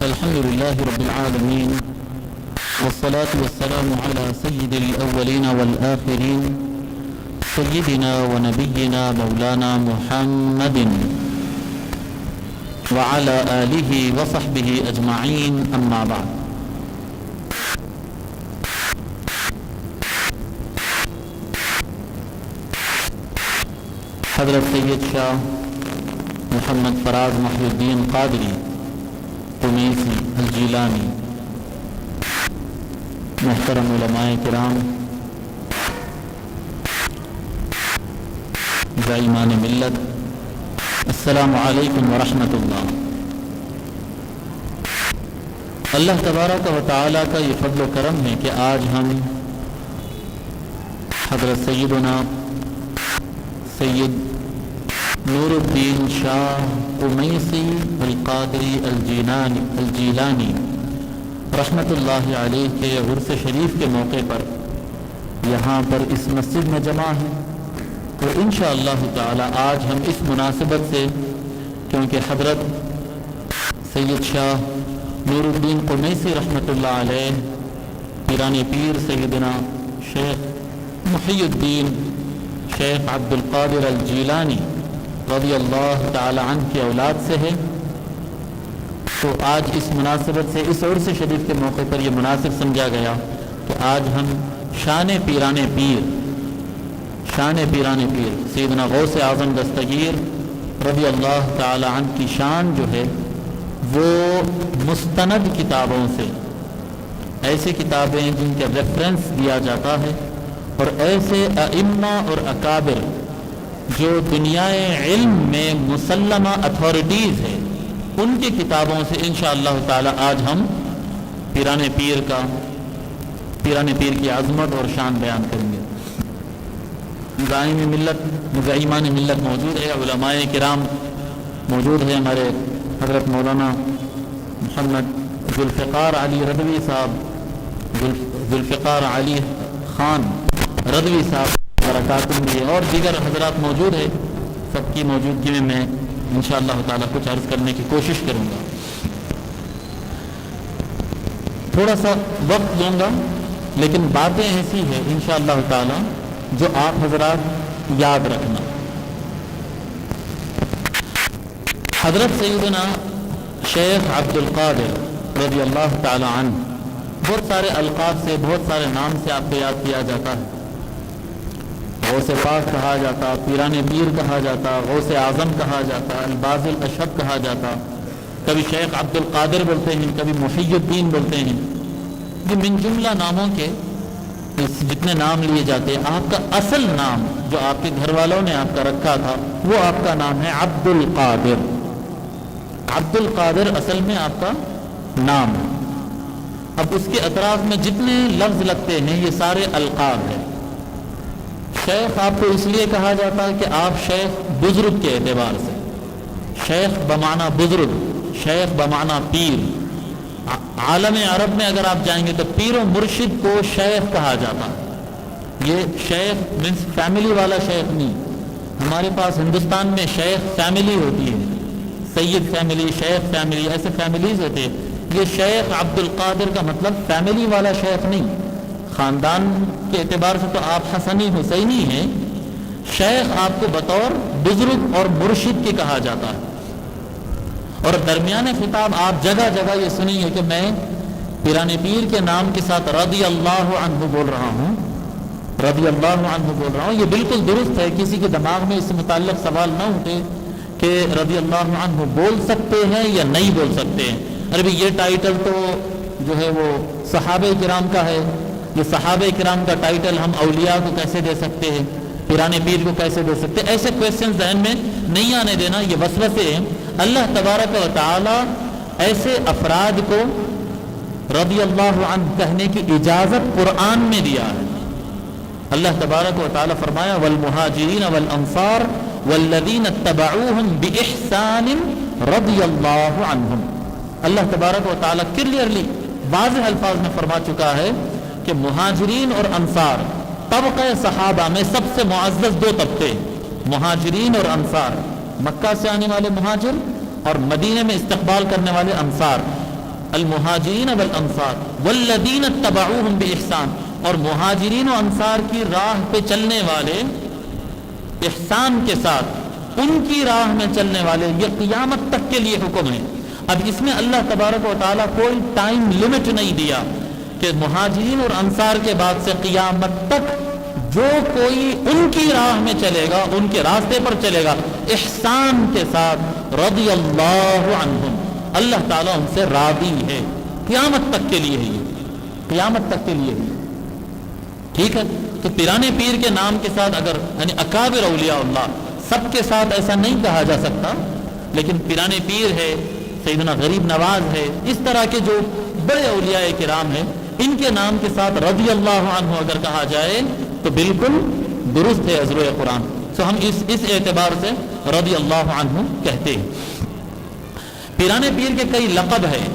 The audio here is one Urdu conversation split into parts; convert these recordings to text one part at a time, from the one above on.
الحمد لله رب العالمين والصلاة والسلام على سيد الأولين والآخرين سيدنا ونبينا مولانا محمد وعلى آله وصحبه أجمعين أما بعد. حضرت سید شاہ محمد فراز محی الدین قادری قمیسی الجیلانی، محترم علماء کرام، زعیمان ملت، السلام علیکم ورحمۃ اللہ. اللہ تبارک و تعالیٰ کا یہ فضل و کرم ہے کہ آج ہم حضرت سیدنا سید نور الدین شاہ قمیسی القادری الجیلانی رحمۃ اللہ علیہ کے عرس شریف کے موقع پر یہاں پر اس مسجد میں جمع ہیں، اور انشاءاللہ تعالی آج ہم اس مناسبت سے، کیونکہ حضرت سید شاہ نور الدین قمیسی رحمۃ اللہ علیہ پیران پیر سیدنا شیخ محی الدین شیخ عبد القادر الجیلانی رضی اللہ تعالی عنہ کی اولاد سے ہے، تو آج اس مناسبت سے اس عرس شریف کے موقع پر یہ مناسب سمجھا گیا کہ آج ہم شان پیران پیر سیدنا غوث اعظم دستگیر رضی اللہ تعالی عنہ کی شان جو ہے وہ مستند کتابوں سے، ایسی کتابیں جن کا ریفرنس دیا جاتا ہے، اور ایسے ائمہ اور اکابر جو دنیا علم میں مسلمہ اتھارٹیز ہیں، ان کی کتابوں سے انشاءاللہ تعالی آج ہم پیران پیر کی عظمت اور شان بیان کریں گے. زعیمان ملت موجود ہے، علماء کرام موجود ہے، ہمارے حضرت مولانا محمد ذوالفقار علی رضوی صاحب، ذوالفقار علی خان رضوی صاحب برکاتہ بھی، اور دیگر حضرات موجود ہے. سب کی موجودگی میں میں انشاءاللہ تعالی کچھ عرض کرنے کی کوشش کروں گا. تھوڑا سا وقت دوں گا، لیکن باتیں ایسی ہیں انشاءاللہ تعالی جو آپ حضرات یاد رکھنا. حضرت سیدنا شیخ عبد القادر رضی اللہ تعالی عنہ بہت سارے القاب سے، بہت سارے نام سے آپ کو یاد کیا جاتا ہے. غوث پاک کہا جاتا، پیران پیر کہا جاتا، غوث اعظم کہا جاتا، الباز الاشد کہا جاتا، کبھی شیخ عبد القادر بولتے ہیں، کبھی محی الدین بولتے ہیں. یہ من جملہ ناموں کے جتنے نام لیے جاتے ہیں، آپ کا اصل نام جو آپ کے گھر والوں نے آپ کا رکھا تھا وہ آپ کا نام ہے عبد القادر. عبد القادر اصل میں آپ کا نام ہے. اب اس کے اطراف میں جتنے لفظ لگتے ہیں یہ سارے القاب ہیں. شیخ آپ کو اس لیے کہا جاتا ہے کہ آپ شیخ بزرگ کے اعتبار سے، شیخ بمعنی بزرگ، شیخ بمعنی پیر. عالم عرب میں اگر آپ جائیں گے تو پیر و مرشد کو شیخ کہا جاتا ہے. یہ شیخ مینس فیملی والا شیخ نہیں. ہمارے پاس ہندوستان میں شیخ فیملی ہوتی ہے، سید فیملی، شیخ فیملی، ایسے فیملیز ہوتے ہیں. یہ شیخ عبد القادر کا مطلب فیملی والا شیخ نہیں. خاندان کے اعتبار سے تو آپ حسنی حسینی ہیں، شیخ آپ کو بطور بزرگ اور مرشد کے کہا جاتا ہے. اور درمیان خطاب آپ جگہ جگہ یہ سنیں گے کہ میں پیران پیر کے نام کے ساتھ رضی اللہ عنہ بول رہا ہوں، رضی اللہ عنہ بول رہا ہوں. یہ بالکل درست ہے، کسی کے دماغ میں اس سے متعلق سوال نہ اٹھے کہ رضی اللہ عنہ بول سکتے ہیں یا نہیں بول سکتے ہیں. ارے یہ ٹائٹل تو جو ہے وہ صحابہ کرام کا ہے، یہ صحابہ کرام کا ٹائٹل ہم اولیاء کو کیسے دے سکتے ہیں، پیران پیر کو کیسے دے سکتے ہیں؟ ایسے کویسچن ذہن میں نہیں آنے دینا، یہ وسوسے ہیں. اللہ تبارک و تعالی ایسے افراد کو رضی اللہ عنہ کہنے کی اجازت قرآن میں دیا ہے. اللہ تبارک و تعالی فرمایا والمہاجرین والانصار والذین اتبعوہم باحسان رضی اللہ عنہم. اللہ تبارک و تعالی کلیئرلی واضح الفاظ میں فرما چکا ہے کہ مہاجرین اور انصار طبقہ صحابہ میں سب سے معزز دو طبقے، مہاجرین اور انصار. مکہ سے آنے والے مہاجر اور مدینے میں استقبال کرنے والے انصار، المہاجرین والانصار والذین اتبعوہم باحسان، اور مہاجرین و انصار کی راہ پہ چلنے والے احسان کے ساتھ، ان کی راہ میں چلنے والے، یہ قیامت تک کے لیے حکم ہے۔ اب اس میں اللہ تبارک و تعالیٰ کوئی ٹائم لمٹ نہیں دیا کہ مہاجرین اور انصار کے بعد سے قیامت تک جو کوئی ان کی راہ میں چلے گا، ان کے راستے پر چلے گا احسان کے ساتھ، رضی اللہ عنہم، اللہ تعالیٰ ان سے راضی ہے، قیامت تک کے لیے ہے، یہ قیامت تک کے لیے ہے۔ ٹھیک ہے، تو پیرانے پیر کے نام کے ساتھ اگر یعنی اکابر اولیاء اللہ، سب کے ساتھ ایسا نہیں کہا جا سکتا، لیکن پیرانے پیر ہے، سیدنا غریب نواز ہے، اس طرح کے جو بڑے اولیاء کرام ہیں، ان کے نام کے ساتھ رضی اللہ عنہ اگر کہا جائے تو بالکل درست ہے عذر قرآن۔ تو ہم اس اعتبار سے رضی اللہ عنہ کہتے ہیں۔ پیرانے پیر کے کئی لقب ہیں،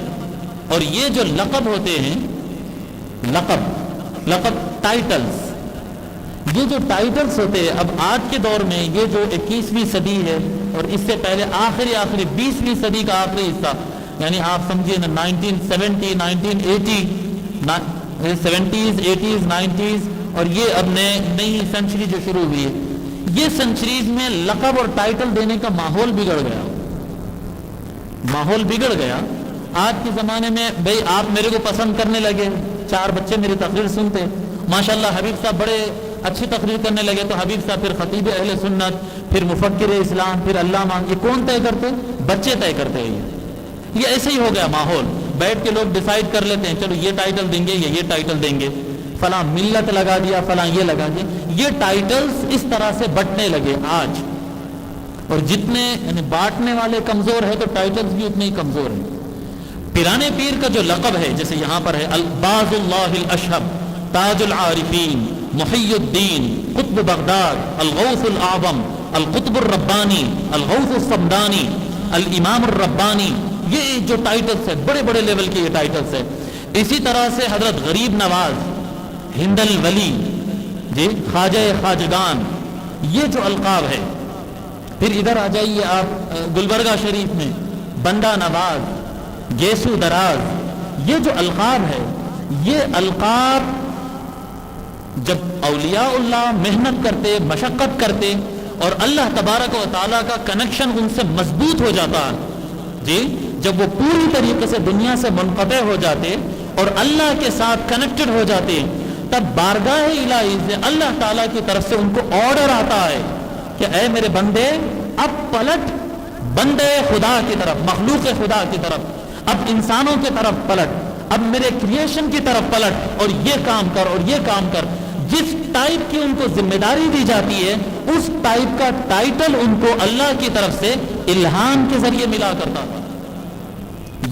اور یہ جو لقب ہوتے ہیں، لقب ٹائٹلز، یہ جو ٹائٹلز ہوتے ہیں، اب آج کے دور میں یہ جو 21ویں صدی ہے اور اس سے پہلے آخری 20ویں صدی کا آخری حصہ، یعنی آپ سمجھیے نا 1970 1980 70s 80s 90s، اور یہ اب نئی سینچری جو شروع ہوئی ہے، یہ سینچریز میں لقب اور ٹائٹل دینے کا ماحول بگڑ گیا۔ آج کے زمانے میں بھئی آپ میرے کو پسند کرنے لگے، 4 بچے میری تقریر سنتے، ماشاءاللہ حبیب صاحب بڑے اچھی تقریر کرنے لگے، تو حبیب صاحب پھر خطیب اہل سنت، پھر مفکر اسلام، پھر علامہ، یہ کون طے کرتے؟ بچے طے کرتے ہیں۔ یہ ایسے ہی ہو گیا ماحول، بیٹھ کے لوگ ڈیسائیڈ کر لیتے ہیں، چلو یہ ٹائٹل دیں گے یا یہ ٹائٹل دیں گے، فلاں ملت لگا دیا، فلاں یہ لگا دیا۔ یہ ٹائٹلز اس طرح سے بٹنے لگے آج، اور جتنے یعنی بانٹنے والے کمزور ہیں تو ٹائٹلز بھی اتنے ہی کمزور ہیں۔ پیرانے پیر کا جو لقب ہے، جیسے یہاں پر ہے الباز اللہ الاشہب، تاج العارفین، محی الدین، قطب بغداد، الغوث الاعظم، القطب الربانی، الغوث الصمدانی، الامام الربانی، یہ جو ٹائٹلز ہیں بڑے بڑے لیول کے یہ ٹائٹلز ہیں۔ اسی طرح سے حضرت غریب نواز، ہند الولی، جی خواجہ خواجگان، یہ جو القاب ہے۔ پھر ادھر آ جائیے آپ گلبرگہ شریف میں بندہ نواز، گیسو دراز، یہ جو القاب ہے، یہ القاب جب اولیاء اللہ محنت کرتے، مشقت کرتے، اور اللہ تبارک و تعالیٰ کا کنیکشن ان سے مضبوط ہو جاتا، جی جب وہ پوری طریقے سے دنیا سے منقطع ہو جاتے اور اللہ کے ساتھ کنیکٹڈ ہو جاتے، تب بارگاہ الہی سے اللہ تعالیٰ کی طرف سے ان کو آرڈر آتا ہے کہ اے میرے بندے، اب پلٹ بندے خدا کی طرف، مخلوق خدا کی طرف، اب انسانوں کی طرف پلٹ، اب میرے کریشن کی طرف پلٹ، اور یہ کام کر اور یہ کام کر۔ جس ٹائپ کی ان کو ذمہ داری دی جاتی ہے، اس ٹائپ کا ٹائٹل ان کو اللہ کی طرف سے الہام کے ذریعے ملا کرتا تھا۔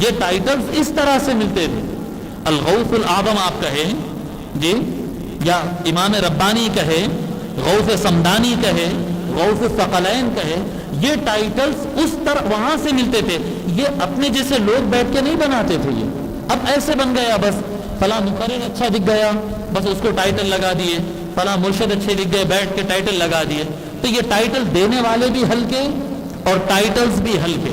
یہ ٹائٹلز اس طرح سے ملتے تھے۔ الغوث الاعظم آپ کہیں، جی، یا امام ربانی کہے، غوث سمدانی کہے، غوث الثقلین کہے، یہ ٹائٹلز اس طرح وہاں سے ملتے تھے۔ یہ اپنے جیسے لوگ بیٹھ کے نہیں بناتے تھے، یہ اب ایسے بن گیا، بس فلاں مقرر اچھا دکھ گیا، بس اس کو ٹائٹل لگا دیے، فلاں مرشد اچھے دکھ گئے، بیٹھ کے ٹائٹل لگا دیے۔ تو یہ ٹائٹل دینے والے بھی ہلکے اور ٹائٹلز بھی ہلکے،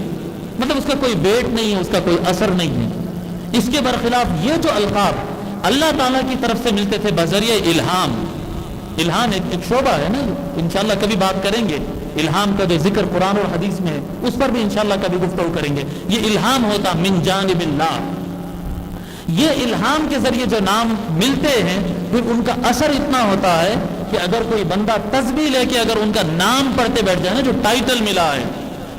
مطلب اس کا کوئی ویٹ نہیں ہے، اس کا کوئی اثر نہیں ہے۔ اس کے برخلاف یہ جو القاب اللہ تعالیٰ کی طرف سے ملتے تھے بذریعہ الہام، الہام ایک شعبہ ہے نا، انشاءاللہ کبھی بات کریں گے الہام کا جو ذکر قرآن اور حدیث میں ہے، اس پر بھی انشاءاللہ کبھی گفتگو کریں گے۔ یہ الہام ہوتا من جانب اللہ، یہ الہام کے ذریعے جو نام ملتے ہیں، پھر ان کا اثر اتنا ہوتا ہے کہ اگر کوئی بندہ تسبیح لے کے اگر ان کا نام پڑھتے بیٹھ جائے نا، جو ٹائٹل ملا ہے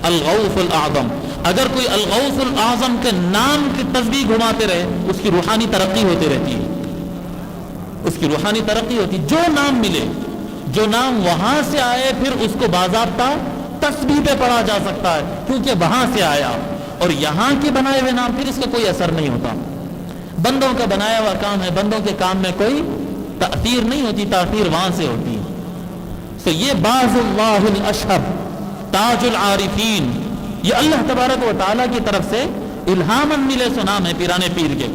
الغوث الاعظم، اگر کوئی الغوث الاعظم کے نام کی تسبیح گھماتے رہے، اس کی روحانی ترقی ہوتی رہتی ہے، اس کی روحانی ترقی ہوتی۔ جو نام ملے، جو نام وہاں سے آئے، پھر اس کو باضابطہ تسبیح پہ پڑھا جا سکتا ہے، کیونکہ وہاں سے آیا، اور یہاں کے بنائے ہوئے نام پھر اس کا کوئی اثر نہیں ہوتا۔ بندوں کا بنایا ہوا کام ہے، بندوں کے کام میں کوئی تأثیر نہیں ہوتی، تأثیر وہاں سے ہوتی ہے۔ تو یہ باز اللہ الاشہب، تاج العارفین، یہ اللہ تبارک و تعالیٰ کی طرف سے الہاماً ملے سو نام ہے پیرانے پیر کے۔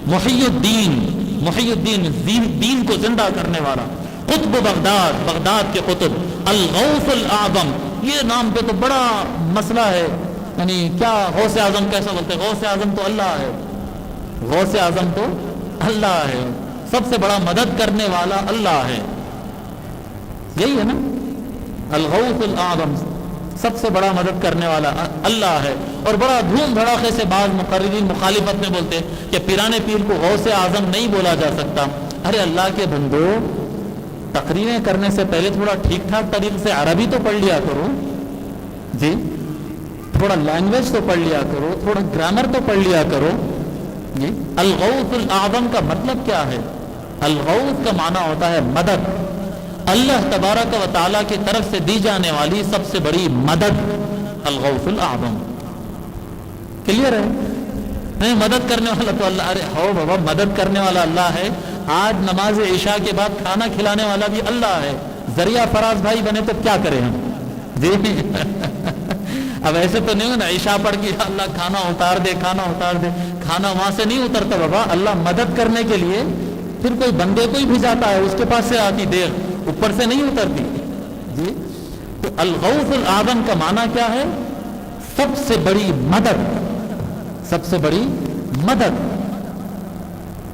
محی الدین، محی الدین دین کو زندہ کرنے والا، قطب بغداد، بغداد کے قطب، الغوث الاعظم، یہ نام پہ تو بڑا مسئلہ ہے، یعنی کیا غوث اعظم کیسا بولتے ہیں؟ غوث اعظم تو اللہ ہے، غوث اعظم تو اللہ ہے، سب سے بڑا مدد کرنے والا اللہ ہے، یہی ہے نا، الغوث الاعظم، سب سے بڑا مدد کرنے والا اللہ ہے۔ اور بڑا دھوم دھڑاکے سے بعض مقررین مخالفت میں بولتے کہ پیران پیر کو غوث اعظم نہیں بولا جا سکتا۔ ارے اللہ کے بندو، تقریریں کرنے سے پہلے تھوڑا ٹھیک ٹھاک طریقے سے عربی تو پڑھ لیا کرو جی، تھوڑا لینگویج تو پڑھ لیا کرو، تھوڑا گرامر تو پڑھ لیا کرو جی۔ الغوث الاعظم کا مطلب کیا ہے؟ الغوث کا معنی ہوتا ہے مدد، اللہ تبارک و تعالیٰ کی طرف سے دی جانے والی سب سے بڑی مدد، الغوث الاعظم۔ کلیئر ہے؟ نہیں، مدد کرنے والا تو اللہ، ارے ہو بابا، مدد کرنے والا اللہ ہے۔ آج نماز عشاء کے بعد کھانا کھلانے والا بھی اللہ ہے۔ ذریعہ فراز بھائی بنے تو کیا کریں ہم جی؟ اب ایسے تو نہیں ہو نا، عشاء پڑھ کے اللہ کھانا اتار دے، کھانا اتار دے، کھانا وہاں سے نہیں اترتا بابا، اللہ مدد کرنے کے لیے پھر کوئی بندے کو ہی بھیجاتا ہے، اس کے پاس سے آتی دیغ، اوپر سے نہیں اترتی جی۔ تو الغوث الاعظم کا معنی کیا ہے؟ سب سے بڑی مدد، سب سے بڑی مدد۔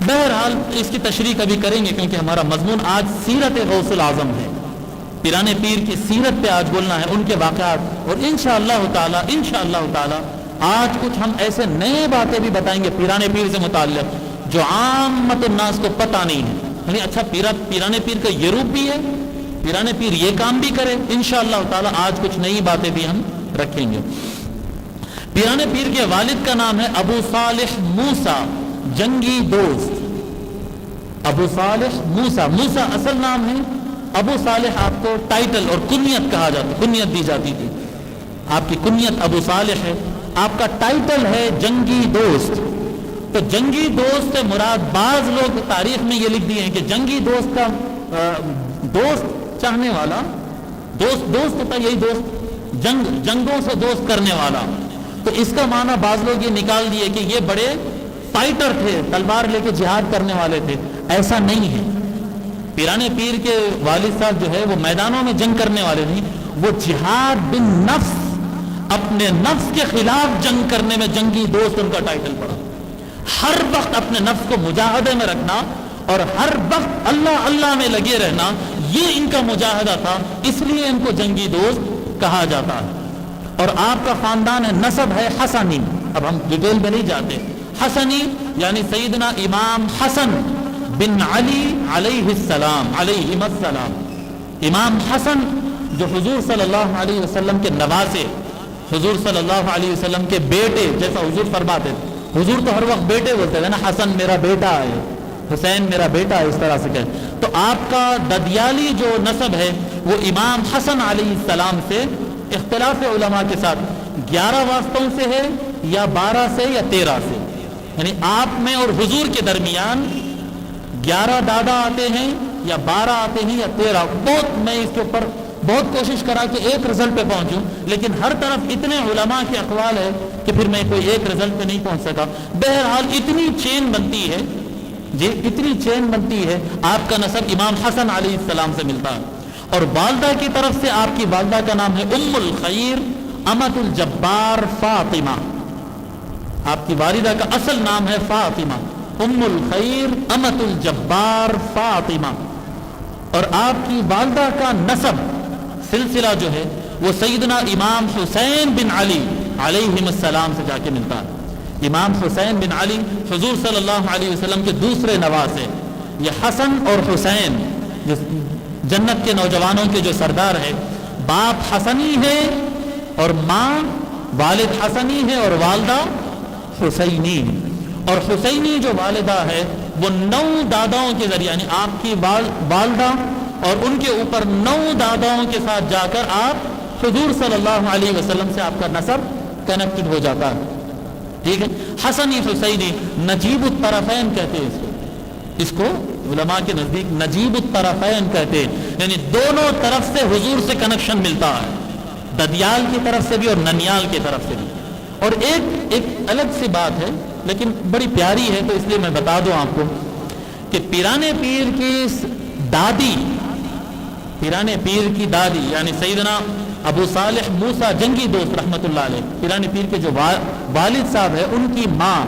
بہرحال اس کی تشریح کبھی کریں گے، کیونکہ ہمارا مضمون آج سیرت غوث الاعظم ہے، پیران پیر کی سیرت پہ آج بولنا ہے، ان کے واقعات، اور انشاءاللہ تعالی آج کچھ ہم ایسے نئے باتیں بھی بتائیں گے پیران پیر سے متعلق جو عامت الناس کو پتہ نہیں ہے۔ یعنی اچھا پیران پیر کا یہ روپ بھی ہے، پیران پیر یہ کام بھی کرے، انشاءاللہ تعالی آج کچھ نئی باتیں بھی ہم رکھیں گے۔ پیران پیر کے والد کا نام ہے ابو صالح موسیٰ، جنگی دوست، ابو صالح موسیٰ، موسیٰ اصل نام ہے، ابو صالح آپ کو ٹائٹل اور کنیت کہا جاتا، کنیت دی جاتی تھی، آپ کی کنیت ابو صالح ہے، آپ کا ٹائٹل ہے جنگی دوست۔ تو جنگی دوست سے مراد، بعض لوگ تاریخ میں یہ لکھ دیے ہیں کہ جنگی دوست کا دوست چاہنے والا، دوست ہوتا ہے یہی دوست، جنگوں سے دوست کرنے والا۔ تو اس کا معنی بعض لوگ یہ نکال دیے کہ یہ بڑے فائٹر تھے، تلوار لے کے جہاد کرنے والے تھے، ایسا نہیں ہے۔ پیران پیر کے والد صاحب جو ہے وہ میدانوں میں جنگ کرنے والے نہیں، وہ جہاد بن نفس، اپنے نفس کے خلاف جنگ کرنے میں جنگی دوست ان کا ٹائٹل پڑا۔ ہر وقت اپنے نفس کو مجاہدے میں رکھنا اور ہر وقت اللہ اللہ میں لگے رہنا، یہ ان کا مجاہدہ تھا، اس لیے ان کو جنگی دوست کہا جاتا ہے۔ اور آپ کا خاندان ہے، نسب ہے حسنی، اب ہم ڈیٹیل میں نہیں جاتے۔ حسنی یعنی سیدنا امام حسن بن علی علیہ السلام، علیہ السلام، امام حسن جو حضور صلی اللہ علیہ وسلم کے نواسے، حضور صلی اللہ علیہ وسلم کے بیٹے، جیسا حضور فرماتے تھے، حضور تو ہر وقت بیٹے بولتے تھے نا، حسن میرا بیٹا ہے، حسین میرا بیٹا ہے، اس طرح سے کہتے۔ تو آپ کا ددیالی جو نسب ہے وہ امام حسن علیہ السلام سے، اختلاف علماء کے ساتھ 11 واسطوں سے ہے یا 12 سے یا 13 سے، یعنی آپ میں اور حضور کے درمیان 11 دادا آتے ہیں یا 12 آتے ہیں یا 13۔ بہت میں اس کے اوپر بہت کوشش کرا کہ ایک رزلٹ پہ پہنچوں، لیکن ہر طرف اتنے علماء کے اقوال ہے کہ پھر میں کوئی ایک رزلٹ پہ نہیں پہنچ سکا۔ بہرحال اتنی چین بنتی ہے جی، اتنی چین بنتی ہے، آپ کا نسب امام حسن علیہ السلام سے ملتا ہے۔ اور والدہ کی طرف سے آپ کی والدہ کا نام ہے ام الخیر امت الجبار فاطمہ، آپ کی والدہ کا اصل نام ہے فاطمہ، ام الخیر امت الجبار فاطمہ۔ اور آپ کی والدہ کا نسب سلسلہ جو ہے وہ سیدنا امام حسین بن علی علیہ السلام سے جا کے ملتا ہے۔ امام حسین بن علی حضور صلی اللہ علیہ وسلم کے دوسرے نواسے، یہ حسن اور حسین جو جنت کے نوجوانوں کے جو سردار ہے، باپ حسنی ہے اور ماں، والد حسنی ہے اور والدہ حسینی ہے۔ اور حسینی جو والدہ ہے وہ 9 داداؤں کے ذریعے، یعنی آپ کی والدہ اور ان کے اوپر 9 داداؤں کے ساتھ جا کر آپ حضور صلی اللہ علیہ وسلم سے آپ کا نسب کنیکٹڈ ہو جاتا ہے، ٹھیک ہے۔ حسنی حسینی نجیب الطرفین کہتے ہیں اس کو علماء کے نزدیک نجیب الطرفین کہتے ہیں، یعنی دونوں طرف سے حضور سے کنیکشن ملتا ہے، ددیال کی طرف سے بھی اور ننیال کی طرف سے بھی۔ اور ایک الگ سی بات ہے لیکن بڑی پیاری ہے، تو اس لیے میں بتا دوں آپ کو کہ پیران پیر کی دادی، پیران پیر کی دادی یعنی سیدنا ابو صالح موسیٰ جنگی دوست رحمت اللہ علیہ، پیران پیر کے جو والد صاحب ہے ان کی ماں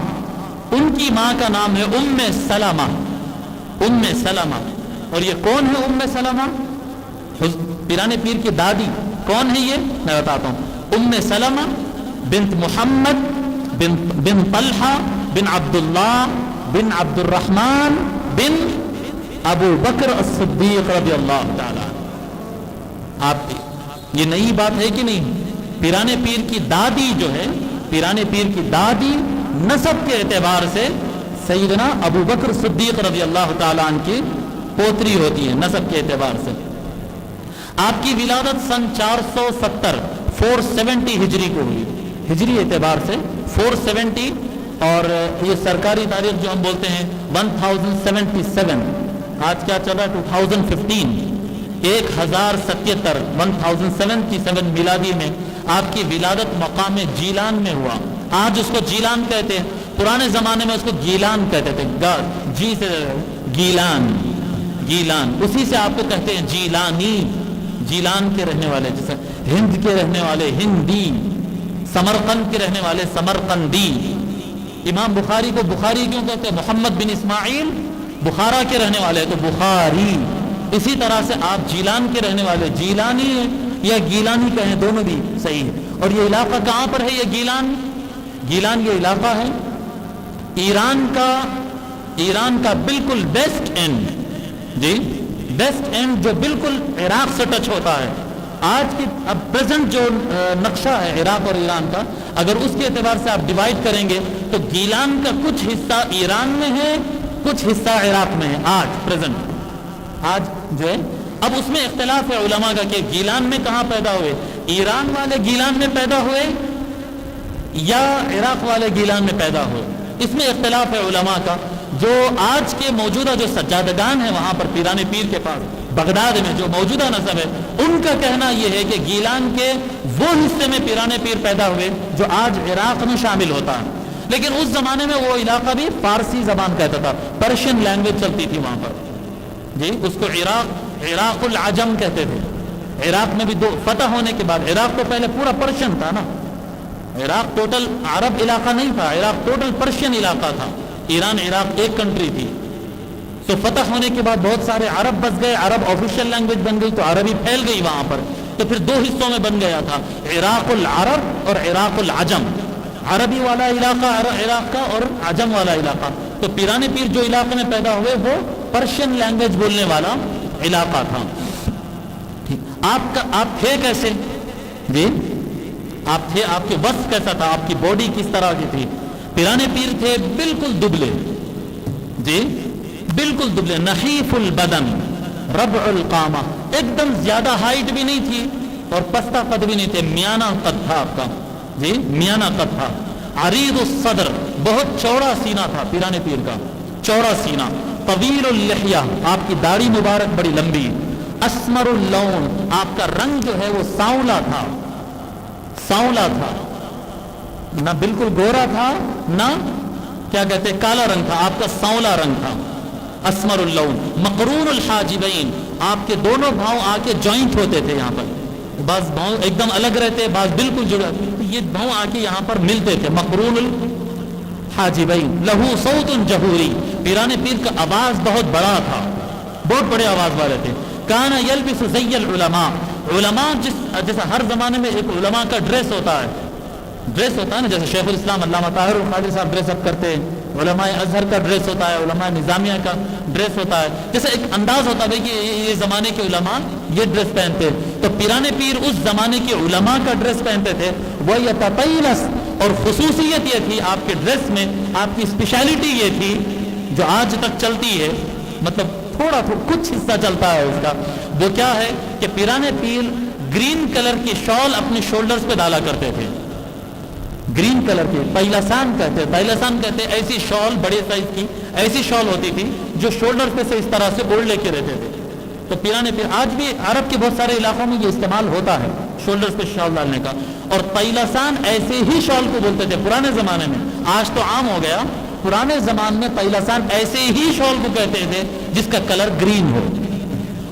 ان کی ماں کا نام ہے ام سلمہ، ام سلمہ۔ اور یہ کون ہے ام سلمہ؟ پیرانے پیر کی دادی کون ہے یہ میں بتاتا ہوں۔ ام سلمہ بنت محمد بن طلحہ بن عبداللہ بن عبد الرحمن بن ابو بکر الصدیق رضی اللہ تعالی۔ آپ یہ نئی بات ہے کہ نہیں؟ پیرانے پیر کی دادی جو ہے، پیرانے پیر کی دادی نسب کے اعتبار سے سیدنا ابو بکر صدیق رضی اللہ تعالی عنہ کی پوتری ہوتی ہے نسب کے اعتبار سے۔ آپ کی ولادت سن 470 ہجری کو ہوئی، ہجری اعتبار سے 470، اور یہ سرکاری تاریخ جو ہم بولتے ہیں 1077، آج کیا چل رہا ہے 2015، 1077 میلادی میں آپ کی ولادت مقام جیلان میں ہوا۔ آج اس کو جیلان کہتے ہیں، پرانے زمانے میں اس کو گیلان کہتے تھے، جی سے گیلان، گیلان، اسی سے آپ کو کہتے ہیں جیلانی، جیلان کے رہنے والے، جیسے ہند کے رہنے والے ہندی، سمرقند کے رہنے والے سمرقندی۔ امام بخاری کو بخاری کیوں کہتے ہیں؟ محمد بن اسماعیل بخارا کے رہنے والے تو بخاری۔ اسی طرح سے آپ جیلان کے رہنے والے جیلانی یا گیلانی کہیں، دونوں بھی صحیح ہے۔ اور یہ علاقہ کہاں پر ہے؟ یہ گیلان، گیلان یہ علاقہ ہے ایران کا بالکل بیسٹ اینڈ، جی بیسٹ اینڈ، جو بالکل عراق سے ٹچ ہوتا ہے۔ آج کی اب پریزنٹ جو نقشہ ہے عراق اور ایران کا، اگر اس کے اعتبار سے آپ ڈیوائڈ کریں گے تو گیلان کا کچھ حصہ ایران میں ہے، کچھ حصہ عراق میں ہے آج پریزنٹ، آج جو ہے۔ اب اس میں اختلاف ہے علماء کا کہ گیلان میں کہاں پیدا ہوئے، ایران والے گیلان میں پیدا ہوئے یا عراق والے گیلان میں پیدا ہوئے، اس میں اختلاف ہے علماء کا۔ جو آج کے موجودہ جو سجادگان ہیں وہاں پر پیرانے پیر کے پاس بغداد میں جو موجودہ نسب ہے، ان کا کہنا یہ ہے کہ گیلان کے وہ حصے میں پیرانے پیر پیدا ہوئے جو آج عراق میں شامل ہوتا ہے، لیکن اس زمانے میں وہ علاقہ بھی فارسی زبان کہتا تھا، پرشین لینگویج چلتی تھی وہاں پر، جی اس کو عراق العجم کہتے تھے۔ عراق میں بھی دو فتح ہونے کے بعد، عراق تو پہلے پورا پرشین تھا نا، عراق ٹوٹل عرب علاقہ نہیں تھا، عراق ٹوٹل پرشین علاقہ تھا، ایران عراق ایک کنٹری تھی۔ تو فتح ہونے کے بعد بہت سارے عرب بس گئے، عرب آفیشیل لینگویج بن گئی تو عربی پھیل گئی وہاں پر، تو پھر دو حصوں میں بن گیا تھا، عراق العرب اور عراق العجم، عربی والا علاقہ عراق کا اور عجم والا علاقہ۔ تو پیرانے پیر جو علاقے میں پیدا ہوئے وہ پرشین لینگویج بولنے والا علاقہ تھا۔ آپ تھے کیسے؟ جی آپ تھے، آپ کے وصف کیسا تھا، آپ کی باڈی کس طرح کی تھی؟ پیرانے پیر تھے بالکل دبلے، جی بالکل دبلے، نحیف البدن، ربع القامہ، ایک دم زیادہ ہائٹ بھی نہیں تھی اور پستہ قد بھی نہیں تھے، میانہ قد تھا آپ کا، جی میانہ قد تھا۔ عریض الصدر، بہت چوڑا سینہ تھا پیرانے پیر کا، چوڑا سینہ۔ طویل اللحیہ، آپ کی داڑھی مبارک بڑی لمبی۔ اسمر اللون، آپ کا رنگ جو ہے وہ سانولا تھا، سانولا تھا، نہ بالکل گورا تھا نہ کیا کہتے کالا رنگ تھا، آپ کا سانولا رنگ تھا۔ اسمر اللون، مقرون الحاجبین، آپ کے دونوں بھاؤں آ کے جوائنٹ ہوتے تھے یہاں پر، بعض بھاؤں ایک دم الگ رہتے، بعض بالکل جڑے، یہ بھاؤں آ کے یہاں پر ملتے تھے، مقرون الحاجبین۔ لہو صوت جہوری، پیرانے پیر کا آواز بہت بڑا تھا، بہت بڑے آواز والے تھے۔ کان یلبس زی العلماء، علماء جیسا ہر زمانے میں ایک علماء کا ڈریس ہوتا ہے، ڈریس ہوتا ہے نا، جیسے شیخ الاسلام علامہ طاہر القادری صاحب ڈریس اپ کرتے ہیں، علماء ازہر کا ڈریس ہوتا ہے، علماء نظامیہ کا ڈریس ہوتا ہے، جیسے ایک انداز ہوتا ہے کہ یہ زمانے کے علماء یہ ڈریس پہنتے ہیں، تو پیرانے پیر اس زمانے کے علماء کا ڈریس پہنتے تھے۔ وہ یتطیلس، اور خصوصیت یہ تھی آپ کے ڈریس میں، آپ کی اسپیشلٹی یہ تھی جو آج تک چلتی ہے، مطلب تھوڑا کچھ حصہ چلتا ہے اس کا، وہ کیا ہے کہ پیرانے پیر گرین کلر کی شال اپنے شولڈرز پہ ڈالا کرتے تھے، گرین کلر کی، پیلسان کہتے ایسی شال بڑے سائز کی ایسی شال ہوتی تھی جو شولڈر پہ سے اس طرح سے اوڑھ لے کے رہتے تھے۔ تو پیرانے پیر آج بھی عرب کے بہت سارے علاقوں میں یہ استعمال ہوتا ہے شولڈر پہ شال ڈالنے کا، اور پیلسان ایسے ہی شال کو بولتے تھے پرانے زمانے میں، آج تو عام ہو گیا، پرانے زمان میں پیلسان ایسے ہی شال کو کہتے تھے جس کا کلر گرین ہو۔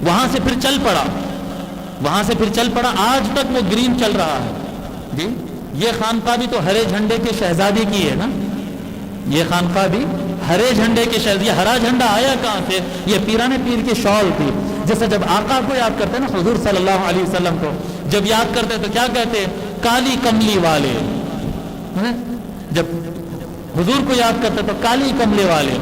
وہاں سے پھر چل پڑا، آج تک وہ گرین چل رہا ہے۔ جی یہ خانقاہ بھی تو ہرے جھنڈے کے شہزادی کی ہے نا، یہ خانقاہ بھی ہرے جھنڈے کے شہر. یہ ہرا جھنڈا آیا کہاں سے؟ یہ پیرانے پیر کی شال تھی. جیسے جب آقا کو یاد کرتے ہیں نا، حضور صلی اللہ علیہ وسلم کو جب یاد کرتے تو کیا کہتے؟ کالی کملی والے. جب حضور کو یاد کرتے تو کالی کملے والے.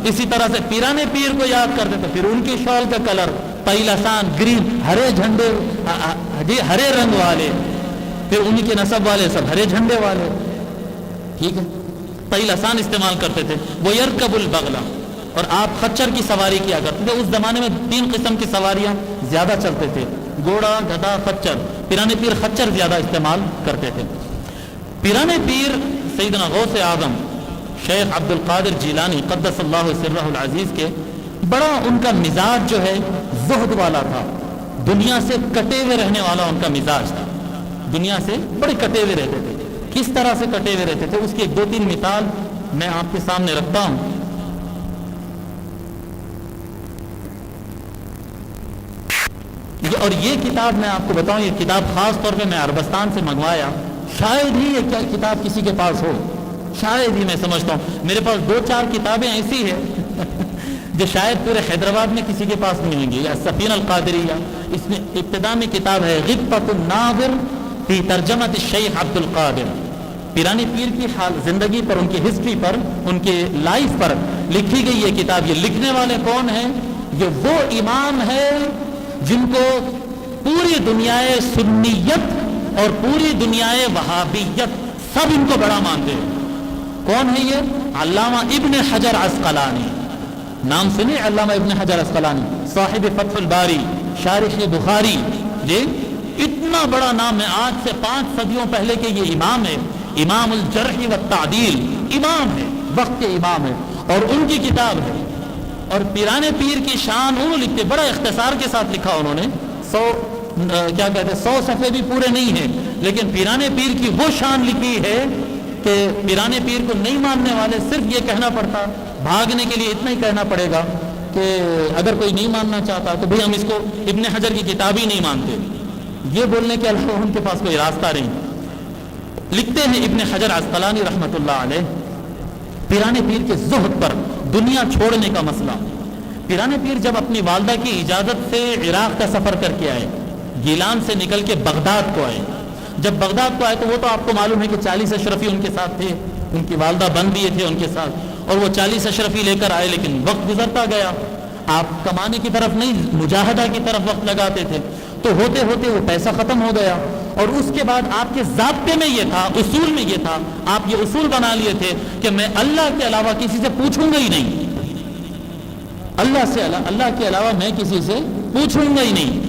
اسی طرح سے پیرانے پیر کو یاد کرتے تو پھر ان کی شال کا کلر پیلسان گرین، ہرے جھنڈے، ہرے رنگ والے. پھر انہی کے نسب والے سب ہرے جھنڈے والے. ٹھیک ہے، پیلسان استعمال کرتے تھے. وہ یرکب البغلہ، اور آپ خچر کی سواری کیا کرتے تھے. اس زمانے میں 3 قسم کی سواریاں زیادہ چلتے تھے، گھوڑا، گدھا، خچر. پیرانے پیر خچر زیادہ استعمال کرتے تھے. پیرانے پیر سیدنا غوث اعظم شیخ عبد القادر جیلانی قدس اللہ سرہ العزیز کے بڑا ان کا مزاج جو ہے زہد والا تھا. دنیا سے کٹے ہوئے رہنے والا ان کا مزاج تھا. دنیا سے بڑے کٹے ہوئے رہتے تھے. کس طرح سے کٹے ہوئے رہتے تھے اس کی 2-3 مثال میں آپ کے سامنے رکھتا ہوں. اور یہ کتاب میں آپ کو بتاؤں، یہ کتاب خاص طور پہ میں عربستان سے منگوایا. شاید ہی یہ کتاب کسی کے پاس ہو، شاید ہی. میں سمجھتا ہوں میرے پاس 2-4 کتابیں ایسی ہیں جو شاید پورے حیدرآباد میں کسی کے پاس نہیں ملیں گی. یا سفینہ القادریہ، اس میں ابتدا میں کتاب ہے غبطۃ الناظر فی ترجمۃ الشیخ عبد القادر. پیرانے پیر کی زندگی پر، ان کی ہسٹری پر، ان کے لائف پر لکھی گئی یہ کتاب. یہ لکھنے والے کون ہیں؟ یہ وہ امام ہے جن کو پوری دنیائے سنیت اور پوری دنیائے وہابیت سب ان کو بڑا مانتے ہیں. کون ہے یہ؟ علامہ ابن حجر عسقلانی. نام سنے علامہ ابن حجر عسقلانی، صاحب فتح الباری، شارح بخاری. یہ اتنا بڑا نام ہے. آج سے 5 صدیوں پہلے کے یہ امام ہے. امام الجرح والتعدیل، امام ہے، وقت کے امام ہے. اور ان کی کتاب ہے. اور پیرانے پیر کی شان انہوں لکھتے، بڑا اختصار کے ساتھ لکھا انہوں نے. 100 صفحے بھی پورے نہیں ہیں، لیکن پیرانے پیر کی وہ شان لکھی ہے کہ پیرانے پیر کو نہیں ماننے والے صرف یہ کہنا پڑتا، بھاگنے کے لیے اتنا ہی کہنا پڑے گا کہ اگر کوئی نہیں ماننا چاہتا تو بھئی ہم اس کو ابن حجر کی کتاب ہی نہیں مانتے. یہ بولنے کے علاوہ ان کے پاس کوئی راستہ نہیں. لکھتے ہیں ابن حجر عسقلانی رحمۃ اللہ علیہ پیرانے پیر کے زہد پر، دنیا چھوڑنے کا مسئلہ. پیرانے پیر جب اپنی والدہ کی اجازت سے عراق کا سفر کر کے آئے، گیلان سے نکل کے بغداد کو آئے. جب بغداد کو آئے تو وہ تو آپ کو معلوم ہے کہ 40 اشرفی ان کے ساتھ تھے، ان کی والدہ بن دیے تھے ان کے ساتھ، اور وہ 40 اشرفی لے کر آئے. لیکن وقت گزرتا گیا، آپ کمانے کی طرف نہیں، مجاہدہ کی طرف وقت لگاتے تھے. تو ہوتے ہوتے وہ پیسہ ختم ہو گیا. اور اس کے بعد آپ کے ضابطے میں یہ تھا، اصول میں یہ تھا، آپ یہ اصول بنا لیے تھے کہ میں اللہ کے علاوہ کسی سے پوچھوں گا ہی نہیں. اللہ کے علاوہ میں کسی سے پوچھوں گا ہی نہیں.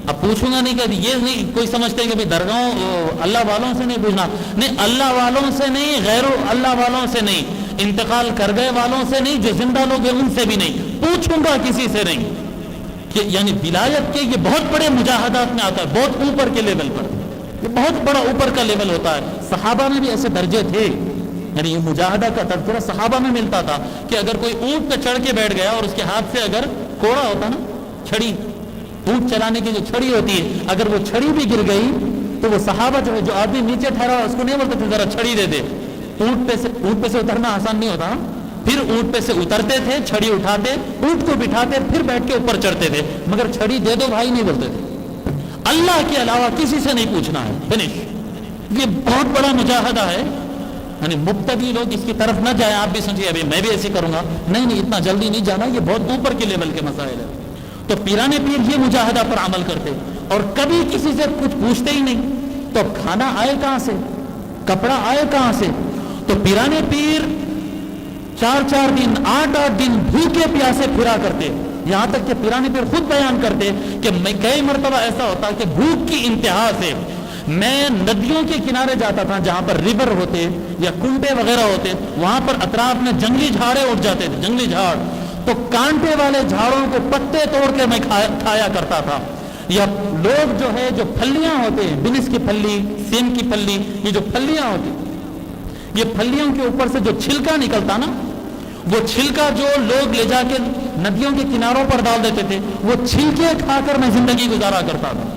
اب پوچھوں گا نہیں کہ یہ نہیں کوئی سمجھتے کہ درگاہوں اللہ والوں سے نہیں پوچھنا. نہیں، اللہ والوں سے نہیں، غیر اللہ والوں سے نہیں، انتقال کر گئے والوں سے نہیں، جو زندہ لوگ ہیں ان سے بھی نہیں. پوچھوں گا کسی سے نہیں. کہ یعنی ولایت کے یہ بہت بڑے مجاہدات میں آتا ہے، بہت اوپر کے لیول پر. یہ بہت بڑا اوپر کا لیول ہوتا ہے. صحابہ میں بھی ایسے درجے تھے. یعنی یہ مجاہدہ کا تذکرہ صحابہ میں ملتا تھا کہ اگر کوئی اونٹ پہ چڑھ کے بیٹھ گیا اور اس کے ہاتھ سے اگر کوڑا ہوتا نا، چھڑی، اونٹ چلانے کی جو چھڑی ہوتی ہے، اگر وہ چھڑی بھی گر گئی تو وہ صحابہ جو ہے، جو آدمی نیچے ٹھہرا اس کو نہیں بولتے تھے ذرا چھڑی دے دے. اونٹ پہ سے اترنا آسان نہیں ہوتا. پھر اونٹ پہ سے اترتے تھے، چھڑی اٹھاتے، اونٹ کو بٹھاتے، پھر بیٹھ کے اوپر چڑھتے تھے، مگر چھڑی دے دو بھائی نہیں بولتے تھے. اللہ کے علاوہ کسی سے نہیں پوچھنا ہے، فنش. یہ بہت بڑا مجاہدہ ہے. یعنی مبتدی لوگ اس کی طرف نہ جائیں. آپ بھی سمجھیے ابھی میں بھی ایسے کروں گا، نہیں اتنا جلدی نہیں جانا. یہ بہت اوپر کے لیول کے مسائل ہیں. تو پیرانے پیر یہ مجاہدہ پر عمل کرتے اور کبھی کسی سے کچھ پوچھتے ہی نہیں. تو اب کھانا آئے کہاں سے، کپڑا آئے کہاں سے؟ تو پیرانے پیر 4 دن 8 دن بھوکے پیاسے پھرا کرتے. یہاں تک کہ پیرانے پیر خود بیان کرتے کہ میں کئی مرتبہ ایسا ہوتا کہ بھوک کی انتہا سے میں ندیوں کے کنارے جاتا تھا جہاں پر ریور ہوتے یا کنڈے وغیرہ ہوتے، وہاں پر اطراف میں جنگلی جھاڑے اٹھ جاتے تھے، جنگلی جھاڑ. تو کانٹے والے جھاڑوں کو پتے توڑ کے میں کھایا کرتا تھا. یا لوگ جو ہے، جو پھلیاں ہوتے ہیں، بنس کی پھلی، سیم کی پھلی، یہ جو پھلیاں ہوتی، یہ پھلیوں کے اوپر سے جو چھلکا نکلتا نا، وہ چھلکا جو لوگ لے جا کے ندیوں کے کناروں پر ڈال دیتے تھے، وہ چھلکے کھا کر میں زندگی گزارا کرتا تھا.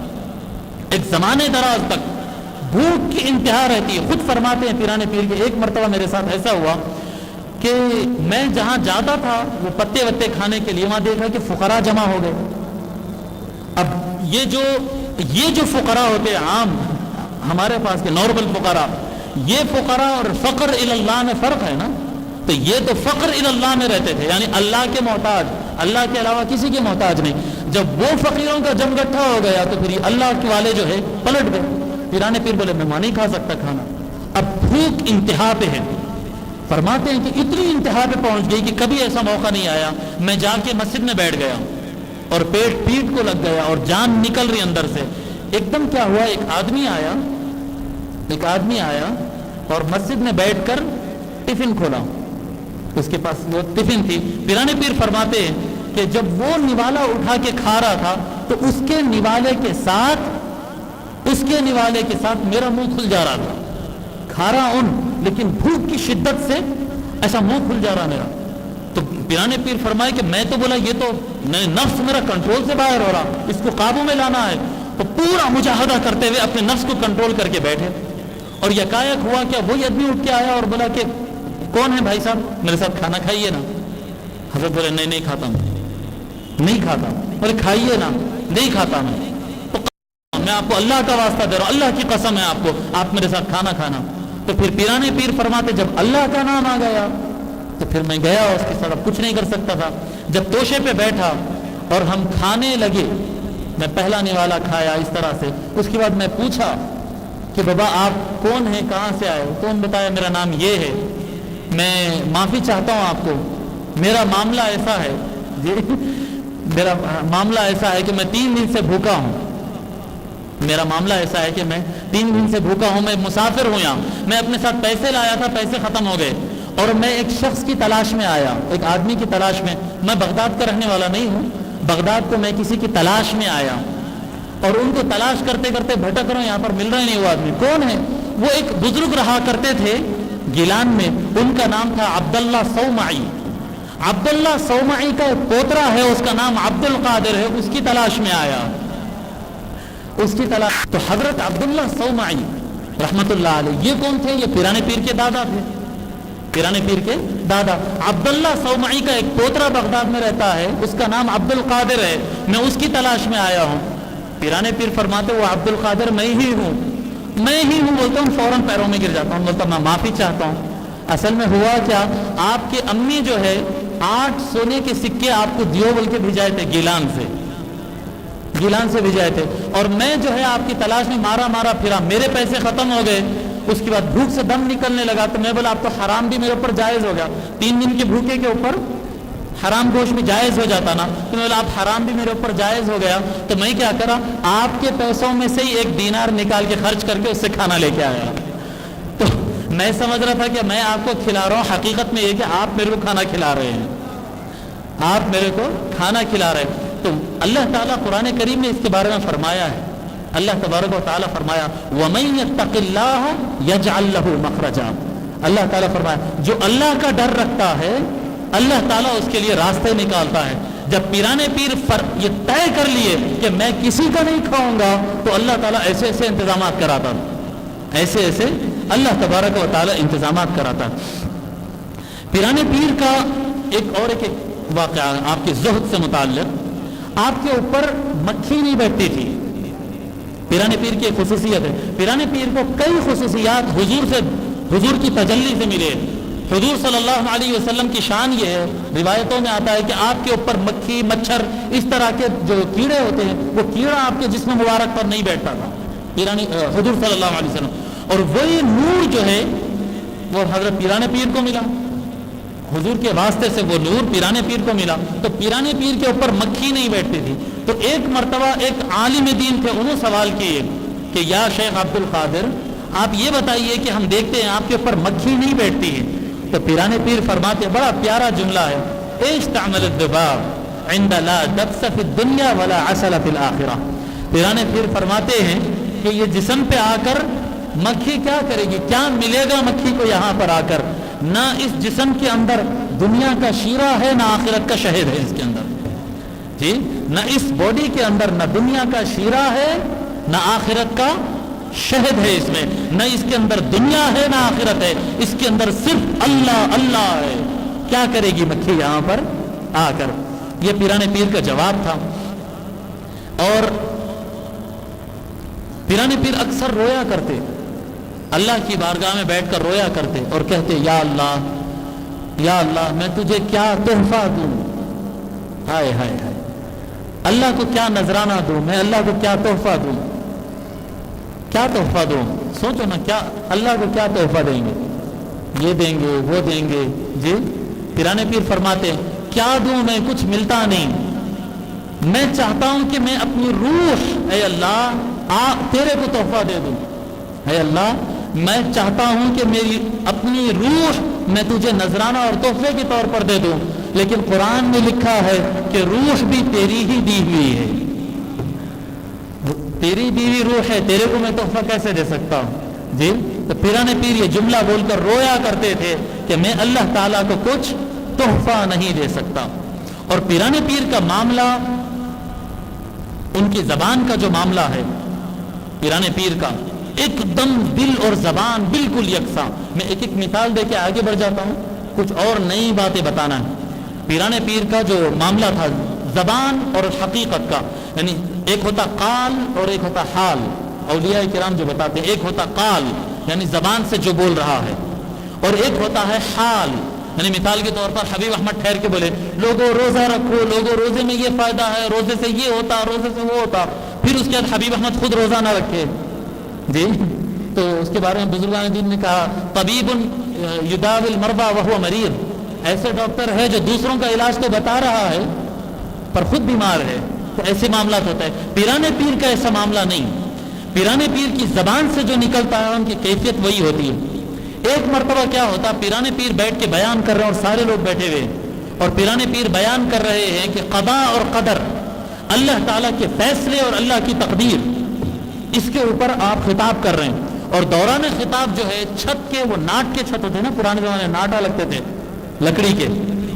ایک زمانے دراز تک بھوک کی انتہا رہتی ہے. خود فرماتے ہیں پیرانے پیر کے، ایک مرتبہ میرے ساتھ ایسا ہوا کہ میں جہاں جاتا تھا وہ پتے وتے کھانے کے لیے، وہاں دیکھا کہ فقراء جمع ہو گئے۔ اب یہ جو فقراء ہوتے ہیں عام ہمارے پاس کے نارمل فقراء، یہ فقراء اور فقر اللہ میں فرق ہے نا۔ تو یہ تو فقر اللہ میں رہتے تھے، یعنی اللہ کے محتاج، اللہ کے علاوہ کسی کے محتاج نہیں۔ جب وہ فقیروں کا جم گٹھا ہو گیا تو پھر اللہ کے والے جو ہے پلٹ گئے۔ پیرانے پیر بولے میں نہیں کھا سکتا کھانا، اب بھوک انتہا پہ ہے۔ فرماتے ہیں کہ اتنی انتہا پہ پہنچ گئی کہ کبھی ایسا موقع نہیں آیا، میں جا کے مسجد میں بیٹھ گیا اور پیٹ کو لگ گیا اور جان نکل رہی اندر سے۔ ایک دم کیا ہوا، ایک آدمی آیا اور مسجد میں بیٹھ کر ٹفن کھولا، اس کے پاس وہ ٹفن تھی۔ پیرانے پیر فرماتے ہیں کہ جب وہ نوالا اٹھا کے کھا رہا تھا تو اس کے نوالے کے ساتھ میرا منہ کھل جا رہا تھا، کھا رہا لیکن بھوک کی شدت سے ایسا منہ کھل جا رہا میرا۔ تو پیرانے پیر فرمائے کہ میں تو بولا یہ تو نفس میرا کنٹرول سے باہر ہو رہا، اس کو قابو میں لانا ہے۔ تو پورا مجاہدہ کرتے ہوئے اپنے نفس کو کنٹرول کر کے بیٹھے، اور یکایک ہوا کیا، وہی آدمی اٹھ کے آیا اور بولا کہ کون ہے بھائی صاحب، میرے ساتھ کھانا کھائیے نا۔ حضرت بولے نہیں کھاتا ہوں۔ بولے کھائیے نا، نہیں کھاتا میں۔ تو میں آپ کو اللہ کا واسطہ دے رہا ہوں، اللہ کی قسم ہے آپ میرے ساتھ کھانا کھانا۔ تو پھر پیرانے پیر فرماتے جب اللہ کا نام آ گیا تو پھر میں گیا اس کے ساتھ، اب کچھ نہیں کر سکتا تھا۔ جب توشے پہ بیٹھا اور ہم کھانے لگے، میں پہلا نوالا کھایا اس طرح سے، اس کے بعد میں پوچھا کہ بابا آپ کون ہیں، کہاں سے آئے ہو؟ تو انہوں نے بتایا میرا نام یہ ہے، میں معافی چاہتا ہوں آپ کو، میرا معاملہ ایسا ہے میرا معاملہ ایسا ہے کہ میں 3 دن سے بھوکا ہوں، میرا معاملہ ایسا ہے کہ میں 3 دن سے بھوکا ہوں، میں مسافر ہوں یہاں، میں اپنے ساتھ پیسے لایا تھا، پیسے ختم ہو گئے، اور میں ایک شخص کی تلاش میں آیا، ایک آدمی کی تلاش میں، میں بغداد کا رہنے والا نہیں ہوں، بغداد کو میں کسی کی تلاش میں آیا اور ان کو تلاش کرتے کرتے بھٹک رہا ہوں، یہاں پر مل رہا نہیں وہ آدمی۔ کون ہے وہ؟ ایک بزرگ رہا کرتے تھے گیلان میں، ان کا نام تھا عبداللہ صومعی۔ عبداللہ صومعی کا ایک پوترا ہے، اس کا نام عبد القادر ہے، اس کی تلاش میں آیا، اس کی تلاش۔ تو حضرت عبداللہ صومعی رحمت اللہ علیہ یہ کون تھے؟ یہ پیرانے پیر کے دادا تھے، پیرانے پیر کے دادا۔ عبداللہ صومعی کا ایک پوترا بغداد میں رہتا ہے، اس کا نام عبد القادر ہے، میں اس کی تلاش میں آیا ہوں۔ پیرانے پیر فرماتے وہ عبد القادر میں ہی ہوں بولتا ہوں، فوراً پیروں میں گر جاتا ہوں، بولتا میں معافی چاہتا ہوں۔ اصل میں ہوا کیا، آپ کی امی جو ہے 8 سونے کے سکے آپ کو دیو بول کے بھیجائے تھے گیلان سے بھیجائے تھے، اور میں جو ہے آپ کی تلاش میں مارا پھرا، میرے پیسے ختم ہو گئے، اس کے بعد بھوک سے دم نکلنے لگا، تو میں بولا اب تو حرام بھی میرے اوپر جائز ہو گیا، 3 دن کے بھوکے کے اوپر حرام گوشت بھی جائز ہو جاتا نا، تو میں بولا اب حرام بھی میرے اوپر جائز ہو گیا، تو میں کیا کرا، آپ کے پیسوں میں سے ہی 1 دینار نکال کے خرچ کر کے اس سے کھانا لے کے آیا۔ تو میں سمجھ رہا تھا کہ میں آپ کو کھلا رہا ہوں، حقیقت میں یہ کہ آپ میرے کو کھانا کھلا رہے ہیں، آپ میرے کو کھانا کھلا رہے ہیں۔ تو اللہ تعالیٰ قرآن کریم نے اس کے بارے میں فرمایا ہے، اللہ تبارک و تعالیٰ فرمایا وَمَن يَتَّقِ اللَّهَ يَجْعَلْ لَهُ مَخْرَجًا، اللہ تعالیٰ فرمایا جو اللہ کا ڈر رکھتا ہے اللہ تعالیٰ اس کے لیے راستے نکالتا ہے۔ جب پیرانے پیر یہ طے کر لیے کہ میں کسی کا نہیں کھاؤں گا، تو اللہ تعالیٰ ایسے ایسے انتظامات کراتا، ایسے ایسے اللہ تبارک و تعالیٰ انتظامات کراتا۔ پیرانے پیر کا ایک واقعہ آپ کے زہد سے متعلق، آپ کے اوپر مکھی نہیں بیٹھتی تھی، پیرانے پیر کی ایک خصوصیت ہے، پیرانے پیر کو کئی خصوصیات حضور کی تجلی سے ملے۔ حضور صلی اللہ علیہ وسلم کی شان یہ ہے، روایتوں میں آتا ہے کہ آپ کے اوپر مکھی مچھر اس طرح کے جو کیڑے ہوتے ہیں، وہ کیڑا آپ کے جسم مبارک پر نہیں بیٹھتا تھا حضور صلی اللہ علیہ وسلم، اور وہی نور جو ہے وہ حضرت پیرانے پیر کو ملا، حضور کے واسطے سے وہ نور پیرانے پیر کو ملا، تو پیرانے پیر کے اوپر مکھی نہیں بیٹھتی تھی۔ تو ایک مرتبہ ایک عالم دین تھے، انہوں سوال کیے کہ یا شیخ عبد القادر آپ یہ بتائیے کہ ہم دیکھتے ہیں آپ کے اوپر مکھی نہیں بیٹھتی ہے، تو پیرانے پیر فرماتے بڑا پیارا جملہ ہے، ایش تعمل الذباب عند لا دبس فی الدنیا ولا عسل فی الاخرہ۔ پیرانے پیر فرماتے ہیں کہ یہ جسم پہ آ کر مکھی کیا کرے گی، کیا ملے گا مکھی کو یہاں پر آ کر، نہ اس جسم کے اندر دنیا کا شیرہ ہے، نہ آخرت کا شہد ہے اس کے اندر، جی نہ اس باڈی کے اندر نہ دنیا کا شیرہ ہے نہ آخرت کا شہد ہے اس میں، نہ اس کے اندر دنیا ہے نہ آخرت ہے، اس کے اندر صرف اللہ اللہ ہے۔ کیا کرے گی مکھی یہاں پر آ کر؟ یہ پیران پیر کا جواب تھا۔ اور پیران پیر اکثر رویا کرتے، اللہ کی بارگاہ میں بیٹھ کر رویا کرتے اور کہتے یا اللہ میں تجھے کیا تحفہ دوں، ہائے ہائے ہائے، اللہ کو کیا نذرانہ دوں، میں اللہ کو کیا تحفہ دوں، کیا تحفہ دوں؟ سوچو نا، کیا اللہ کو کیا تحفہ دیں گے؟ یہ دیں گے وہ دیں گے جی۔ پیران پیر فرماتے کیا دوں میں، کچھ ملتا نہیں، میں چاہتا ہوں کہ میں اپنی روح اے اللہ تیرے کو تحفہ دے دوں، اے اللہ میں چاہتا ہوں کہ میری اپنی روح میں تجھے نذرانہ اور تحفے کے طور پر دے دوں، لیکن قرآن میں لکھا ہے کہ روح بھی تیری ہی دی ہوئی ہے، تیری دی ہوئی روح ہے، تیرے کو میں تحفہ کیسے دے سکتا ہوں جی؟ تو پیران پیر یہ جملہ بول کر رویا کرتے تھے کہ میں اللہ تعالیٰ کو کچھ تحفہ نہیں دے سکتا۔ اور پیران پیر کا معاملہ، ان کی زبان کا جو معاملہ ہے پیران پیر کا، ایک دم دل اور زبان بالکل یکساں۔ میں ایک مثال دے کے آگے بڑھ جاتا ہوں، کچھ اور نئی باتیں بتانا ہے۔ پیران پیر کا جو معاملہ تھا زبان اور حقیقت کا، یعنی ایک ہوتا قال اور ایک ہوتا حال۔ اولیاء کرام جو بتاتے ہیں، ایک ہوتا قال یعنی زبان سے جو بول رہا ہے، اور ایک ہوتا ہے حال، یعنی مثال کے طور پر حبیب احمد ٹھہر کے بولے لوگوں روزہ رکھو، لوگوں روزے میں یہ فائدہ ہے، روزے سے یہ ہوتا، روزے سے وہ ہوتا، پھر اس کے بعد حبیب احمد خود روزہ نہ رکھے جی، تو اس کے بارے میں بزرگان دین نے کہا طبیب یداوی المرضى وهو مریض، ایسے ڈاکٹر ہے جو دوسروں کا علاج تو بتا رہا ہے پر خود بیمار ہے۔ تو ایسے معاملات ہوتا ہے، پیران پیر کا ایسا معاملہ نہیں۔ پیران پیر کی زبان سے جو نکلتا ہے ان کی کیفیت وہی ہوتی ہے۔ ایک مرتبہ کیا ہوتا، پیران پیر بیٹھ کے بیان کر رہے ہیں اور سارے لوگ بیٹھے ہوئے، اور پیران پیر بیان کر رہے ہیں کہ قضاء اور قدر، اللہ تعالیٰ کے فیصلے اور اللہ کی تقدیر، اس کے اوپر آپ خطاب کر رہے ہیں۔ اور دوران خطاب جو ہے چھت کے، وہ ناٹ کے چھت ہوتے ہیں نا، پرانے زمانے ناٹا لگتے تھے لکڑی کے،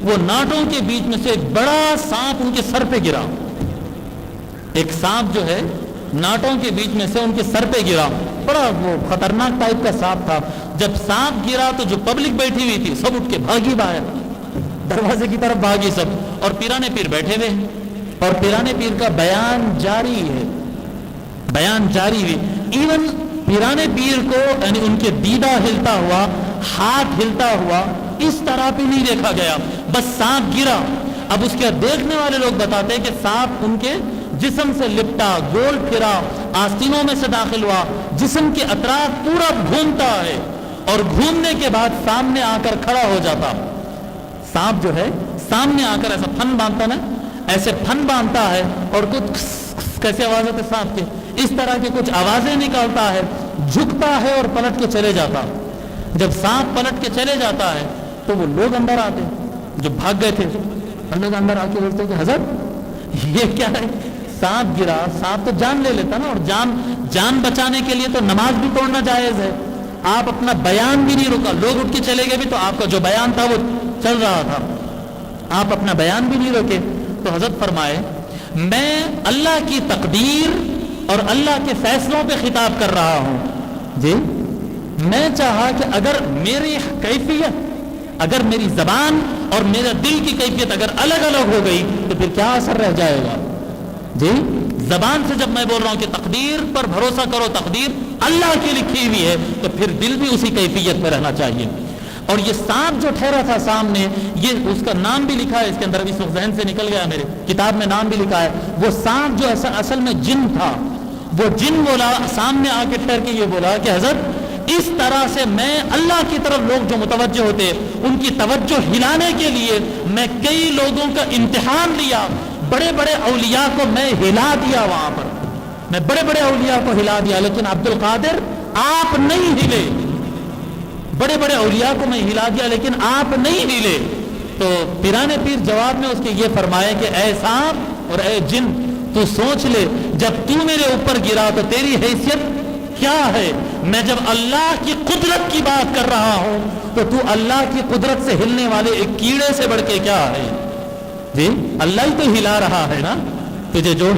وہ ناٹوں کے بیچ میں سے ایک بڑا سانپ ان کے سر پہ گرا، ایک سانپ جو ہے ناٹوں کے بیچ میں سے ان کے سر پہ گرا، بڑا وہ خطرناک ٹائپ کا سانپ تھا۔ جب سانپ گرا تو جو پبلک بیٹھی ہوئی تھی سب اٹھ کے بھاگی باہر، دروازے کی طرف بھاگی سب، اور پیران پیر بیٹھے ہوئے ہیں، اور پیران پیر کا بیان جاری ہے، بیان جاری ہوئی۔ ایون پیران پیر کو یعنی ان کے دیدہ ہلتا ہوا، ہاتھ ہلتا ہوا اس طرح پہ نہیں دیکھا گیا، بس سانپ گرا۔ اب اس کے دیکھنے والے لوگ بتاتے ہیں کہ سانپ ان کے جسم سے لپٹا، گول پھرا، آستینوں میں سے داخل ہوا، جسم کے اطراف پورا گھومتا ہے، اور گھومنے کے بعد سامنے آ کر کھڑا ہو جاتا۔ سانپ جو ہے سامنے آ کر ایسا پھن باندھتا نا، ایسے پھن باندھتا ہے، اور کچھ کیسے آواز ہوتے سانپ کے، اس طرح کے کچھ آوازیں نکالتا ہے، جھکتا ہے اور پلٹ کے چلے جاتا۔ جب سانپ پلٹ کے چلے جاتا ہے تو وہ لوگ اندر آتے جو بھاگ گئے تھے، لوگ اندر آ کے بولتے کہ حضرت یہ کیا ہے، سانپ گرا، سانپ تو جان لے لیتا نا، اور جان بچانے کے لیے تو نماز بھی توڑنا جائز ہے، آپ اپنا بیان بھی نہیں روکا، لوگ اٹھ کے چلے گئے بھی تو آپ کا جو بیان تھا وہ چل رہا تھا، آپ اپنا بیان بھی نہیں روکے۔ تو حضرت فرمائے میں اللہ کی تقدیر اور اللہ کے فیصلوں پہ خطاب کر رہا ہوں جی، میں چاہا کہ اگر میری کیفیت، اگر میری زبان اور میرا دل کی کیفیت اگر الگ الگ ہو گئی تو پھر کیا اثر رہ جائے گا جی؟ زبان سے جب میں بول رہا ہوں کہ تقدیر پر بھروسہ کرو، تقدیر اللہ کی لکھی ہوئی ہے، تو پھر دل بھی اسی کیفیت میں رہنا چاہیے۔ اور یہ سانپ جو ٹھہرا تھا سامنے، یہ اس کا نام بھی لکھا ہے اس کے اندر، اس وقت ذہن سے نکل گیا میرے، کتاب میں نام بھی لکھا ہے۔ وہ سانپ جو اصل میں جن تھا، وہ جن بولا، سامنے آ کے ٹھہر کے یہ بولا کہ حضرت اس طرح سے میں اللہ کی طرف لوگ جو متوجہ ہوتے ان کی توجہ ہلانے کے لیے میں کئی لوگوں کا امتحان لیا، بڑے بڑے اولیاء کو میں ہلا دیا، وہاں پر میں بڑے بڑے اولیاء کو ہلا دیا، لیکن عبد القادر آپ نہیں ہلے، بڑے بڑے اولیاء کو میں ہلا دیا لیکن آپ نہیں ہلے۔ تو پیران پیر جواب میں اس کے یہ فرمائے کہ اے سانپ اور اے جن، تو سوچ لے جب تو میرے اوپر گرا تو تیری حیثیت کیا ہے، میں جب اللہ کی قدرت کی بات کر رہا ہوں تو تو اللہ کی قدرت سے ہلنے والے ایک کیڑے سے بڑھ کے کیا ہے جی؟ اللہ ہی تو ہلا رہا ہے نا تجھے، جو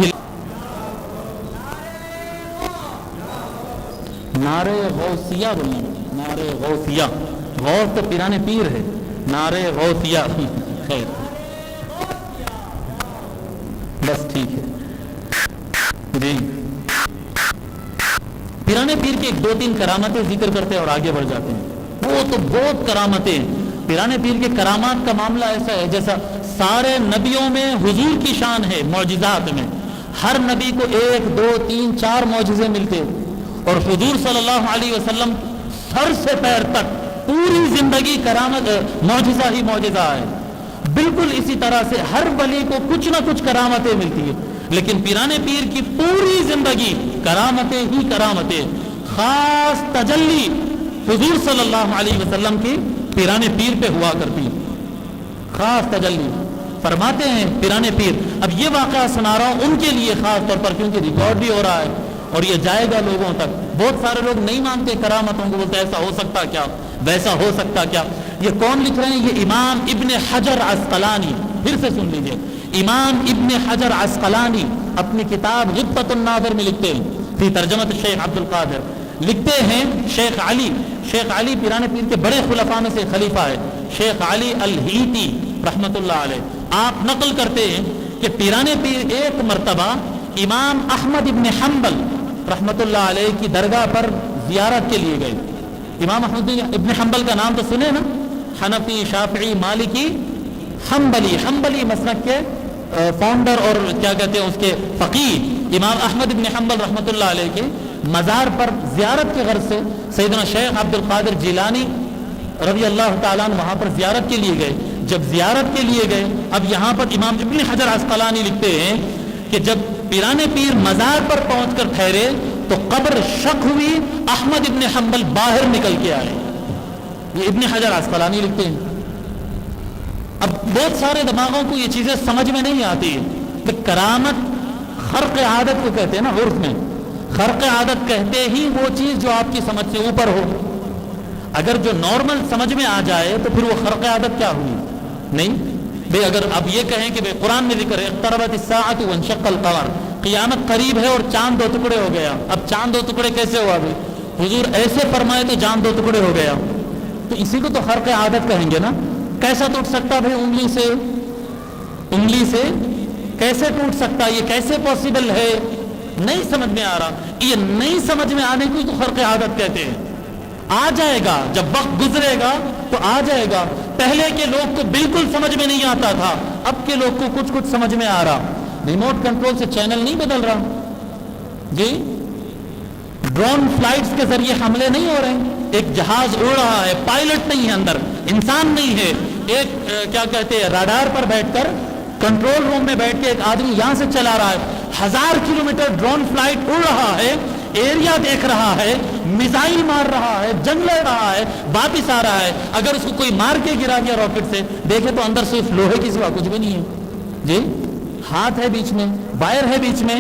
نعرے غوثیہ بولنا، نعرے غوثیہ، غوث تو پیرانے پیر ہے، نعرے غوثیہ خیر بس ٹھیک ہے جی۔ پیرانے پیر کے ایک دو تین کرامتیں ذکر کرتے ہیں اور آگے بڑھ جاتے ہیں۔ وہ تو بہت کرامتیں، پیرانے پیر کے کرامات کا معاملہ ایسا ہے جیسا سارے نبیوں میں حضور کی شان ہے معجزات میں، ہر نبی کو ایک دو تین چار معجزے ملتے، اور حضور صلی اللہ علیہ وسلم سر سے پیر تک پوری زندگی کرامت معجزہ ہی معجزہ ہے۔ بالکل اسی طرح سے ہر ولی کو کچھ نہ کچھ کرامتیں ملتی ہے، لیکن پیرانے پیر کی پوری زندگی کرامتیں ہی کرامتیں، خاص تجلی حضور صلی اللہ علیہ وسلم کی پیرانے پیر پہ ہوا کرتی، خاص تجلی فرماتے ہیں پیرانے پیر۔ اب یہ واقعہ سنا رہا ہوں ان کے لیے خاص طور پر، کیونکہ ریکارڈ بھی ہو رہا ہے اور یہ جائے گا لوگوں تک۔ بہت سارے لوگ نہیں مانتے کرامتوں کو، بولتے ایسا ہو سکتا کیا، ویسا ہو سکتا کیا۔ یہ کون لکھ رہے ہیں؟ یہ امام ابن حجر عسقلانی، پھر سے سن لیجئے، امام ابن حجر عسقلانی اپنی کتاب غبطۃ الناظر میں لکھتے ہیں فی ترجمۃ الشیخ عبد القادر، لکھتے ہیں شیخ علی پیرانے پیر کے بڑے خلفاء میں سے خلیفہ ہے، شیخ علی الہیتی رحمت اللہ علیہ۔ آپ نقل کرتے ہیں کہ پیرانے پیر ایک مرتبہ امام احمد ابن حنبل رحمت اللہ علیہ کی درگاہ پر زیارت کے لیے گئے۔ امام احمد ابن حنبل کا نام تو سنے نا، حنفی شافعی مالکی حنبلی مسلک کے فاؤنڈر اور کیا کہتے ہیں اس کے فقیہ امام احمد ابن حنبل رحمت اللہ علیہ کے مزار پر زیارت کے غرض سے سیدنا شیخ عبد القادر جیلانی رضی اللہ تعالیٰ عنہ وہاں پر زیارت کے لیے گئے۔ جب زیارت کے لیے گئے، اب یہاں پر امام ابن حجر عسقلانی لکھتے ہیں کہ جب پیرانے پیر مزار پر پہنچ کر ٹھہرے تو قبر شق ہوئی، احمد ابن حنبل باہر نکل کے آئے۔ یہ ابن حجر عسقلانی لکھتے ہیں۔ اب بہت سارے دماغوں کو یہ چیزیں سمجھ میں نہیں آتی کہ کرامت خرق عادت کو کہتے ہیں نا، عرف میں خرق عادت کہتے ہی وہ چیز جو آپ کی سمجھ سے اوپر ہو۔ اگر جو نارمل سمجھ میں آ جائے تو پھر وہ خرق عادت کیا ہوئی؟ نہیں بھئی، اگر اب یہ کہیں کہ بھئی قرآن میں ذکر ہے اقتربت الساعۃ وانشق القمر، قیامت قریب ہے اور چاند دو ٹکڑے ہو گیا، اب چاند دو ٹکڑے کیسے ہوا بھئی؟ حضور ایسے فرمائے تو چاند دو ٹکڑے ہو گیا، تو اسی کو تو خرق عادت کہیں گے نا۔ کیسا ٹوٹ سکتا بھئی؟ انگلی سے کیسے ٹوٹ سکتا؟ یہ کیسے پاسبل ہے؟ نہیں سمجھ میں آ رہا، یہ نہیں سمجھ میں آنے کو تو خرق عادت کہتے ہیں۔ آ جائے گا، جب وقت گزرے گا تو آ جائے گا۔ پہلے کے لوگ کو بالکل سمجھ میں نہیں آتا تھا، اب کے لوگ کو کچھ کچھ سمجھ میں آ رہا۔ ریموٹ کنٹرول سے چینل نہیں بدل رہا جی، ڈرون فلائٹس کے ذریعے حملے نہیں ہو رہے، ایک جہاز اڑ رہا ہے، پائلٹ نہیں ہے اندر، انسان نہیں ہے، ایک کیا کہتے ہیں راڈار پر بیٹھ کر کنٹرول روم میں بیٹھ کے ایک آدمی یہاں سے چلا رہا ہے، 1000 کلومیٹر ڈرون فلائٹ اڑ رہا ہے، ایریا دیکھ رہا ہے، میزائل مار رہا ہے، جنگ لڑ رہا ہے، واپس آ رہا ہے۔ اگر اس کو کوئی مار کے گرا دیا راکٹ سے، دیکھے تو اندر صرف لوہے کی سوا کچھ بھی نہیں ہے جی، ہاتھ ہے بیچ میں، وائر ہے بیچ میں،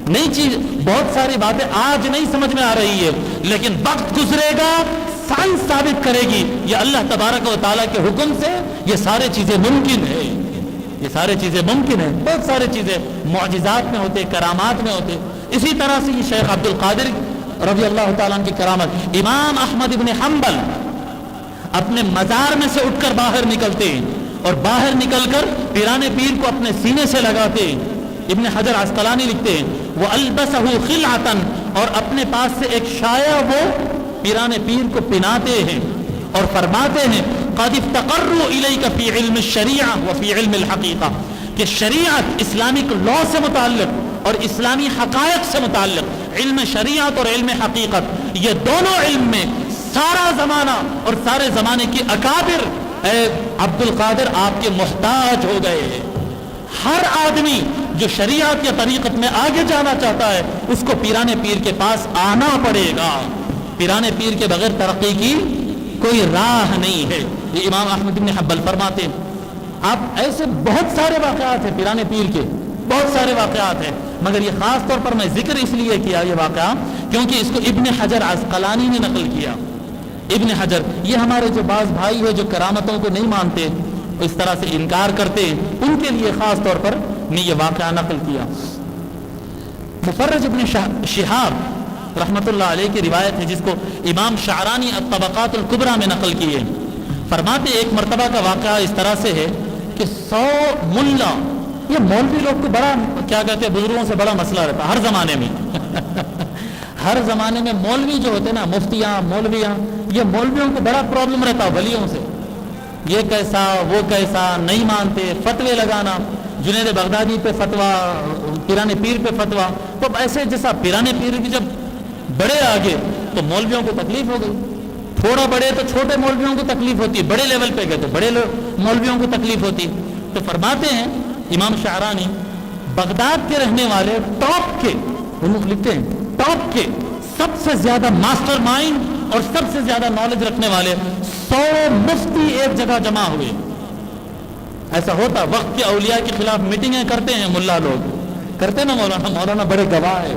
نئی چیز، بہت ساری باتیں آج نہیں سمجھ میں آ رہی ہے، لیکن وقت گزرے گا، سائنس ثابت کرے گی یہ اللہ تبارک و تعالیٰ کے حکم سے یہ سارے چیزیں ممکن ہے، یہ سارے چیزیں ممکن ہے۔ بہت سارے چیزیں معجزات میں ہوتے، کرامات میں ہوتے۔ اسی طرح سے یہ شیخ عبد القادر رضی اللہ تعالیٰ عنہ کی کرامت، امام احمد ابن حنبل اپنے مزار میں سے اٹھ کر باہر نکلتے ہیں اور باہر نکل کر پیرانے پیر کو اپنے سینے سے لگاتے ہیں۔ ابن حجر عسقلانی لکھتے ہیں وَأَلْبَسَهُ خِلْعَةً، اور اپنے پاس سے ایک شایہ وہ پیرانے پیر کو پہناتے ہیں اور فرماتے ہیں قَدْ اِفْتَقَرُّوا إِلَيْكَ فِي عِلْمِ الشَّرِيعَةِ وَفِي عِلْمِ الْحَقِيقَةِ، کہ شریعت اسلامک لا سے متعلق اور اسلامی حقائق سے متعلق علم شریعت اور علم حقیقت، یہ دونوں علم میں سارا زمانہ اور سارے زمانے کی اکابر اے عبد القادر آپ کے محتاج ہو گئے ہیں۔ ہر آدمی جو شریعت یا طریقت میں آگے جانا چاہتا ہے اس کو پیرانے پیر کے پاس آنا پڑے گا، پیرانے پیر کے بغیر ترقی کی کوئی راہ نہیں ہے۔ یہ امام احمد بن حنبل فرماتے ہیں۔ آپ ایسے بہت سارے واقعات ہیں پیرانے پیر کے، بہت سارے واقعات ہیں، مگر یہ خاص طور پر میں ذکر اس لیے کیا یہ واقعہ کیونکہ اس کو ابن حجر عسقلانی نے نقل کیا۔ ابن حجر، یہ ہمارے جو بعض بھائی ہیں جو کرامتوں کو نہیں مانتے، اس طرح سے انکار کرتے ہیں، ان کے لیے خاص طور پر میں یہ واقعہ نقل کیا۔ مفرج ابن شہاب رحمۃ اللہ علیہ کی روایت ہے، جس کو امام شعرانی الطبقات الکبریٰ میں نقل کی ہے، فرماتے ایک مرتبہ کا واقعہ اس طرح سے ہے کہ 100 ملا، یہ مولوی لوگ کو بڑا کیا کہتے ہیں، بزرگوں سے بڑا مسئلہ رہتا ہر زمانے میں ہر زمانے میں مولوی جو ہوتے ہیں نا، مفتیاں مولویاں، یہ مولویوں کو بڑا پرابلم رہتا ولیوں سے، یہ کیسا وہ کیسا، نہیں مانتے، فتوے لگانا، جنید بغدادی پہ فتویٰ، پیران پیر پہ فتویٰ، تو ایسے جیسا پیران پیر کی جب بڑے آگے تو مولویوں کو تکلیف ہو گئی، تھوڑا بڑے تو چھوٹے مولویوں کو تکلیف ہوتی ہے، بڑے لیول پہ گئے تو بڑے مولویوں کو تکلیف ہوتی، تو فرماتے ہیں امام شعرانی بغداد کے رہنے والے ٹاپ کے، انہوں لکھتے ہیں ٹاپ کے سب سے زیادہ ماسٹر مائنڈ اور سب سے زیادہ نالج رکھنے والے 100 مفتی ایک جگہ جمع ہوئے. ایسا ہوتا وقت کے اولیاء کے خلاف میٹنگیں کرتے ہیں ملا لوگ، کرتے نا مولانا بڑے گواہ ہے،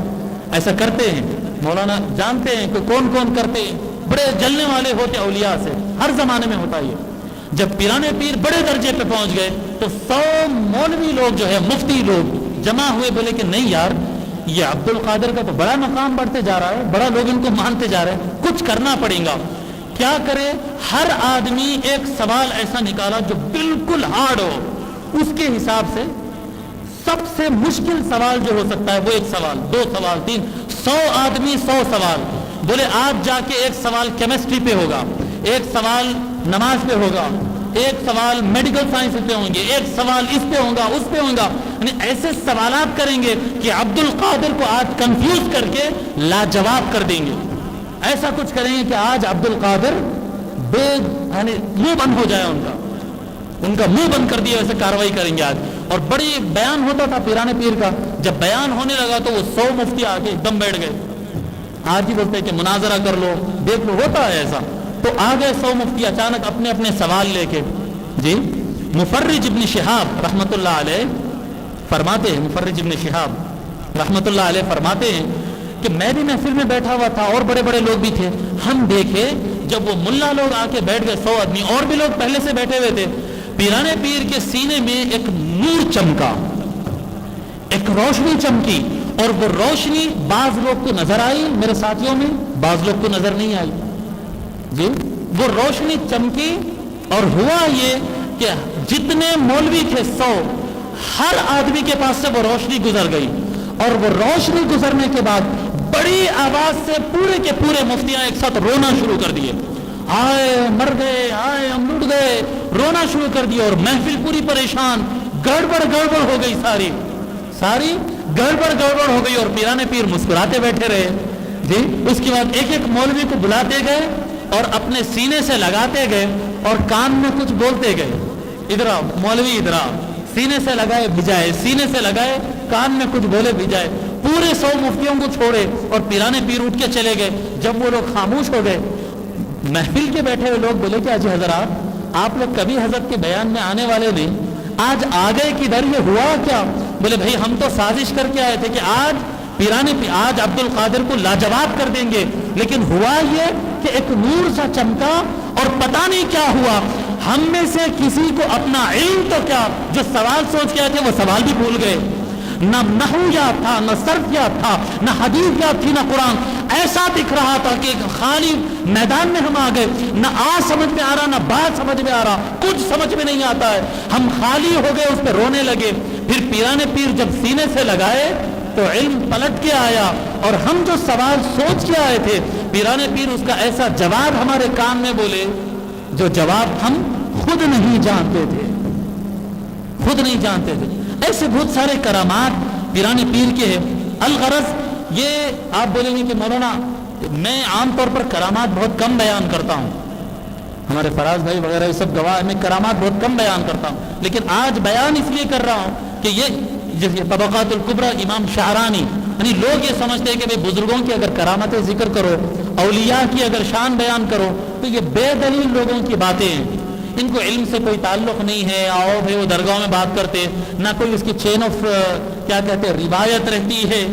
ایسا کرتے ہیں، مولانا جانتے ہیں کہ کون کون کرتے ہیں، بڑے جلنے والے ہوتے اولیاء سے، ہر زمانے میں ہوتا یہ. جب پیران پیر بڑے درجے پہ پہنچ گئے تو 100 مولوی لوگ جو ہے، مفتی لوگ جمع ہوئے، بولے کہ نہیں یار، یہ عبد القادر کا تو بڑا مقام بڑھتے جا رہا ہے، بڑا لوگ ان کو مانتے جا رہے ہیں، کچھ کرنا پڑے گا. کیا کرے؟ ہر آدمی ایک سوال ایسا نکالا جو بالکل ہارڈ ہو، اس کے حساب سے سب سے مشکل سوال جو ہو سکتا ہے وہ ایک سوال، 2 سوال، 3، 100 آدمی 100 سوال. بولے آج جا کے ایک سوال کیمسٹری پہ ہوگا، ایک سوال نماز پہ ہوگا، ایک سوال میڈیکل سائنس پہ ہوں گے، ایک سوال اس پہ ہوگا، اس پہ ہوگا. یعنی ایسے سوالات کریں گے کہ عبد القادر کو آج کنفیوز کر کے لاجواب کر دیں گے. ایسا کچھ کریں گے کہ آج عبد القادر یعنی منہ بند ہو جائے، ان کا منہ بند کر دیا، ایسے کاروائی کریں گے آج. اور بڑی بیان ہوتا تھا پیران پیر کا، جب بیان ہونے لگا تو وہ 100 مفتی آ کے ایک دم بیٹھ گئے. آج ہی بولتے ہیں کہ مناظرہ کر لو، دیکھ لو، ہوتا ہے ایسا. تو آ گئے 100 مفتی اچانک اپنے اپنے سوال لے کے. جی مفرج ابن شہاب رحمۃ اللہ علیہ فرماتے ہیں، مفرج ابن شہاب رحمۃ اللہ علیہ فرماتے ہیں کہ میں بھی محفل میں بیٹھا ہوا تھا اور بڑے بڑے لوگ بھی تھے. ہم دیکھے جب وہ ملا لوگ آ کے بیٹھ گئے 100 آدمی، اور بھی لوگ پہلے سے بیٹھے ہوئے تھے، پیران پیر کے سینے میں ایک نور چمکا، ایک روشنی چمکی، اور وہ روشنی بعض لوگ کو نظر آئی، میرے ساتھیوں میں بعض لوگ کو نظر نہیں آئی. جی وہ روشنی چمکی، اور ہوا یہ کہ جتنے مولوی تھے 100، ہر آدمی کے پاس سے وہ روشنی گزر گئی. اور وہ روشنی گزرنے کے بعد بڑی آواز سے پورے کے پورے مفتیاں ایک ساتھ رونا شروع کر دیے. آئے مر گئے، آئے ہم لٹ گئے، رونا شروع کر دیا. اور محفل پوری پریشان، گڑبڑ ہو گئی، ساری گڑبڑ ہو گئی. اور پیران پیر مسکراتے بیٹھے رہے. جی اس کے بعد ایک ایک مولوی کو بلاتے گئے اور اپنے سینے سے لگاتے گئے اور کان میں کچھ بولتے گئے. ادھر آؤ مولوی، ادھر آؤ، سینے سے لگائے بھجائے، سینے سے لگائے کان میں کچھ بولے بھجائے. پورے 100 مفتیوں کو چھوڑے اور پیران پیر اٹھ کے چلے گئے. جب وہ لوگ خاموش ہو گئے، محفل کے بیٹھے ہوئے لوگ بولے کہ اجی حضرات، آپ لوگ کبھی حضرت کے بیان میں آنے والے نہیں، آج آگے کدھر، یہ ہوا کیا؟ بولے بھائی ہم تو سازش کر کے آئے تھے کہ آج عبد القادر کو لاجواب کر دیں گے، لیکن ہوا یہ کہ ایک نور سا چمکا اور پتہ نہیں کیا ہوا. ہم میں سے کسی کو اپنا علم تو کیا، جو سوال سوچ کے آئے تھے وہ سوال بھی بھول گئے. نہ نحو یاد تھا، نہ صرف یاد تھا، نہ حدیث یاد تھی، نہ قرآن. ایسا دکھ رہا تھا کہ خالی میدان میں ہم آ گئے، نہ آ سمجھ میں آ رہا، نہ بات سمجھ میں آ رہا، کچھ سمجھ میں نہیں آتا ہے. ہم خالی ہو گئے، اس پہ رونے لگے. پھر پیران پیر جب سینے سے لگائے تو علم پلٹ کے آیا، اور ہم جو سوال سوچ کے آئے تھے، پیران پیر اس کا ایسا جواب ہمارے کان میں بولے جو جواب ہم خود نہیں جانتے تھے. ایسے بہت سارے کرامات پیران پیر کے ہیں. الغرض یہ آپ بولیں گے کہ مولانا میں عام طور پر کرامات بہت کم بیان کرتا ہوں، ہمارے فراز بھائی وغیرہ یہ سب گواہ، میں کرامات بہت کم بیان کرتا ہوں، لیکن آج بیان اس لیے کر رہا ہوں کہ یہ طبقات الکبریٰ امام شعرانی، یعنی لوگ یہ سمجھتے ہیں کہ بھئی بزرگوں کی اگر کرامتیں ذکر کرو، اولیاء کی اگر شان بیان کرو تو یہ بے دلیل لوگوں کی باتیں ہیں، ان کو علم سے کوئی تعلق نہیں ہے. آؤ بھائی وہ درگاہوں میں بات کرتے، نہ کوئی اس کی چین آف کیا کہتے ہیں روایت رہتی ہے،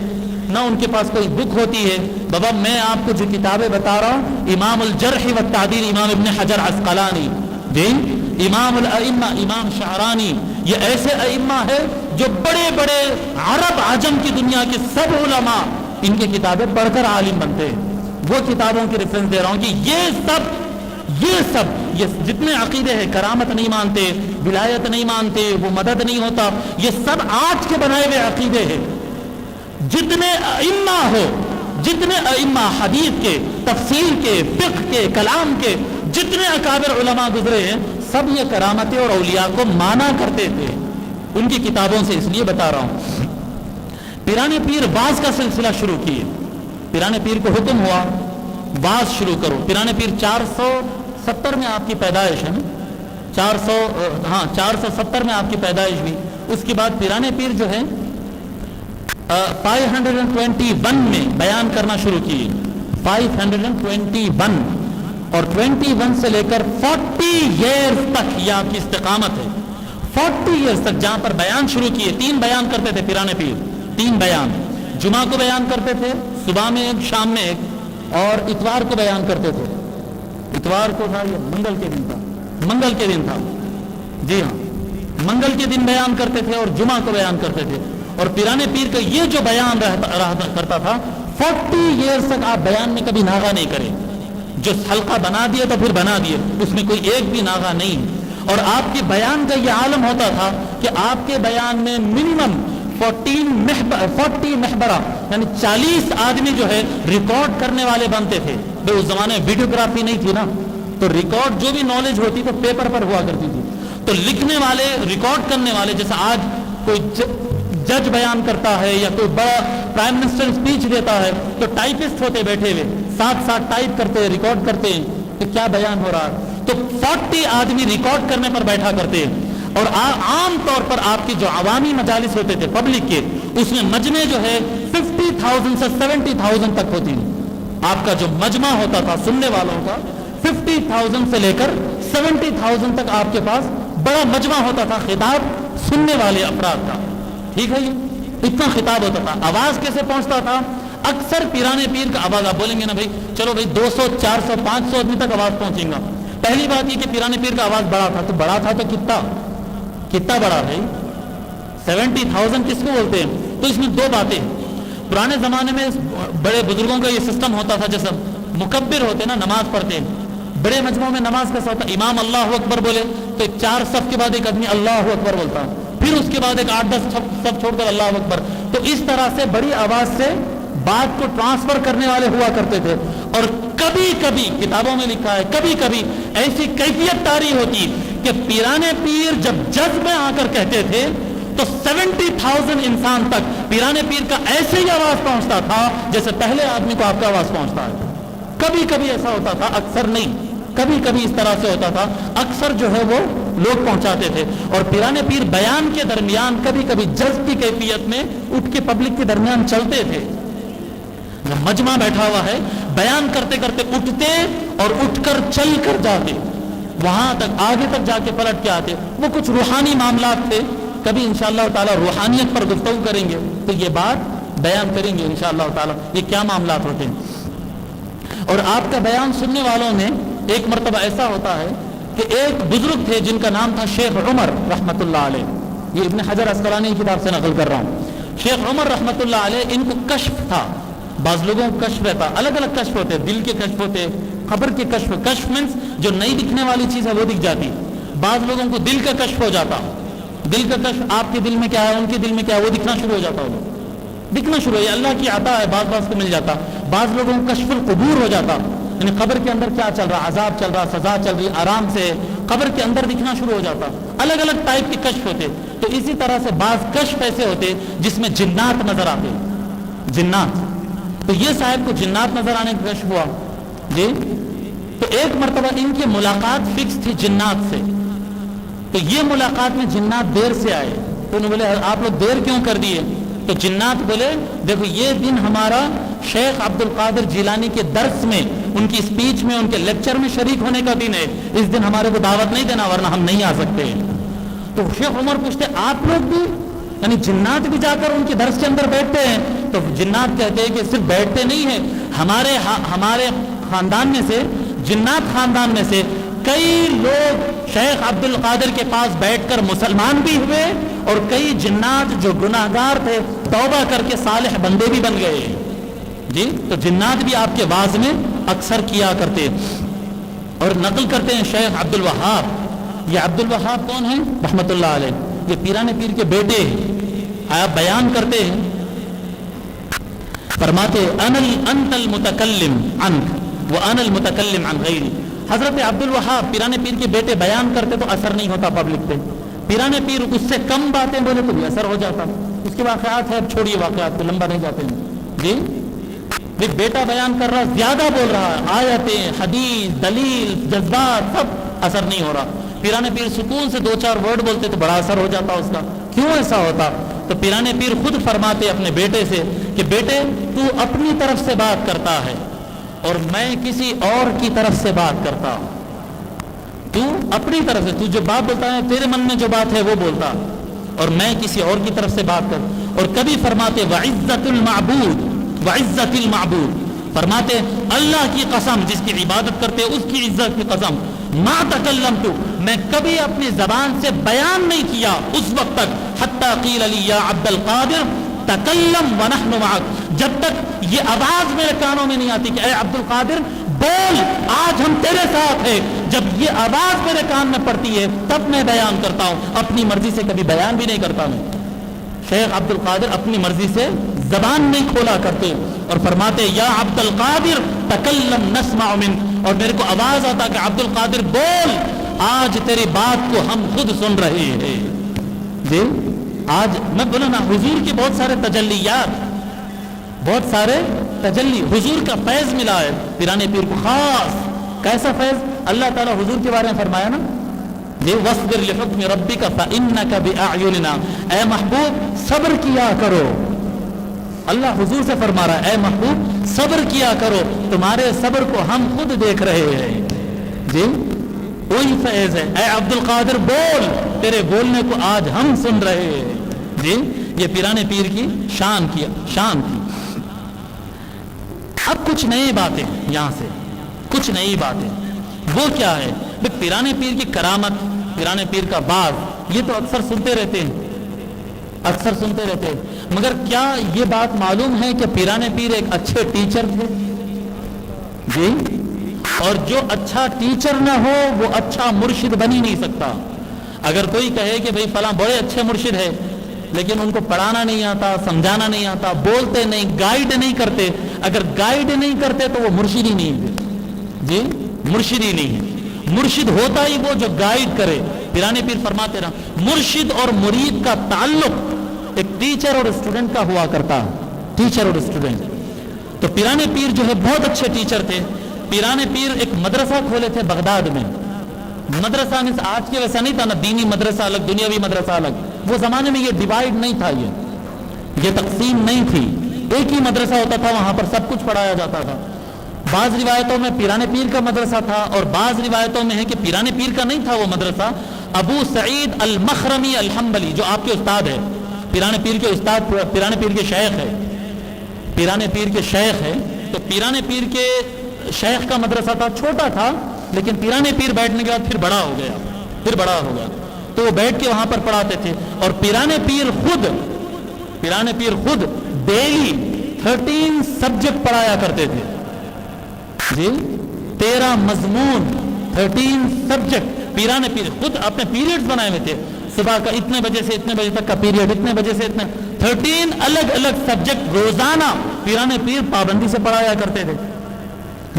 نہ ان کے پاس کوئی بک ہوتی ہے. بابا میں آپ کو جو کتابیں بتا رہا ہوں، امام الجرح والتعدیل امام ابن حجر عسقلانی، جی امام الائمہ امام شعرانی، یہ ایسے ائمہ ہے جو بڑے بڑے عرب عجم کی دنیا کے سب علماء ان کی کتابیں پڑھ کر عالم بنتے ہیں. وہ کتابوں کی ریفرنس دے رہا ہوں کہ یہ سب جتنے عقیدے ہیں، کرامت نہیں مانتے، ولایت نہیں مانتے، وہ مدد نہیں ہوتا، یہ سب آج کے بنائے ہوئے عقیدے ہیں. جتنے ائمہ حدیث کے، تفسیر کے، فقہ کے، کلام کے، جتنے اکابر علماء گزرے ہیں، سب یہ کرامتیں اور اولیاء کو مانا کرتے تھے. ان کی کتابوں سے اس لیے بتا رہا ہوں. پیرانے پیر واز کا سلسلہ شروع کیے. پیرانے پیر کو حکم ہوا واز شروع کرو. پیرانے پیر 470 میں آپ کی پیدائش ہے نا، 470 میں آپ کی پیدائش ہوئی. اس کے بعد پیرانے پیر جو ہے 521 میں بیان کرنا شروع کیے. 521 اور 21 سے لے کر 40 ایئرز تک یہ آپ کی استقامت ہے. 40 ایئرز تک جہاں پر بیان شروع کیے. 3 بیان کرتے تھے پیرانے پیر، 3 بیان. جمعہ کو بیان کرتے تھے، صبح میں ایک، شام میں ایک، اور اتوار کو بیان کرتے تھے. اتوار کو تھا یہ منگل کے دن تھا جی ہاں، منگل کے دن بیان کرتے تھے اور جمعہ کو بیان کرتے تھے. اور پیرانے پیر کا یہ جو بیان کرتا تھا 40 ایئرز تک آپ بیان میں کبھی ناغہ نہیں کرے. جو حلقہ بنا دیے تو پھر بنا دیے، اس میں کوئی ایک بھی ناغہ نہیں. اور آپ کے بیان کا یہ عالم ہوتا تھا کہ آپ کے بیان میں منیمم 40 محبرہ یعنی 40 آدمی جو ہے ریکارڈ کرنے والے بنتے تھے. اس زمانے میں ویڈیوگرافی نہیں تھی نا، تو ریکارڈ جو بھی نالج ہوتی تو پیپر پر ہوا کرتی تھی. تو لکھنے والے، ریکارڈ کرنے والے، جیسا آج کوئی جج بیان کرتا ہے یا کوئی بڑا پرائم منسٹر اسپیچ دیتا ہے تو ٹائپسٹ ہوتے بیٹھے ہوئے ساتھ ٹائپ کرتے ہیں، ریکارڈ کرتے ہیں کہ کیا بیان ہو رہا ہے. تو 40 آدمی ریکارڈ کرنے پر بیٹھا کرتے ہیں. اور عام طور پر آپ کی جو عوامی مجالس ہوتے تھے پبلک کے، اس میں مجمع جو ہے 50,000 سے 70,000 تک ہوتی ہے. آپ کا جو مجمع ہوتا تھا سننے والوں کا 50,000 سے لے کر 70,000 تک آپ کے پاس بڑا مجمع ہوتا تھا خطاب سننے والے افراد کا. ٹھیک ہے، یہ اتنا خطاب ہوتا تھا. آواز کیسے پہنچتا تھا؟ اکثر پیرانے پیر کا آواز، آپ بولیں گے نا بھائی چلو بھائی 200 400 500 آدمی تک آواز پہنچے گا. پہلی بات یہ کہ پیرانے پیر کا آواز بڑا تھا. تو بڑا تھا تو کتنا بڑا بھائی؟ 70,000 کس کو بولتے ہیں؟ تو اس میں 2 باتیں. پرانے زمانے میں بڑے بزرگوں کا یہ سسٹم ہوتا تھا، جیسا مکبر ہوتے نا، نماز پڑھتے ہیں بڑے مجموعوں میں. نماز کا ہوتا امام اللہ اکبر بولے تو 4 صف کے بعد ایک آدمی اللہ اکبر بولتا، پھر اس کے بعد ایک 8-10 صف چھوڑ کر اللہ اکبر. تو اس طرح سے بڑی آواز سے بات کو ٹرانسفر کرنے والے ہوا کرتے تھے. اور کبھی کبھی کتابوں میں لکھا ہے کبھی کبھی ایسی کیفیت طاری ہوتی کہ پیرانے پیر جب جذب میں آ کر کہتے تھے تو 70,000 انسان تک پیرانے پیر کا ایسے ہی آواز پہنچتا تھا جیسے پہلے آدمی کو آپ کا آواز پہنچتا ہے. کبھی کبھی ایسا ہوتا تھا، اکثر نہیں. کبھی کبھی اس طرح سے ہوتا تھا، اکثر جو ہے وہ لوگ پہنچاتے تھے. اور پیرانے پیر بیان کے درمیان کبھی کبھی جذب کی کیفیت میں اٹھ کے پبلک کے درمیان چلتے تھے. مجمع بیٹھا ہوا ہے، بیان کرتے کرتے اٹھتے اور اٹھ کر چل کر جاتے، وہاں تک آگے تک جا کے پلٹ کے آتے. وہ کچھ روحانی معاملات تھے. کبھی انشاءاللہ تعالی روحانیت پر گفتگو کریں گے تو یہ بات بیان کریں گے انشاءاللہ تعالی یہ کیا معاملات ہوتے ہیں. اور آپ کا بیان سننے والوں میں ایک مرتبہ ایسا ہوتا ہے کہ ایک بزرگ تھے جن کا نام تھا شیخ عمر رحمت اللہ علیہ. یہ ابن حجر عسقلانی کی کتاب سے نقل کر رہا ہوں. شیخ عمر رحمت اللہ علیہ، ان کو کشف تھا. بعض لوگوں کو کشف رہتا، الگ الگ کشف ہوتے، دل کے کشف ہوتے، خبر کے کشف. کشف مینس جو نہیں دکھنے والی چیز ہے وہ دکھ جاتی. بعض لوگوں کو دل کا کشف ہو جاتا. دل کا کشف، آپ کے دل میں کیا ہے، ان کے دل میں کیا ہے، وہ دکھنا شروع ہو جاتا. وہ دکھنا شروع ہے، اللہ کی عطا ہے، بعض کو مل جاتا. بعض لوگوں کو کشف القبور ہو جاتا، یعنی قبر کے اندر کیا چل رہا، عذاب چل رہا، سزا چل رہی، آرام سے قبر کے اندر دکھنا شروع ہو جاتا. الگ الگ ٹائپ کے کشف ہوتے. تو اسی طرح سے بعض کشف ایسے ہوتے جس میں جنات نظر آتے. جنات، تو یہ صاحب کو جنات نظر آنے کا کشف ہوا جی. تو ایک مرتبہ ان کی ملاقات فکس تھی جنات سے. تو یہ ملاقات میں جنات دیر سے آئے. تو انہوں نے بولے آپ لوگ دیر کیوں کر دیے؟ تو جنات بولے دیکھو یہ دن ہمارا شیخ عبد القادر جیلانی کے درس میں، ان کی اسپیچ میں، ان کے لیکچر میں شریک ہونے کا دن ہے. اس دن ہمارے کو دعوت نہیں دینا ورنہ ہم نہیں آ سکتے. تو شیخ عمر پوچھتے آپ لوگ بھی، یعنی جنات بھی جا کر ان کے درس کے اندر بیٹھتے ہیں؟ تو جنات کہتے ہیں کہ صرف بیٹھتے نہیں ہیں، ہمارے خاندان میں سے، جنات خاندان میں سے کئی لوگ شیخ عبد القادر کے پاس بیٹھ کر مسلمان بھی ہوئے اور کئی جنات جو گناہگار تھے توبہ کر کے صالح بندے بھی بن گئے. جی تو جنات بھی آپ کے واز میں اکثر کیا کرتے اور نقل کرتے ہیں شیخ عبد الوہاب. یہ عبد الوہاب کون ہیں رحمۃ اللہ علیہ؟ یہ پیران پیر کے بیٹے ہیں. آپ بیان کرتے ہیں فرماتے انت المتکلم عنک وانا المتکلم عن غیری. حضرت عبد الوہاب پیران پیر کے بیٹے بیان کرتے تو اثر نہیں ہوتا پبلک پہ. پیران پیر اس سے کم باتیں بولے تو بھی اثر ہو جاتا. اس کے واقعات ہے, اب چھوڑیے واقعات کو, لمبا نہیں جاتے ہیں. جی بیٹا بیان کر رہا, زیادہ بول رہا ہے, آیتیں, حدیث, دلیل, جذبات, سب اثر نہیں ہو رہا. پیران پیر سکون سے 2-4 ورڈ بولتے تو بڑا اثر ہو جاتا اس کا. کیوں ایسا ہوتا؟ تو پیران پیر خود فرماتے اپنے بیٹے سے کہ بیٹے تو اپنی طرف سے بات کرتا ہے اور میں کسی اور کی طرف سے بات کرتا ہوں. تو اپنی طرف سے, تو جو بات بولتا ہے تیرے من میں جو بات ہے وہ بولتا, اور میں کسی اور کی طرف سے بات کر. اور کبھی فرماتے وعزت المعبود, وعزت المعبود, فرماتے اللہ کی قسم جس کی عبادت کرتے اس کی عزت کی قسم, ما تکلمت, میں کبھی اپنی زبان سے بیان نہیں کیا اس وقت تک, حتی قیل لی یا عبد القادر تکلم ونحن معک, جب تک یہ آواز میرے کانوں میں نہیں آتی کہ اے عبد القادر بول, آج ہم تیرے ساتھ ہیں. جب یہ آواز میرے کان میں پڑتی ہے تب میں بیان کرتا ہوں, اپنی مرضی سے کبھی بیان بھی نہیں کرتا. میں شیخ عبد القادر اپنی مرضی سے زبان نہیں کھولا کرتے اور فرماتے یا عبد القادر تکلم نسمع من, اور میرے کو آواز آتا کہ عبد القادر بول, آج تیری بات کو ہم خود سن رہے ہیں. جی آج میں بولا نا, حضور کے بہت سارے تجلیات, بہت سارے تجلی, حضور کا فیض ملا ہے پیران پیر کو خاص. کیسا فیض؟ اللہ تعالیٰ حضور کے بارے میں فرمایا نا, یہ وَاصْبِرْ لِحُكْمِ رَبِّكَ فَإِنَّكَ بِأَعْيُنِنَا, اے محبوب صبر کیا کرو. اللہ حضور سے فرما رہا ہے اے محبوب صبر کیا کرو, تمہارے صبر کو ہم خود دیکھ رہے ہیں. جی وہی فیض ہے. اے عبد القادر بول, تیرے بولنے کو آج ہم سن رہے ہیں. جی یہ پیران پیر کی شان کی. اب کچھ نئی باتیں یہاں سے, کچھ نئی باتیں. وہ کیا ہے؟ پیران پیر کی کرامت, پیران پیر کا باز, یہ تو اکثر سنتے رہتے ہیں, اکثر سنتے رہتے ہیں, مگر کیا یہ بات معلوم ہے کہ پیران پیر ایک اچھے ٹیچر تھے؟ جی, اور جو اچھا ٹیچر نہ ہو وہ اچھا مرشد بن ہی نہیں سکتا. اگر کوئی کہے کہ بھئی فلاں بڑے اچھے مرشد ہے لیکن ان کو پڑھانا نہیں آتا, سمجھانا نہیں آتا, بولتے نہیں, گائیڈ نہیں کرتے, اگر گائیڈ نہیں کرتے تو وہ مرشد ہی نہیں ہے. جی مرشد ہی نہیں ہے. مرشد ہوتا ہی وہ جو گائیڈ کرے. پیران پیر فرماتے رہا, مرشد اور مرید کا تعلق ایک ٹیچر اور اسٹوڈنٹ کا ہوا کرتا, ٹیچر اور اسٹوڈنٹ. تو پیران پیر جو ہے بہت اچھے ٹیچر تھے. پیران پیر ایک مدرسہ کھولے تھے بغداد میں. مدرسہ میں آج کے ویسا نہیں تھا نا, دینی مدرسہ الگ, دنیاوی مدرسہ الگ. وہ زمانے میں یہ ڈیوائیڈ نہیں تھا, یہ تقسیم نہیں تھی. ایک ہی مدرسہ ہوتا تھا, وہاں پر سب کچھ پڑھایا جاتا تھا. بعض روایتوں میں پیران پیر کا مدرسہ تھا اور بعض روایتوں میں ہے کہ پیران پیر کا نہیں تھا وہ مدرسہ. ابو سعید المخرمی الحنبلی جو آپ کے استاد ہے, پیران پیر کے استاد, پیران پیر کے شیخ ہے, پیران پیر کے شیخ ہے. تو پیران پیر کے شیخ کا مدرسہ تھا, چھوٹا تھا, لیکن پیران پیر بیٹھنے کے بعد پھر بڑا ہو گیا, پھر بڑا ہو گیا. تو وہ بیٹھ کے وہاں پر پڑھاتے تھے. اور پیران پیر خود ڈیلی 13 سبجیکٹ پڑھایا کرتے تھے. جی 13 مضمون, 13 سبجیکٹ. پیران پیر خود اپنے پیریڈز بنائے ہوئے تھے, صبح کا اتنے بجے سے اتنے بجے تک کا پیریڈ, اتنے بجے سے اتنے, 13 الگ الگ سبجیکٹ روزانہ پیران پیر پابندی سے پڑھایا کرتے تھے.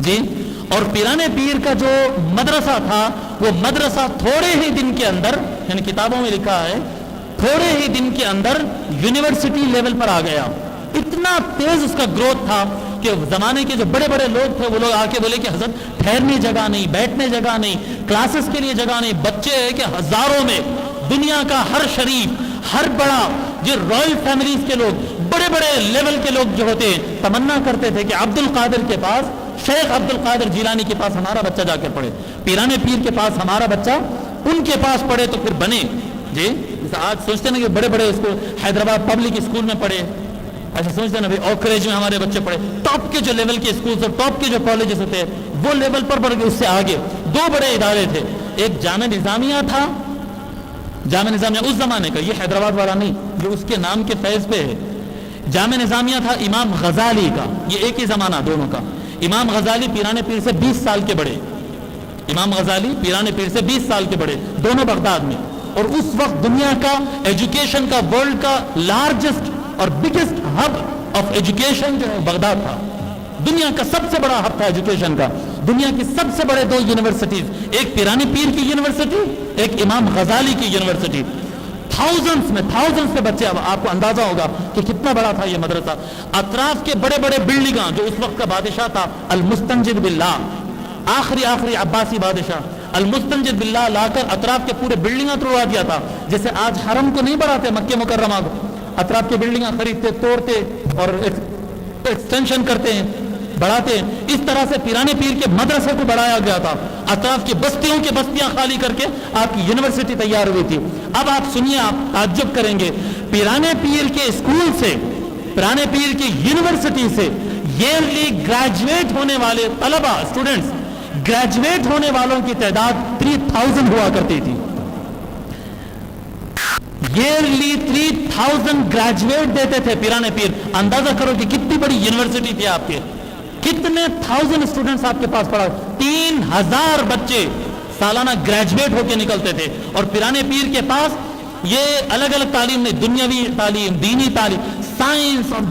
جی اور پیران پیر کا جو مدرسہ تھا وہ مدرسہ تھوڑے ہی دن کے اندر, یعنی کتابوں میں لکھا ہے تھوڑے ہی دن کے اندر یونیورسٹی لیول پر آ گیا. اتنا تیز اس کا گروتھ تھا کہ زمانے کے جو بڑے بڑے لوگ تھے وہ لوگ آ کے بولے کہ حضرت ٹھہرنے جگہ نہیں, بیٹھنے جگہ نہیں, کلاسز کے لیے جگہ نہیں. بچے ہے کہ ہزاروں میں دنیا کا ہر شریف, ہر بڑا, جو رائل فیملیز کے لوگ, بڑے بڑے لیول کے لوگ جو ہوتے ہیں تمنا کرتے تھے کہ عبد القادر کے پاس, شیخ عبد القادر جیلانی کے پاس ہمارا بچہ جا کے پڑھے, پیران پیر کے پاس ہمارا بچہ ان کے پاس پڑھے تو پھر بنے. جی آج سوچتے نا کہ بڑے بڑے اسکول, حیدرآباد پبلک اسکول میں پڑھے, ایسا سوچتے نا اوک کالج میں ہمارے بچے پڑھے. ٹاپ کے جو لیول کے اسکولز اور ٹاپ کے جو کالجز ہوتے ہیں وہ لیول پر پڑھ کے اس سے آگے 2 بڑے ادارے تھے. ایک جامعہ نظامیہ تھا, جامعہ نظامیہ اس زمانے کا, یہ حیدرآباد والا نہیں جو اس کے نام کے فیض پہ ہے. جامع نظامیہ تھا امام غزالی کا، یہ ایک ہی زمانہ دونوں کا. امام غزالی پیران پیر سے 20 سال کے بڑے، امام غزالی پیران پیر سے 20 سال کے بڑے، دونوں بغداد میں. اور اس وقت دنیا کا ایجوکیشن کا، ورلڈ کا لارجسٹ اور بگیسٹ ہب آف ایجوکیشن جو ہے بغداد تھا. دنیا کا سب سے بڑا ہب تھا ایجوکیشن کا. دنیا کی سب سے بڑے 2 یونیورسٹیز، ایک پیران پیر کی یونیورسٹی، ایک امام غزالی کی یونیورسٹی. تھاؤزنڈز میں بچے. اب آپ کو اندازہ ہوگا کہ کتنا بڑا تھا یہ مدرسہ. اطراف کے بڑے بڑے بلڈنگاں، جو اس وقت کا بادشاہ تھا المستنجد باللہ، آخری عباسی بادشاہ، المستنجد باللہ لا کر اطراف کے پورے بلڈنگاں توڑوا دیا تھا. جیسے آج حرم کو نہیں بڑھاتے مکہ مکرمہ کو، اطراف کے بلڈنگاں خریدتے، توڑتے اور ایکسٹینشن کرتے ہیں، بڑھاتے ہیں. اس طرح سے پیران پیر کے مدرسے کو بڑھایا گیا تھا. اطراف کی بستیوں کی بستیاں خالی کر کے آپ کی یونیورسٹی تیار ہوئی تھی. اب آپ سنیے، آپ تعجب کریں گے، پیران پیر کے اسکول سے، پیران پیر کی یونیورسٹی سے ایئرلی گریجویٹ ہونے والے طلبہ، اسٹوڈنٹس، گریجویٹ ہونے والوں کی تعداد 3000 ہوا کرتی تھی. ایئرلی 3000 گریجویٹ دیتے تھے پیران پیر. اندازہ کرو کہ کتنی بڑی یونیورسٹی تھی آپ کے، کتنے 1000 اسٹوڈنٹس آپ کے پاس پڑھا. 3000 بچے سالانہ گریجویٹ ہو کے نکلتے تھے. اور پیران پیر کے پاس یہ الگ الگ تعلیم نہیں، دنیاوی تعلیم، دینی تعلیم، سائنس، اور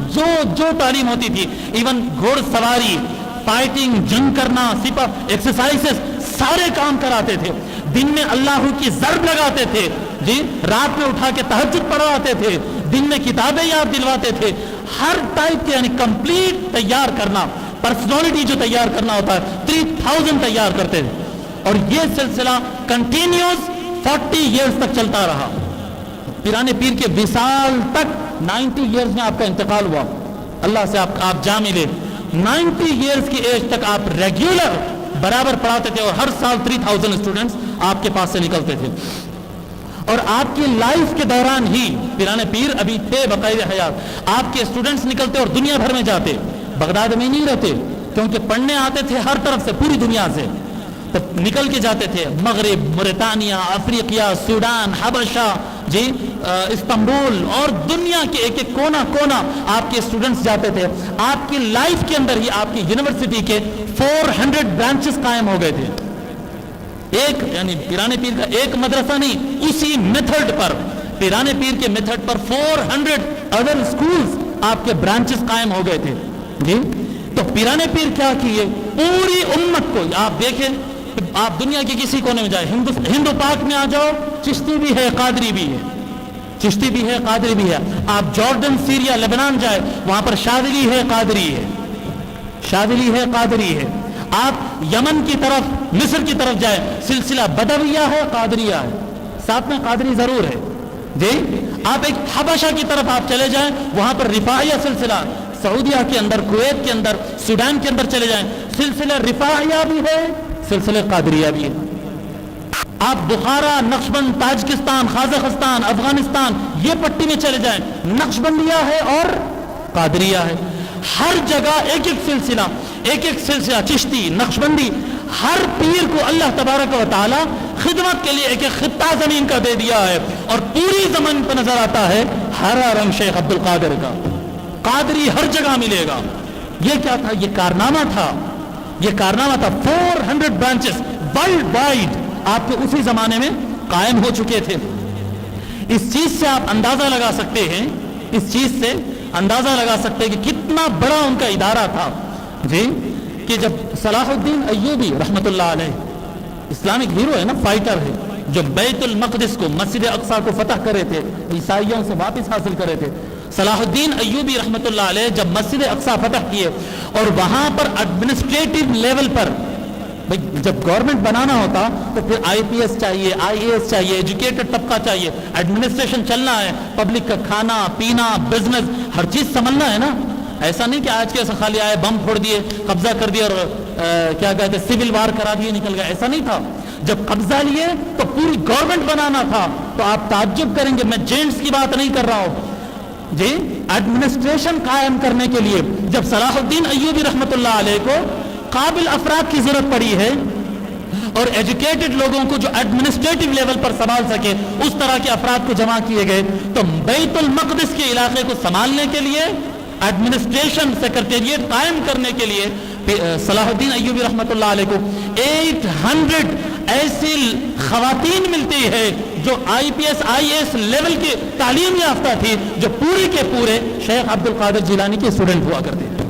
جو تعلیم ہوتی تھی، ایون گھوڑ سواری، فائٹنگ، جنگ کرنا، سپاہ، ایکسرسائزز، سارے کام کراتے تھے. دن میں اللہ کی ضرب لگاتے تھے، جی، رات میں اٹھا کے تہجد پڑھواتے تھے، دن میں کتابیں یاد دلواتے تھے. ہر ٹائپ کے، یعنی کمپلیٹ تیار کرنا، پرسنالٹی جو تیار کرنا ہوتا ہے، 3000 تیار کرتے تھے. اور یہ سلسلہ کنٹینیوس 40 ایئرز تک چلتا رہا. پیران پیر کے وصال تک 90 ایئرز میں آپ کا انتقال ہوا، اللہ سے آپ جا ملے. 90 ایئرز کی ایج تک آپ ریگولر برابر پڑھاتے تھے، اور ہر سال 3000 اسٹوڈنٹس آپ کے پاس سے نکلتے تھے. اور آپ کی لائف کے دوران ہی پیران پیر ابھی تھے بقائد حیات، آپ کے اسٹوڈنٹس نکلتے اور دنیا بھر میں جاتے. بغداد میں نہیں رہتے، کیونکہ پڑھنے آتے تھے ہر طرف سے، پوری دنیا سے نکل کے جاتے تھے. مغرب، موریتانیہ، افریقہ، سوڈان، حبشہ، جی، استنبول، اور دنیا کے ایک ایک کونا آپ کے اسٹوڈنٹس جاتے تھے. آپ کی لائف کے اندر ہی آپ کی یونیورسٹی کے 400 برانچز قائم ہو گئے تھے. ایک، یعنی پیران پیر کا ایک مدرسہ نہیں، اسی میتھڈ پر، پیران پیر کے میتھڈ پر 400 ادر اسکولز آپ کے برانچز قائم ہو گئے تھے. جی، تو پیران پیر کیا کیے، پوری امت کو، آپ دیکھیں، آپ دنیا کے کسی کونے میں جائیں، ہندو پاک میں آ جاؤ، چشتی بھی ہے، قادری بھی ہے، چشتی بھی ہے، قادری بھی ہے. آپ جارڈن، سیریا، لبنان جائیں، وہاں پر شاذلی ہے، قادری ہے، شاذلی ہے، قادری ہے. آپ یمن کی طرف، مصر کی طرف جائیں، سلسلہ بدویہ ہے، قادریہ ہے، ساتھ میں قادری ضرور ہے. جی، آپ ایک حبشہ کی طرف آپ چلے جائیں، وہاں پر رفاعیہ سلسلہ، سعودیہ کے اندر، کویت کے اندر، سوڈان کے اندر چلے جائیں، سلسلہ رفاعیہ بھی ہے، سلسلہ قادریہ بھی ہے. آپ بخارا، نقشبند، تاجکستان، قازقستان، افغانستان، یہ پٹی میں چلے جائیں، نقشبندیہ ہے اور قادریہ ہے. ہر جگہ ایک ایک سلسلہ، چشتی، نقشبندی. ہر پیر کو اللہ تبارک و تعالی خدمت کے لیے ایک ایک خطہ زمین کا دے دیا ہے. اور پوری زمین پہ نظر آتا ہے ہرا رنگ شیخ عبد القادر کا. قادری ہر جگہ ملے گا. یہ کیا تھا؟ یہ کارنامہ تھا، یہ کارنامہ تھا. 400 برانچز ورلڈ وائڈ آپ کے اسی زمانے میں قائم ہو چکے تھے. اس چیز سے آپ اندازہ لگا سکتے ہیں، اس چیز سے اندازہ لگا سکتے ہیں کہ کتنا بڑا ان کا ادارہ تھا. جی، کہ جب صلاح الدین ایوبی رحمت اللہ علیہ، اسلامک ہیرو ہے نا، فائٹر ہے، جو بیت المقدس کو، مسجد اقصی کو فتح کرے تھے، عیسائیوں سے واپس حاصل کرے تھے. صلاح الدین ایوبی رحمت اللہ علیہ جب مسجد اقصی فتح کیے، اور وہاں پر ایڈمنسٹریٹو لیول پر، جب گورنمنٹ بنانا ہوتا تو پھر آئی پی ایس چاہیے، آئی اے ایس چاہیے، ایجوکیٹڈ طبقہ چاہیے، ایڈمنسٹریشن چلنا ہے، پبلک کا کھانا پینا، بزنس، ہر چیز سنبھلنا ہے نا. ایسا نہیں کہ آج کے ایسا خالی آئے، بم پھوڑ دیے، قبضہ کر دیا، اور کیا کہتے ہیں، سول وار کرا دیے، نکل گیا. ایسا نہیں تھا. جب قبضہ لیے تو پوری گورنمنٹ بنانا تھا. تو آپ تعجب کریں گے، میں جینٹس کی بات نہیں کر رہا ہوں جی، ایڈمنسٹریشن قائم کرنے کے لیے جب صلاح الدین ایوبی رحمت اللہ علیہ کو قابل افراد کی ضرورت پڑی ہے، اور ایجوکیٹڈ لوگوں کو جو ایڈمنسٹریٹو لیول پر سنبھال سکے اس طرح کے افراد کو جمع کیے گئے. تو بیت المقدس کے علاقے کو سنبھالنے کے لیے ایڈمنسٹریشن سیکرٹریٹ قائم کرنے کے لیے صلاح الدین ایوبی رحمۃ اللہ علیہ کو 800 ایسی خواتین ملتی ہے جو I P S I A S level کی تعلیم یافتہ تھی, جو پوری کے پورے شیخ عبد القادر جیلانی کے اسٹوڈنٹ ہوا کرتے تھے.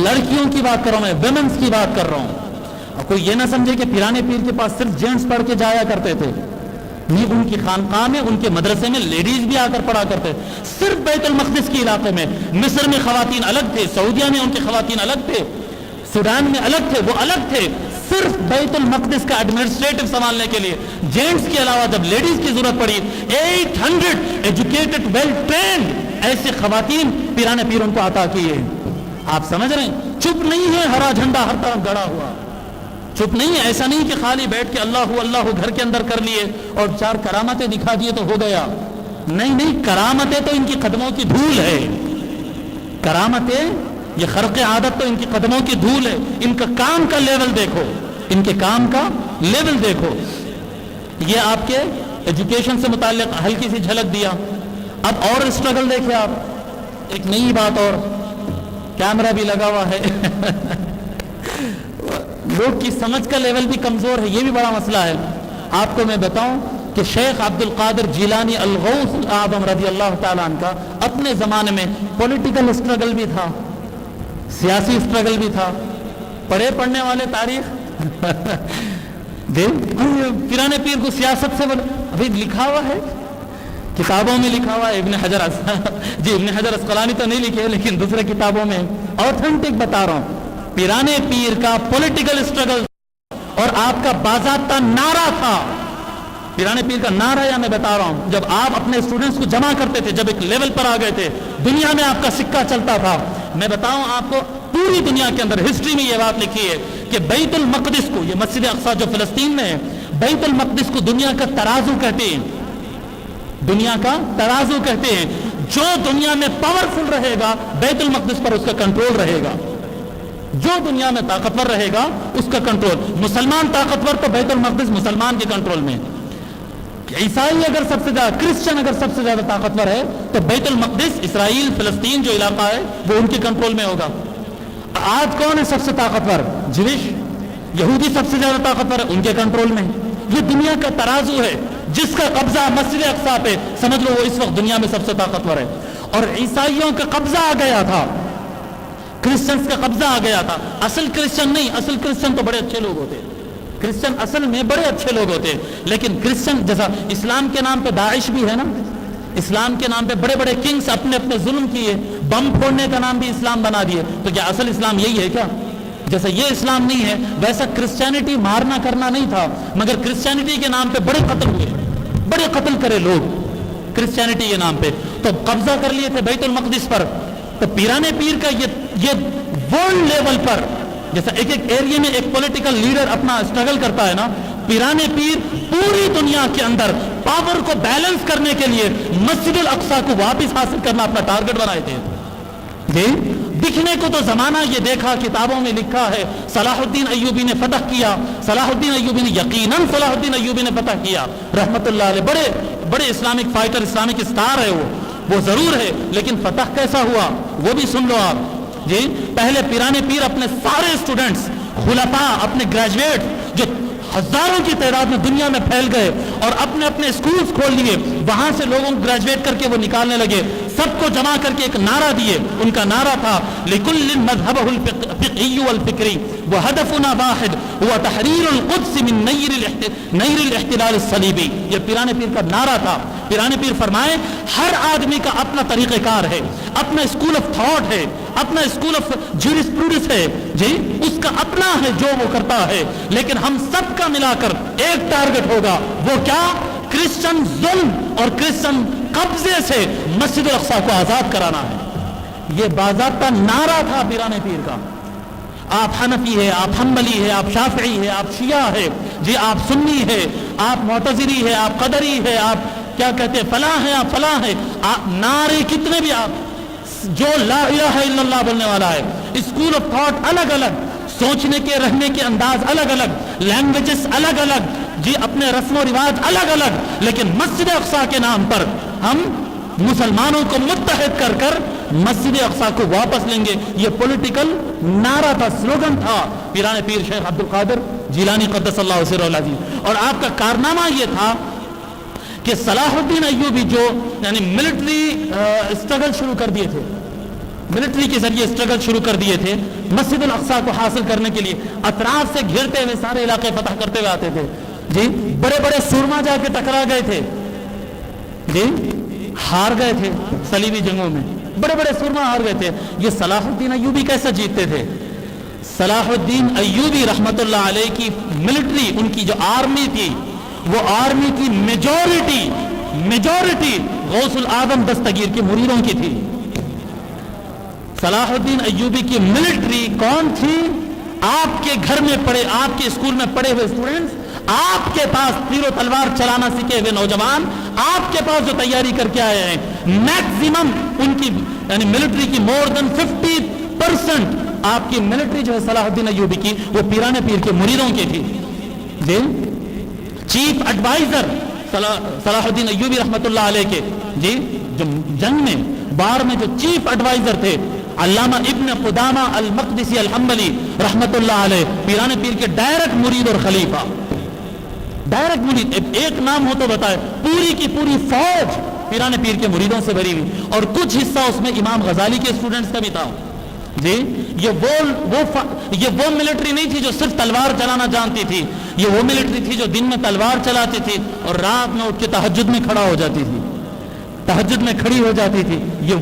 لڑکیوں کی بات کر رہا ہوں میں, ویمنس کی بات کر رہا ہوں. اور کوئی یہ نہ سمجھے کہ پیرانے پیر کے پاس صرف جینٹس پڑھ کے جایا کرتے تھے, نہیں, ان کی خانقاہ میں, ان کے مدرسے میں لیڈیز بھی آ کر پڑھا کرتے. صرف بیت المقدس کے علاقے میں, مصر میں خواتین الگ تھے, سعودیہ میں ان کی خواتین الگ تھے, سوڈان میں الگ تھے, وہ الگ تھے. صرف بیت المقدس کا ایڈمنسٹریٹو سنبھالنے کے لیے جینٹس کے علاوہ جب لیڈیز کی ضرورت پڑی 800 ایجوکیٹڈ ویل ٹرینڈ ایسی خواتین پیرانے پیر ان کو عطا کیے. آپ سمجھ رہے ہیں, چپ نہیں ہے, ہرا جھنڈا ہر طرف گڑا ہوا, چپ نہیں ہے. ایسا نہیں کہ خالی بیٹھ کے اللہ اللہ گھر کے اندر کر لیے اور 4 کرامتیں دکھا دیے تو ہو گیا. نہیں نہیں, کرامتیں تو ان کی قدموں کی دھول ہے. کرامتیں, یہ خرق عادت تو ان کی قدموں کی دھول ہے. ان کا کام کا لیول دیکھو, ان کے کام کا لیول دیکھو. یہ آپ کے ایجوکیشن سے متعلق ہلکی سی جھلک دیا. اب اور اسٹرگل دیکھیں آپ, ایک نئی بات اور, کیمرہ بھی لگا ہوا ہے لوگ کی سمجھ کا لیول بھی کمزور ہے, یہ بھی بڑا مسئلہ ہے. آپ کو میں بتاؤں کہ شیخ عبد القادر جیلانی الغوث الاعظم رضی اللہ تعالیٰ عنہ کا اپنے زمانے میں پولیٹیکل اسٹرگل بھی تھا, سیاسی اسٹرگل بھی تھا. پڑھے پڑھنے والے تاریخ پیرانے پیر کو سیاست سے ابھی لکھا ہوا ہے, کتابوں میں لکھا ہوا ہے. ابن حجر جی ابن حجر اسقلانی تو نہیں لکھے, لیکن دوسرے کتابوں میں اوتھینٹک بتا رہا ہوں. پیرانے پیر کا پولیٹیکل اسٹرگل اور آپ کا باضابطہ نعرہ تھا. پیرانے پیر کا نعرہ یا میں بتا رہا ہوں, جب آپ اپنے اسٹوڈنٹس کو جمع کرتے تھے, جب ایک لیول پر آ گئے تھے, دنیا میں آپ کا سکہ چلتا تھا. میں بتاؤں آپ کو, پوری دنیا کے اندر ہسٹری میں یہ بات لکھی ہے کہ بیت المقدس کو, یہ مسجد اقصی جو فلسطین میں ہے, بیت المقدس کو دنیا کا ترازو کہتے ہیں. دنیا کا ترازو کہتے ہیں. جو دنیا میں پاورفل رہے گا بیت المقدس پر اس کا کنٹرول رہے گا. جو دنیا میں طاقتور رہے گا اس کا کنٹرول. مسلمان طاقتور تو بیت المقدس مسلمان کے کنٹرول میں. عیسائی اگر سب سے زیادہ, کرسچن اگر سب سے زیادہ طاقتور ہے تو بیت المقدس, اسرائیل, فلسطین جو علاقہ ہے وہ ان کے کنٹرول میں ہوگا. آج کون ہے سب سے طاقتور؟ جوش, یہودی سب سے زیادہ طاقتور ہے, ان کے کنٹرول میں. یہ دنیا کا ترازو ہے. جس کا قبضہ مسجد اقصی پہ, سمجھ لو وہ اس وقت دنیا میں سب سے طاقتور ہے. اور عیسائیوں کا قبضہ آ گیا تھا, کرسچنز کا قبضہ آ گیا تھا. اصل کرسچن نہیں, اصل کرسچن تو بڑے اچھے لوگ ہوتے, کرسچن اصل میں بڑے اچھے لوگ ہوتے, لیکن کرسچن جیسا اسلام کے نام پہ داعش بھی ہے نا, اسلام کے نام پہ بڑے بڑے کنگز اپنے اپنے ظلم کیے, بم پھوڑنے کا نام بھی اسلام بنا دیے. تو کیا اصل اسلام یہی ہے کیا؟ جیسا یہ اسلام نہیں ہے ویسا کرسچینٹی مارنا کرنا نہیں تھا, مگر کرسچینٹی کے نام پہ بڑے قتل ہوئے, بڑے قتل کرے لوگ کرسچینٹی کے نام پہ. تو قبضہ کر لیے تھے بیت المقدس پر. تو پیرانے پیر کا یہ ورلڈ لیول پر, جیسا ایک ایک ایریا میں ایک پولیٹیکل لیڈر اپنا اسٹرگل کرتا ہے نا, پیرانے پیر پوری دنیا کے اندر پاور کو بیلنس کرنے کے لیے مسجد الاقصی کو واپس حاصل کرنا اپنا ٹارگٹ بنائے تھے. جی دکھنے کو تو زمانہ یہ دیکھا, کتابوں میں لکھا ہے صلاح الدین ایوبی نے فتح کیا, صلاح الدین ایوبی نے یقیناً صلاح الدین ایوبی نے فتح کیا رحمت اللہ علیہ. بڑے بڑے اسلامک فائٹر, اسلامک اسٹار ہے وہ ضرور ہے, لیکن فتح کیسا ہوا وہ بھی سن لو آپ. جی پہلے پیرانے پیر اپنے سارے اسٹوڈنٹس, خلفاء, اپنے گریجویٹ جو ہزاروں کی تعداد میں دنیا میں پھیل گئے اور اپنے اپنے اسکولز کھول لیے, وہاں سے لوگوں کو گریجویٹ کر کے وہ نکالنے لگے. سب کو جمع کر کے ایک نعرہ دیے. ان کا نعرہ تھا لِكُلٍّ مَذْهَبَهُ الْفِقْهِيُّ وَالْفِكْرِيُّ وَهَدَفُنَا وَاحِدٌ هُوَ تَحْرِيرُ الْقُدْسِ مِنْ نَيْرِ الاحتلال الصلیبی. یہ پیرانے پیر کا نعرہ تھا. پیرانے پیر فرمائے ہر آدمی کا اپنا طریقہ کار ہے, اپنا اسکول آف تھاٹ ہے, اپنا اسکول آف جیورسپروڈنس ہے, جی اس کا اپنا ہے جو وہ کرتا ہے, لیکن ہم سب کا ملا کر ایک ٹارگٹ ہوگا. وہ کیا؟ کرسچن ظلم اور کرسچن قبضے سے مسجد الاقصی کو آزاد کرانا ہے. یہ باضابطہ نعرہ تھا پیرانے پیر کا. آپ حنفی ہے, آپ حنبلی ہے, آپ شافعی ہے, آپ شیعہ ہے, جی آپ سنی ہے, آپ معتزلی ہے, آپ قدری ہے, آپ کیا کہتے ہیں فلاں ہے, آپ فلاں ہے, آپ نعرے کتنے بھی, آپ جو لا الہ الا اللہ بولنے والا ہے, اسکول آف تھاٹ الگ الگ, سوچنے کے رہنے کے انداز الگ الگ، لینگویجز الگ الگ، جی اپنے رسم و رواج الگ الگ، لیکن مسجد اقصیٰ کے نام پر ہم مسلمانوں کو متحد کر کر مسجد اقصیٰ کو واپس لیں گے. یہ پولیٹیکل نعرہ تھا، سلوگن تھا پیران پیر شیخ عبد القادر جیلانی قدس اللہ سرہ العظیم. اور آپ کا کارنامہ یہ تھا کہ صلاح الدین ایوبی جو یعنی ملٹری اسٹرگل شروع کر دیے تھے، ملٹری کے ذریعے اسٹرگل شروع کر دیے تھے مسجد الاقصیٰ کو حاصل کرنے کے لیے، اطراف سے گھیرتے ہوئے سارے علاقے فتح کرتے ہوئے آتے تھے. جی بڑے بڑے سورما جا کے ٹکرا گئے تھے، جی ہار گئے تھے صلیبی جنگوں میں، بڑے بڑے سورما ہار گئے تھے. یہ صلاح الدین ایوبی کیسے جیتتے تھے؟ صلاح الدین ایوبی رحمت اللہ علیہ کی ملٹری، ان کی جو آرمی تھی، وہ آرمی کی میجورٹی غوث الاعظم دستگیر کے مریدوں کی تھی. صلاح الدین ایوبی کی ملٹری کون تھی؟ آپ کے گھر میں پڑھے، آپ کے اسکول میں پڑھے ہوئے اسٹوڈنٹس، آپ کے پاس تیر و تلوار چلانا سیکھے ہوئے نوجوان، آپ کے پاس جو تیاری کر کے آئے ہیں، میکسیمم ان کی یعنی ملٹری کی مور دین 50% آپ کی ملٹری جو ہے صلاح الدین ایوبی کی، وہ پیران پیر کے مریدوں کی تھی. جی چیف ایڈوائزر صلاح الدین ایوبی رحمت اللہ علیہ کے، جی جو جنگ میں بار میں جو چیف ایڈوائزر تھے علامہ ابن قدامہ المقدسی الحنبلی رحمت اللہ علیہ، پیران پیر کے ڈائریکٹ مرید اور خلیفہ، ڈائریکٹ مرید. ایک نام ہو تو بتائے، پوری کی پوری فوج پیران پیر کے مریدوں سے بھری ہوئی، اور کچھ حصہ اس میں امام غزالی کے اسٹوڈنٹس کا بھی تھا. جی یہ وہ ملٹری نہیں تھی جو صرف تلوار چلانا جانتی تھی، یہ وہ ملٹری تھی جو دن میں تلوار چلاتی تھی اور رات میں اٹھ کے تہجد میں کھڑا ہو جاتی تھی، تہجد میں کھڑی ہو جاتی تھی. یہ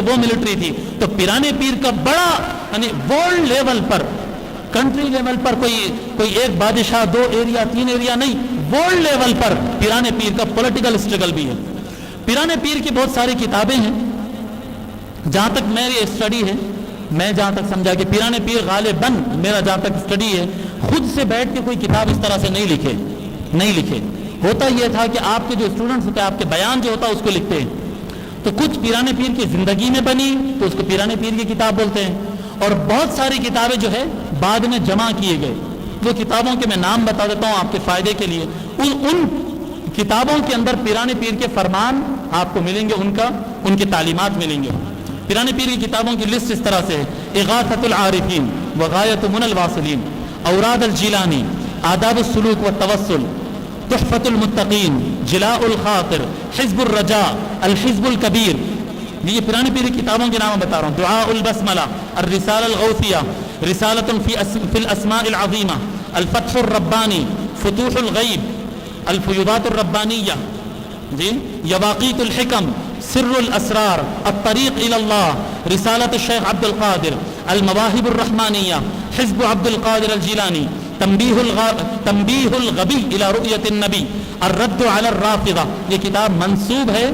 وہ ملٹری تھی. تو پیران پیر کا بڑا یعنی ورلڈ لیول پر، کنٹری لیول پر کوئی ایک بادشاہ، 2 ایریا 3 ایریا نہیں، ورلڈ لیول پر پیران پیر کا پولیٹیکل اسٹرگل بھی ہے. پیران پیر کی بہت ساری کتابیں ہیں. جہاں تک میری اسٹڈی ہے، میں جہاں تک سمجھا کہ پیران پیر غالباً، میرا جہاں تک اسٹڈی ہے، خود سے بیٹھ کے کوئی کتاب اس طرح سے نہیں لکھے. ہوتا یہ تھا کہ آپ کے جو اسٹوڈنٹس ہوتے ہیں، آپ کے بیان جو ہوتا ہے اس کو لکھتے ہیں. تو کچھ پیران پیر کی زندگی میں بنی تو اس کو پیران پیر کی کتاب بولتے ہیں، اور بہت ساری کتابیں جو ہے بعد میں جمع کیے گئے. وہ کتابوں کے میں نام بتا دیتا ہوں آپ کے فائدے کے لیے. ان کتابوں کے اندر پیران پیر کے فرمان آپ کو ملیں گے، ان کی تعلیمات ملیں گے. پیران پیر کی کتابوں کی لسٹ اس طرح سے ہے: اغاثۃ العارفین وغایۃ من الواصلین، اوراد الجیلانی، آداب السلوک والتوسل، تحفۃ المتقین، جلاء الخاطر، حزب الرجاء، الحزب الکبیر. یہ پیران پیر کی کتابوں کے نام بتا رہا ہوں. دعاء البسملہ، الرسالہ الغوثیہ، رسالۃ فی الاسماء العظیمہ، الفتح الربانی، فتوح الغیب، الفیوضات الربانیہ، جی یواقیت الحکم، سر الاسرار، الطریق الی اللہ، رسالۃ الشیخ عبد القادر، المواہب الرحمانیہ، حزب عبد القادر الجیلانی، تنبیہ الغبی الی رؤیت النبی، الرد علی الرافضہ. یہ کتاب منسوب ہے،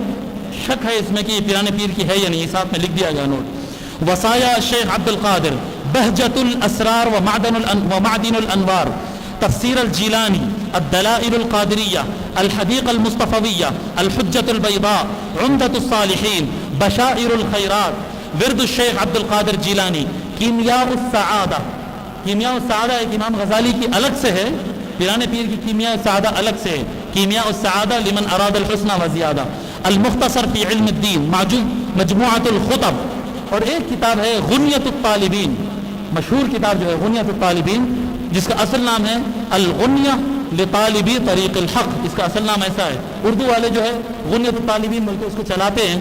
شک ہے اس میں کہ یہ پیران پیر کی ہے یا نہیں، ساتھ میں لکھ دیا گیا نوٹ. وصایا الشیخ عبد القادر، بہجت الاسرار ومعدن الانوار، تفسیر الجیلانی، الدلائل القادریہ، الحدیقہ المصطفویہ، الحجۃ البیضاء، عمدۃ الصالحین، بشائر الخیرات، ورد الشیخ عبد القادر جیلانی، کیمیاء السعادہ. کیمیاء السعادہ ایک امام غزالی کی الگ سے ہے، پیران پیر کی کیمیاء السعادہ الگ سے ہے. کیمیاء السعادہ لمن اراد الحسنى وزیادہ، المختصر فی علم الدین، مجموعۃ الخطب. اور ایک کتاب ہے غنیۃ الطالبین، مشہور کتاب جو ہے غنیۃ الطالبین، جس کا اصل نام ہے الغنیہ لطالبی طریق الحق. اس کا اصل نام ایسا ہے. اردو والے جو ہے غنیۃ الطالبین بول کے اس کو چلاتے ہیں،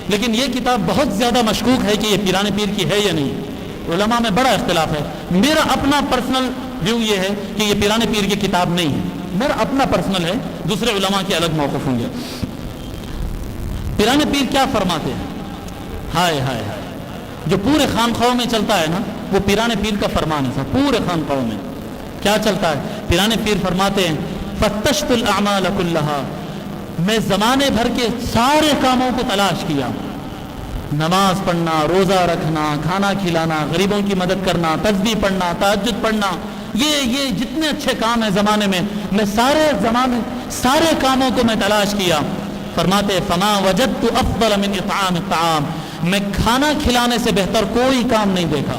لیکن یہ کتاب بہت زیادہ مشکوک ہے کہ یہ پیران پیر کی ہے یا نہیں. علماء میں بڑا اختلاف ہے. میرا اپنا پرسنل ویو یہ ہے کہ یہ پیران پیر کی کتاب نہیں ہے، میرا اپنا پرسنل ہے، دوسرے علماء کے الگ موقف ہوں گے. پیران پیر کیا فرماتے ہیں؟ ہائے ہائے ہائے، جو پورے خانقاہوں میں چلتا ہے نا، وہ پیران پیر کا فرمان ہے. پورے خانقاہوں میں کیا چلتا ہے؟ پیران پیر فرماتے ہیں: فتشت الاعمال کلہا، میں زمانے بھر کے سارے کاموں کو تلاش کیا، نماز پڑھنا، روزہ رکھنا، کھانا کھلانا، غریبوں کی مدد کرنا، تسبیح پڑھنا، تہجد پڑھنا، یہ جتنے اچھے کام ہیں زمانے میں سارے کاموں کو میں تلاش کیا. فرماتے فما وجدت افضل من اطعام الطعام، میں کھانا کھلانے سے بہتر کوئی کام نہیں دیکھا.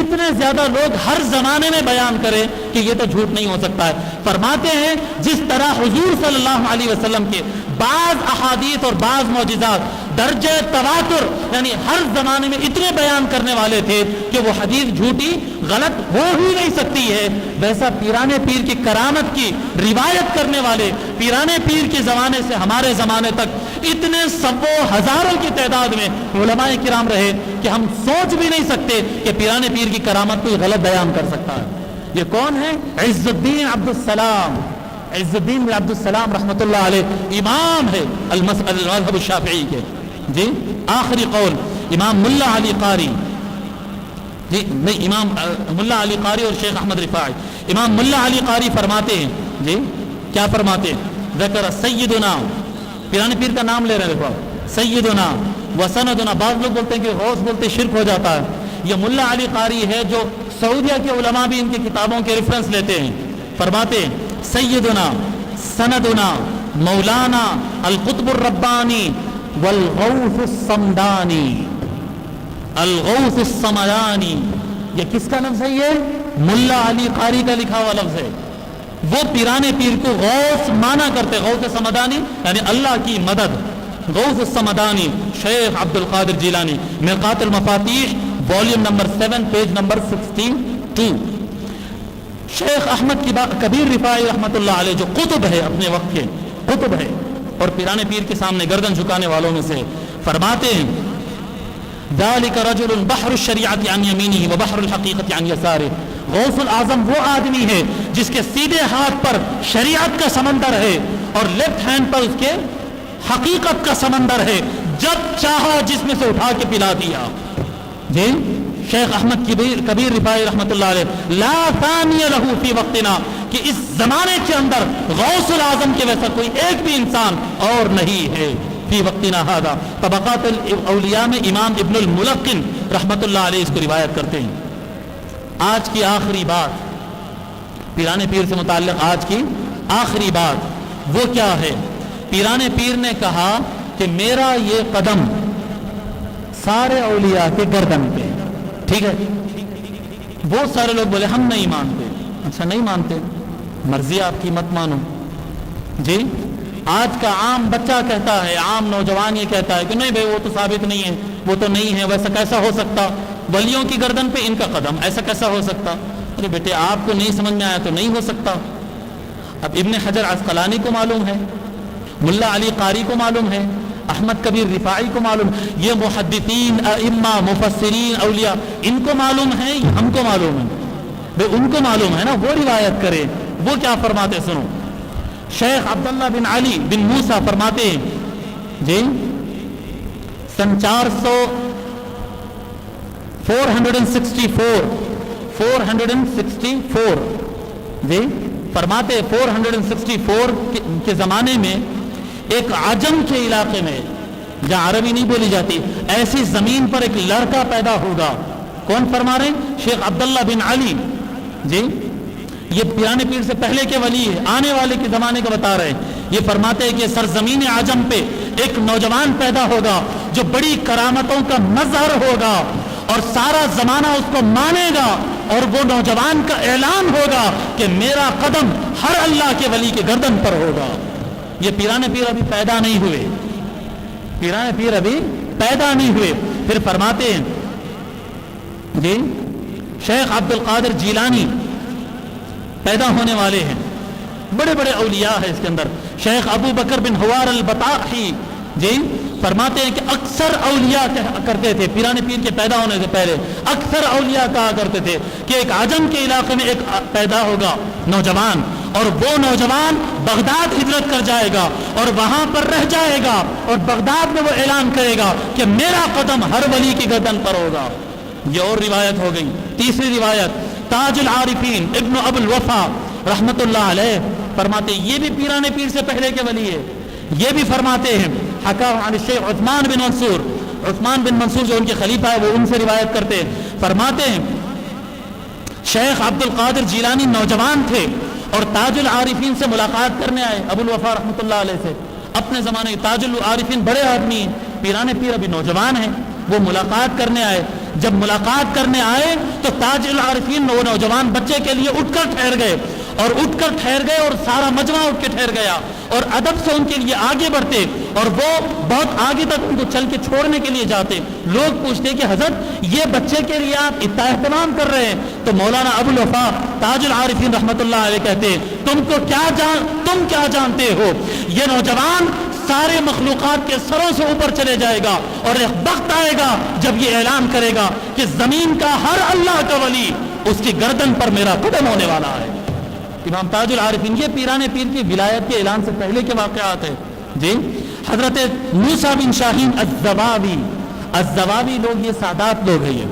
اتنے زیادہ لوگ ہر زمانے میں بیان کریں کہ یہ تو جھوٹ نہیں ہو سکتا ہے. فرماتے ہیں جس طرح حضور صلی اللہ علیہ وسلم کے بعض احادیث اور بعض معجزات درجہ تواتر یعنی ہر زمانے میں اتنے بیان کرنے والے تھے کہ وہ حدیث جھوٹی غلط ہو ہی نہیں سکتی ہے، ویسا پیرانے پیر کی کرامت کی روایت کرنے والے پیرانے پیر کے زمانے سے ہمارے زمانے تک اتنے سبوں ہزاروں کی تعداد میں علماء کرام رہے کہ ہم سوچ بھی نہیں سکتے کہ پیرانے پیر کی کرامت کوئی غلط بیان کر سکتا ہے. یہ کون ہے؟ عز الدین عبد السلام. عز الدین بن عبد السلام رحمۃ اللہ علیہ امام ہے المذہب الشافعی کے. جی آخری قول امام ملا علی قاری، جی نہیں امام ملا علی قاری اور شیخ احمد رفاعی. امام ملا علی قاری فرماتے ہیں، جی کیا فرماتے ہیں؟ ذکر سیدنا، پیرانے پیر کا نام لے رہے ہیں، دیکھو سیدنا وسندنا. بعض لوگ بولتے ہیں کہ غوث بولتے شرک ہو جاتا ہے. یہ ملا علی قاری ہے جو سعودیہ کے علماء بھی ان کی کتابوں کے ریفرنس لیتے ہیں. فرماتے ہیں سیدنا سندنا مولانا القطب الربانی والغوث الصمدانی. الغوث الصمدانی یہ کس کا لفظ ہے؟ یہ ملا علی قاری کا لکھا ہوا لفظ ہے. وہ پیرانے پیر کو غوث مانا کرتے. غوث الصمدانی یعنی اللہ کی مدد. غوث الصمدانی شیخ عبد القادر جیلانی، مرقات المفاتیح volume number 7 page number 62. Sheikh Ahmad کبیر رفاعی رحمۃ اللہ علیہ جو قطب ہے، اپنے وقت کے قطب ہے اور پیرانے پیر کے سامنے گردن جھکانے والوں میں سے، فرماتے ہیں ذالک رجل بحر الشریعت عن یمینہ وبحر الحقیقت عن یسارہ. غوث العظم وہ آدمی ہے جس کے سیدھے ہاتھ پر شریعت کا سمندر ہے اور لیفٹ ہینڈ پر اس کے حقیقت کا سمندر ہے. جب چاہا جس میں سے اٹھا کے پلا دیا. جی شیخ احمد کبیر رفاعی رحمۃ اللہ علیہ لا ثانی لہ فی وقتنا کہ اس زمانے کے اندر غوث العظم کے ویسا کوئی ایک بھی انسان اور نہیں ہے. فی وقتنا ھذا. طبقات الاولیاء میں امام ابن الملقن رحمۃ اللہ علیہ اس کو روایت کرتے ہیں. آج کی آخری بات پیرانے پیر سے متعلق، آج کی آخری بات وہ کیا ہے؟ پیرانے پیر نے کہا کہ میرا یہ قدم سارے اولیاء کے گردن پہ. ٹھیک ہے، بہت سارے لوگ بولے ہم نہیں مانتے. اچھا نہیں مانتے، مرضی آپ کی، مت مانو. جی آج کا عام بچہ کہتا ہے، عام نوجوان یہ کہتا ہے کہ نہیں بھائی وہ تو ثابت نہیں ہے، وہ تو نہیں ہے، ویسا کیسا ہو سکتا؟ ولیوں کی گردن پہ ان کا قدم، ایسا کیسا ہو سکتا؟ ارے بیٹے آپ کو نہیں سمجھ میں آیا تو نہیں ہو سکتا. اب ابن حجر عسقلانی کو معلوم ہے، ملا علی قاری کو معلوم ہے، احمد کبیر رفاعی کو معلوم، یہ محدثین ائمہ مفسرین اولیاء ان کو معلوم ہے، ہم کو معلوم ہے. بھائی ان کو معلوم ہے نا، وہ روایت کرے. وہ کیا فرماتے سنو. شیخ عبداللہ بن علی بن موسیٰ فرماتے ہیں جی سن 464 جی فرماتے 464 کے زمانے میں ایک عجم کے علاقے میں جہاں عربی نہیں بولی جاتی ایسی زمین پر ایک لڑکا پیدا ہوگا. کون فرما رہے ہیں؟ شیخ عبداللہ بن علی. جی یہ پیرانے پیر سے پہلے کے ولی ہے، آنے والے کے زمانے کا بتا رہے ہیں. یہ فرماتے ہیں کہ سرزمین عجم پہ ایک نوجوان پیدا ہوگا جو بڑی کرامتوں کا مظہر ہوگا اور سارا زمانہ اس کو مانے گا، اور وہ نوجوان کا اعلان ہوگا کہ میرا قدم ہر اللہ کے ولی کے گردن پر ہوگا. یہ پیرانے پیر ابھی پیدا نہیں ہوئے، پیرانے پیر ابھی پیدا نہیں ہوئے. پھر فرماتے ہیں جی شیخ عبد القادر جیلانی پیدا ہونے والے ہیں، بڑے بڑے اولیاء ہیں اس کے اندر. شیخ ابو بکر بن حوار البطاحی جی فرماتے ہیں کہ اکثر اولیاء کرتے تھے، پیرانے پیر کے پیدا ہونے سے پہلے اکثر اولیاء کہا کرتے تھے کہ ایک عجم کے علاقے میں ایک پیدا ہوگا نوجوان، اور وہ نوجوان بغداد ہجرت کر جائے گا اور وہاں پر رہ جائے گا اور بغداد میں وہ اعلان کرے گا کہ میرا قدم ہر ولی کی گردن پر ہوگا. یہ اور روایت ہو گئی. تیسری روایت تاج العارفین ابن ابو الوفا رحمت اللہ علیہ فرماتے ہیں یہ بھی پیرانے پیر سے پہلے کے ولی ہے. یہ بھی فرماتے ہیں حکا عن الشیخ عثمان بن منصور، عثمان بن منصور جو ان کے خلیفہ ہے وہ ان سے روایت کرتے ہیں. فرماتے ہیں شیخ عبد القادر جیلانی نوجوان تھے اور تاج العارفین سے ملاقات کرنے آئے ابو الوفا رحمۃ اللہ علیہ سے. اپنے زمانے تاج العارفین بڑے آدمی ہیں، پیرانے پیر ابھی نوجوان ہیں، وہ ملاقات کرنے آئے. جب ملاقات کرنے آئے تو تاج العارفین وہ نوجوان بچے کے لیے اٹھ کر ٹھہر گئے اور سارا مجمع اٹھ کے ٹھہر گیا اور ادب سے ان کے لیے آگے بڑھتے اور وہ بہت آگے تک ان کو چل کے چھوڑنے کے لیے جاتے. لوگ پوچھتے کہ حضرت یہ بچے کے لیے آپ اتنا اہتمام کر رہے ہیں؟ تو مولانا ابو الوفا تاج العارفین رحمۃ اللہ علیہ کہتے تم کیا جانتے ہو، یہ نوجوان سارے مخلوقات کے سروں سے اوپر چلے جائے گا اور ایک وقت آئے گا جب یہ اعلان کرے گا کہ زمین کا ہر اللہ کا ولی اس کی گردن پر میرا قدم ہونے والا ہے. امام تاج العارفین یہ پیران پیر کی ولایت کے اعلان سے پہلے کے واقعات ہیں. جی حضرت موسیٰ بن شاہین الزواوی لوگ یہ سادات لوگ ہیں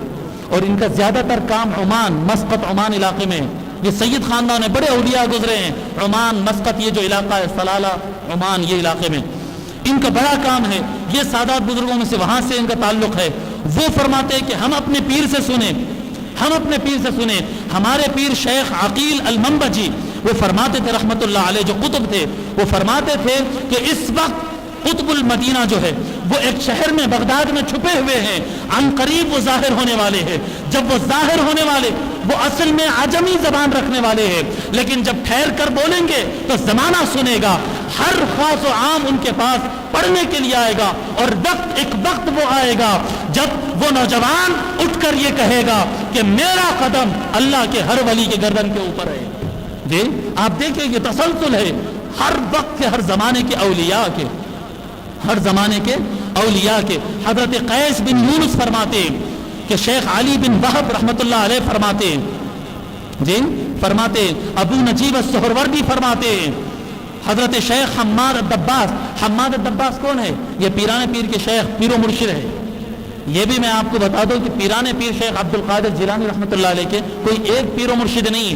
اور ان کا زیادہ تر کام عمان مسقط عمان علاقے میں، یہ سید خاندان ہے، بڑے اولیاء گزرے ہیں. عمان مسقط یہ جو علاقہ ہے، سلالہ عمان یہ علاقے میں ان کا بڑا کام ہے. یہ سادات بزرگوں میں سے وہاں سے ان کا تعلق ہے. وہ فرماتے ہیں کہ ہم اپنے پیر سے سنیں. ہمارے پیر شیخ عقیل المنبجی وہ فرماتے تھے رحمت اللہ علیہ، جو قطب تھے، وہ فرماتے تھے کہ اس وقت قطب المدینہ جو ہے وہ ایک شہر میں بغداد میں چھپے ہوئے ہیں، عن قریب وہ ظاہر ہونے والے ہیں. جب وہ ظاہر ہونے والے وہ اصل میں عجمی زبان رکھنے والے ہیں، لیکن جب ٹھہر کر بولیں گے تو زمانہ سنے گا. ہر خاص و عام ان کے پاس پڑھنے کے لیے آئے گا اور ایک وقت وہ آئے گا جب وہ نوجوان اٹھ کر یہ کہے گا کہ میرا قدم اللہ کے ہر ولی کے گردن کے اوپر ہے. جی آپ دیکھیں یہ تسلسل ہے ہر وقت کے، ہر زمانے کے اولیاء کے، حضرت قیس بن یونس فرماتے کہ شیخ علی بن وہب رحمت اللہ علیہ فرماتے ابو نجیب السہروردی فرماتے، حضرت شیخ حماد الدباس کون ہے؟ یہ پیران پیر کے شیخ پیر و مرشد ہے. یہ بھی میں آپ کو بتا دوں کہ پیران پیر شیخ عبد القادر جیلانی رحمت اللہ علیہ کے کوئی ایک پیر و مرشد نہیں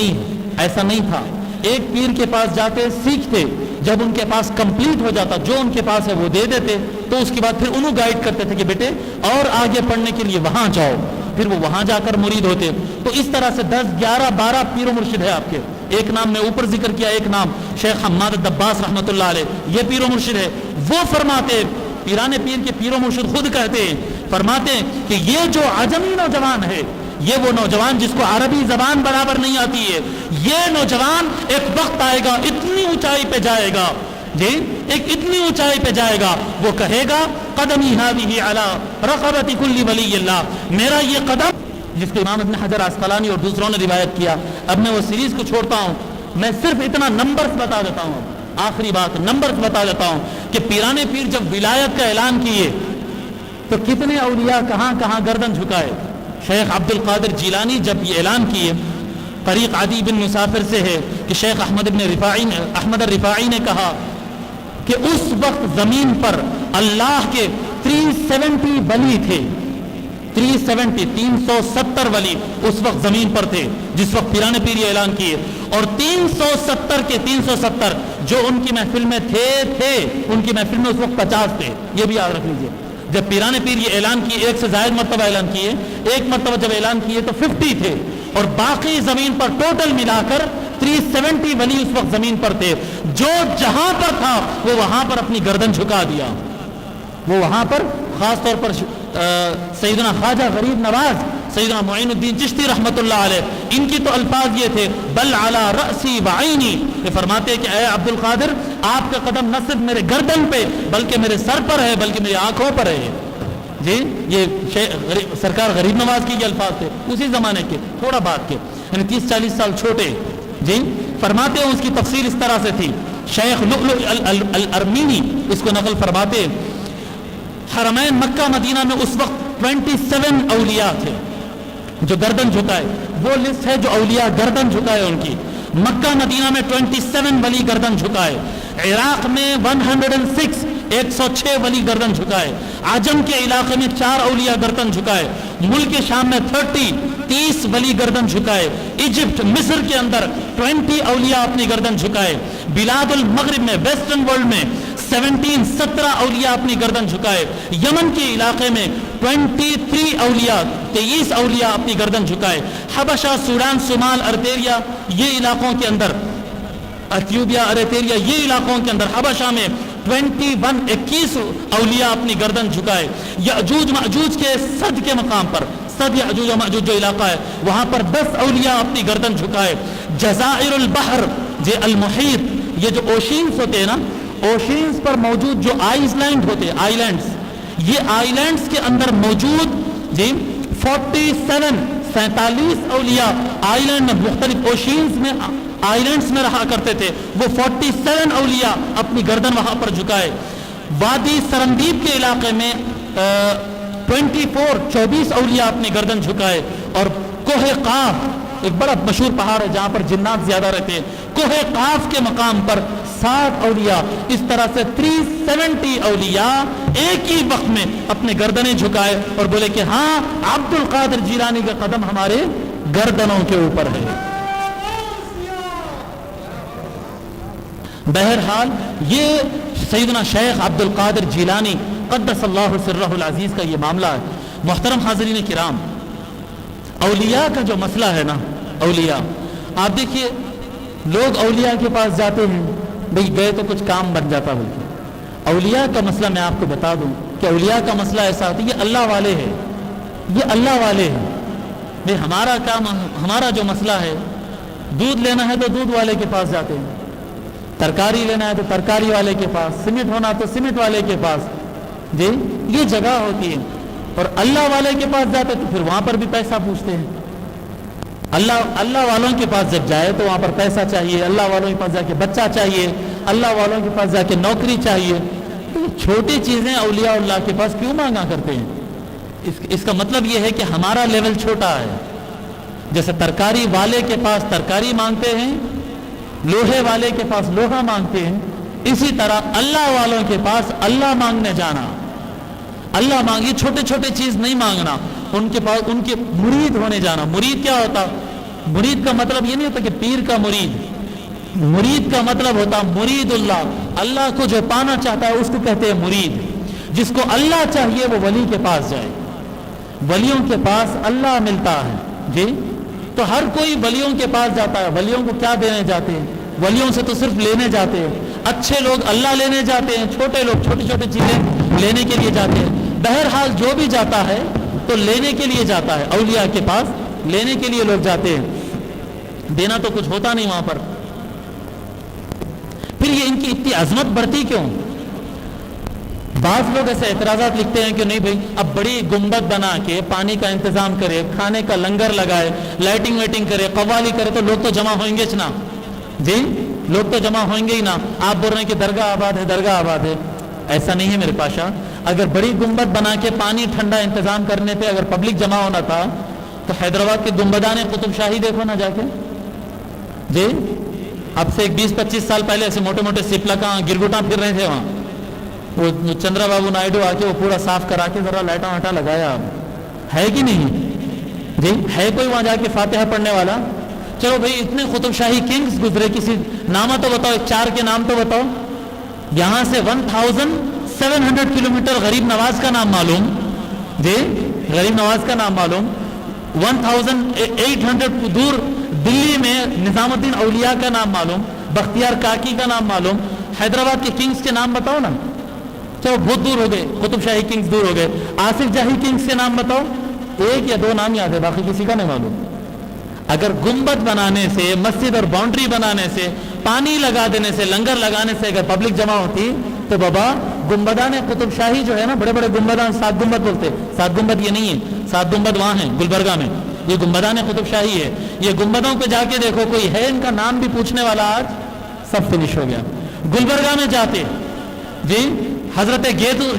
ہے، ایسا نہیں تھا. ایک پیر کے پاس جاتے سیکھتے، جب ان کے پاس کمپلیٹ ہو جاتا جو ان کے پاس ہے وہ دے دیتے، تو اس کے بعد پھر انہوں گائیڈ کرتے تھے کہ بیٹے اور آگے پڑھنے کے لیے وہاں جاؤ، پھر وہ وہاں جا کر مرید ہوتے. تو اس طرح سے 10 11 12 پیر و مرشد ہے آپ کے. ایک نام میں اوپر ذکر کیا، ایک نام شیخ حماد الدباس رحمت اللہ علیہ، یہ پیر و مرشد ہے. وہ فرماتے، پیران پیر کے پیر و مرشد خود کہتے ہیں، فرماتے ہیں کہ یہ جو عجمی نوجوان ہے، یہ وہ نوجوان جس کو عربی زبان برابر نہیں آتی ہے، یہ نوجوان ایک وقت آئے گا اتنی اونچائی پہ جائے گا، اتنی اونچائی پہ جائے گا، وہ کہے گا قدمی ہذہ علی رقبۃ کل ولی اللہ، میرا یہ قدم، جس کو امام ابن حجر عسقلانی اور دوسروں نے روایت کیا. اب میں وہ سیریز کو چھوڑتا ہوں، میں صرف اتنا نمبرز بتا دیتا ہوں، آخری بات نمبرز بتا دیتا ہوں کہ پیران پیر جب ولایت کا اعلان کیے تو کتنے اولیاء کہاں کہاں گردن جھکائے. شیخ عبد القادر جیلانی جب یہ اعلان کیے، طریق عدی بن مسافر سے ہے کہ شیخ احمد الرفاعی نے کہا کہ اس وقت زمین پر اللہ کے 370 ولی تھے، 370 ولی اس وقت زمین پر تھے جس وقت پیران پیر یہ اعلان کیے. اور 370 جو ان کی محفل میں تھے ان کی محفل میں اس وقت 50 تھے. یہ بھی یاد رکھ لیجیے، جب پیران پیر یہ اعلان کیے، ایک سے زائد مرتبہ اعلان کیے، ایک مرتبہ جب اعلان کیے تو 50 تھے اور باقی زمین پر ٹوٹل ملا کر 370 ولی اس وقت زمین پر تھے. جو جہاں پر تھا وہ وہاں پر اپنی گردن جھکا دیا. وہ وہاں پر خاص طور پر سیدنا خواجہ غریب نواز، سیدنا معین الدین چشتی رحمت اللہ علیہ، ان کی تو الفاظ یہ تھے بل علی رأسی وعینی، یہ فرماتے کہ اے عبد القادر آپ کا قدم نہ صرف میرے گردن پہ بلکہ میرے سر پر ہے، بلکہ میری آنکھوں پر ہے. جی یہ سرکار غریب نواز کی یہ الفاظ تھے اسی زمانے کے، تھوڑا بعد کے، یعنی 30-40 سال چھوٹے. جی فرماتے ہیں اس کی تفسیر اس طرح سے تھی. شیخ لؤلؤ الارمینی اس کو نقل فرماتے، حرمین مکہ مدینہ میں اس وقت 27 اولیاء تھے جو گردن جھکائے. وہ لسٹ ہے جو اولیاء گردن جھکائے ان کی. مکہ مدینہ میں 27 ولی گردن جھکائے. عراق میں 106 ولی گردن جھکائے. عجم کے علاقے میں 4 اولیاء گردن جھکائے. ملک شام میں 30 ولی گردن جھکائے. ایجپٹ مصر کے اندر 20 اولیاء اپنی گردن جھکائے. بلاد المغرب میں ویسٹرن ورلڈ میں 17 اولیاء اپنی گردن جھکائے. یمن کے علاقے میں 23 اولیاء اپنی گردن جھکائے. حبشہ، سوڈان، صومال، ارتیریا یہ علاقوں کے اندر، ایتھیوپیا، ارتیریا یہ علاقوں کے اندر، حبشہ میں 21 اولیاء اپنی گردن جھکائے. یأجوج مأجوج کے صد کے مقام پر، صد یأجوج و مأجوج جو علاقہ ہے وہاں پر 10 اولیاء اپنی گردن جھکائے. جزائر البحر، یہ المحیط، یہ جو اوشینز ہوتے ہیں نا، اوشینز پر موجود جو آئس لینڈ ہوتے ہیں، آئی لینڈز، یہ آئی لینڈز کے اندر موجود جی 47 اولیاء آئی لینڈ میں، مختلف اوشینز میں، آئی لینڈز میں رہا کرتے تھے. وہ 47 اولیاء اپنی گردن وہاں پر جھکائے. وادی سرندیب کے علاقے میں 24 اولیاء اپنی گردن جھکائے. اور کوہ قاف، ایک بڑا مشہور پہاڑ ہے جہاں پر جنات زیادہ رہتے ہیں، کوہ قاف کے مقام پر 60 اولیاء. اس طرح سے 370 اولیاء ایک ہی وقت میں اپنے گردنیں جھکائے اور بولے کہ ہاں عبد القادر جیلانی کا قدم ہمارے گردنوں کے اوپر ہے. بہرحال یہ سیدنا شیخ عبد القادر جیلانی قدس اللہ سرہ العزیز کا یہ معاملہ ہے. محترم حاضرین کرام، اولیاء کا جو مسئلہ ہے نا، اولیاء، آپ دیکھیے لوگ اولیاء کے پاس جاتے ہیں، بھئی گئے تو کچھ کام بن جاتا. بلکہ اولیاء کا مسئلہ میں آپ کو بتا دوں کہ اولیاء کا مسئلہ ایسا ہوتا ہے، یہ اللہ والے ہیں، یہ اللہ والے ہیں. بھئی ہمارا کام، ہمارا جو مسئلہ ہے، دودھ لینا ہے تو دودھ والے کے پاس جاتے ہیں، ترکاری لینا ہے تو ترکاری والے کے پاس، سیمنٹ ہونا تو سیمنٹ والے کے پاس. جی یہ جگہ ہوتی ہے. اور اللہ والے کے پاس جاتے تو پھر وہاں پر بھی پیسہ پوچھتے ہیں. اللہ والوں کے پاس جب جائے تو وہاں پر پیسہ چاہیے، اللہ والوں کے پاس جا کے بچہ چاہیے، اللہ والوں کے پاس جا کے نوکری چاہیے. تو یہ چھوٹی چیزیں اولیاء اللہ کے پاس کیوں مانگا کرتے ہیں؟ اس کا مطلب یہ ہے کہ ہمارا لیول چھوٹا ہے. جیسے ترکاری والے کے پاس ترکاری مانگتے ہیں، لوہے والے کے پاس لوہا مانگتے ہیں، اسی طرح اللہ والوں کے پاس اللہ مانگنے جانا. اللہ مانگی، چھوٹے چھوٹے چیز نہیں مانگنا، ان کے پاس ان کے مرید ہونے جانا. مرید کیا ہوتا؟ مرید کا مطلب یہ نہیں ہوتا کہ پیر کا مرید. مرید کا مطلب ہوتا مرید اللہ، اللہ کو جو پانا چاہتا ہے اس کو کہتے ہیں مرید. جس کو اللہ چاہیے وہ ولی کے پاس جائے. ولیوں کے پاس اللہ ملتا ہے. جی تو ہر کوئی ولیوں کے پاس جاتا ہے. ولیوں کو کیا دینے جاتے ہیں؟ ولیوں سے تو صرف لینے جاتے ہیں. اچھے لوگ اللہ لینے جاتے ہیں، چھوٹے لوگ چھوٹی چھوٹی چیزیں لینے کے لیے جاتے ہیں. بہرحال جو بھی جاتا ہے تو لینے کے لیے جاتا ہے. اولیاء کے پاس لینے کے لیے لوگ جاتے ہیں، دینا تو کچھ ہوتا نہیں وہاں پر. پھر یہ ان کی اتنی عظمت بڑھتی کیوں؟ بعض لوگ ایسے اعتراضات لکھتے ہیں کہ نہیں بھائی اب بڑی گنبد بنا کے پانی کا انتظام کرے، کھانے کا لنگر لگائے، لائٹنگ ویٹنگ کرے، قوالی کرے تو لوگ تو جمع ہوئیں گے نا. جی لوگ تو جمع ہوئیں گے ہی نا. آپ بول رہے ہیں کہ درگاہ آباد ہے، درگاہ آباد ہے. ایسا نہیں ہے میرے پاشا. اگر بڑی گنبد بنا کے پانی ٹھنڈا انتظام کرنے پہ اگر پبلک جمع ہونا تھا تو حیدرآباد کے گنبدان قطب شاہی دیکھو نا جا کے. جی اب سے 20-25 سال پہلے ایسے موٹے موٹے سپلکاں گرگٹاں پھر رہے تھے وہاں. وہ چندرا بابو نائیڈو آ کے وہ پورا صاف کرا کے ذرا لائٹاں واٹا لگایا. ہے کہ نہیں؟ جی ہے کوئی وہاں جا کے فاتحہ پڑھنے والا؟ چلو بھائی اتنے قطب شاہی کنگز گزرے، کسی نامہ تو بتاؤ، 4 کے نام تو بتاؤ. یہاں سے 1700 کلومیٹر غریب نواز کا نام معلوم. جی غریب نواز کا نام معلوم. 1800 دور دلی میں نظام الدین اولیاء کا نام معلوم، بختیار کاکی کا نام معلوم. حیدرآباد کے کنگز کے نام بتاؤ نا. چلو بہت دور ہو گئے، قطب شاہی کنگز دور ہو گئے. آصف جاہی کنگز کے نام بتاؤ. 1 یا 2 نام یاد ہے، باقی کسی کا نہیں معلوم. اگر گنبد بنانے سے، مسجد اور باؤنڈری بنانے سے، پانی لگا دینے سے، لنگر لگانے سے اگر پبلک جمع ہوتی تو بابا گنبدان قطب شاہی جو ہے نا، بڑے بڑے گنبدان، 7 گنبد بولتے. 7 گنبد یہ نہیں ہے، 7 گنبد وہاں ہیں گلبرگہ میں. یہ گنبدان قطب شاہی ہے. یہ گنبدوں پہ جا کے دیکھو کوئی ہے ان کا نام بھی پوچھنے والا؟ آج سب فنش ہو گیا. گلبرگہ میں جاتے جی حضرت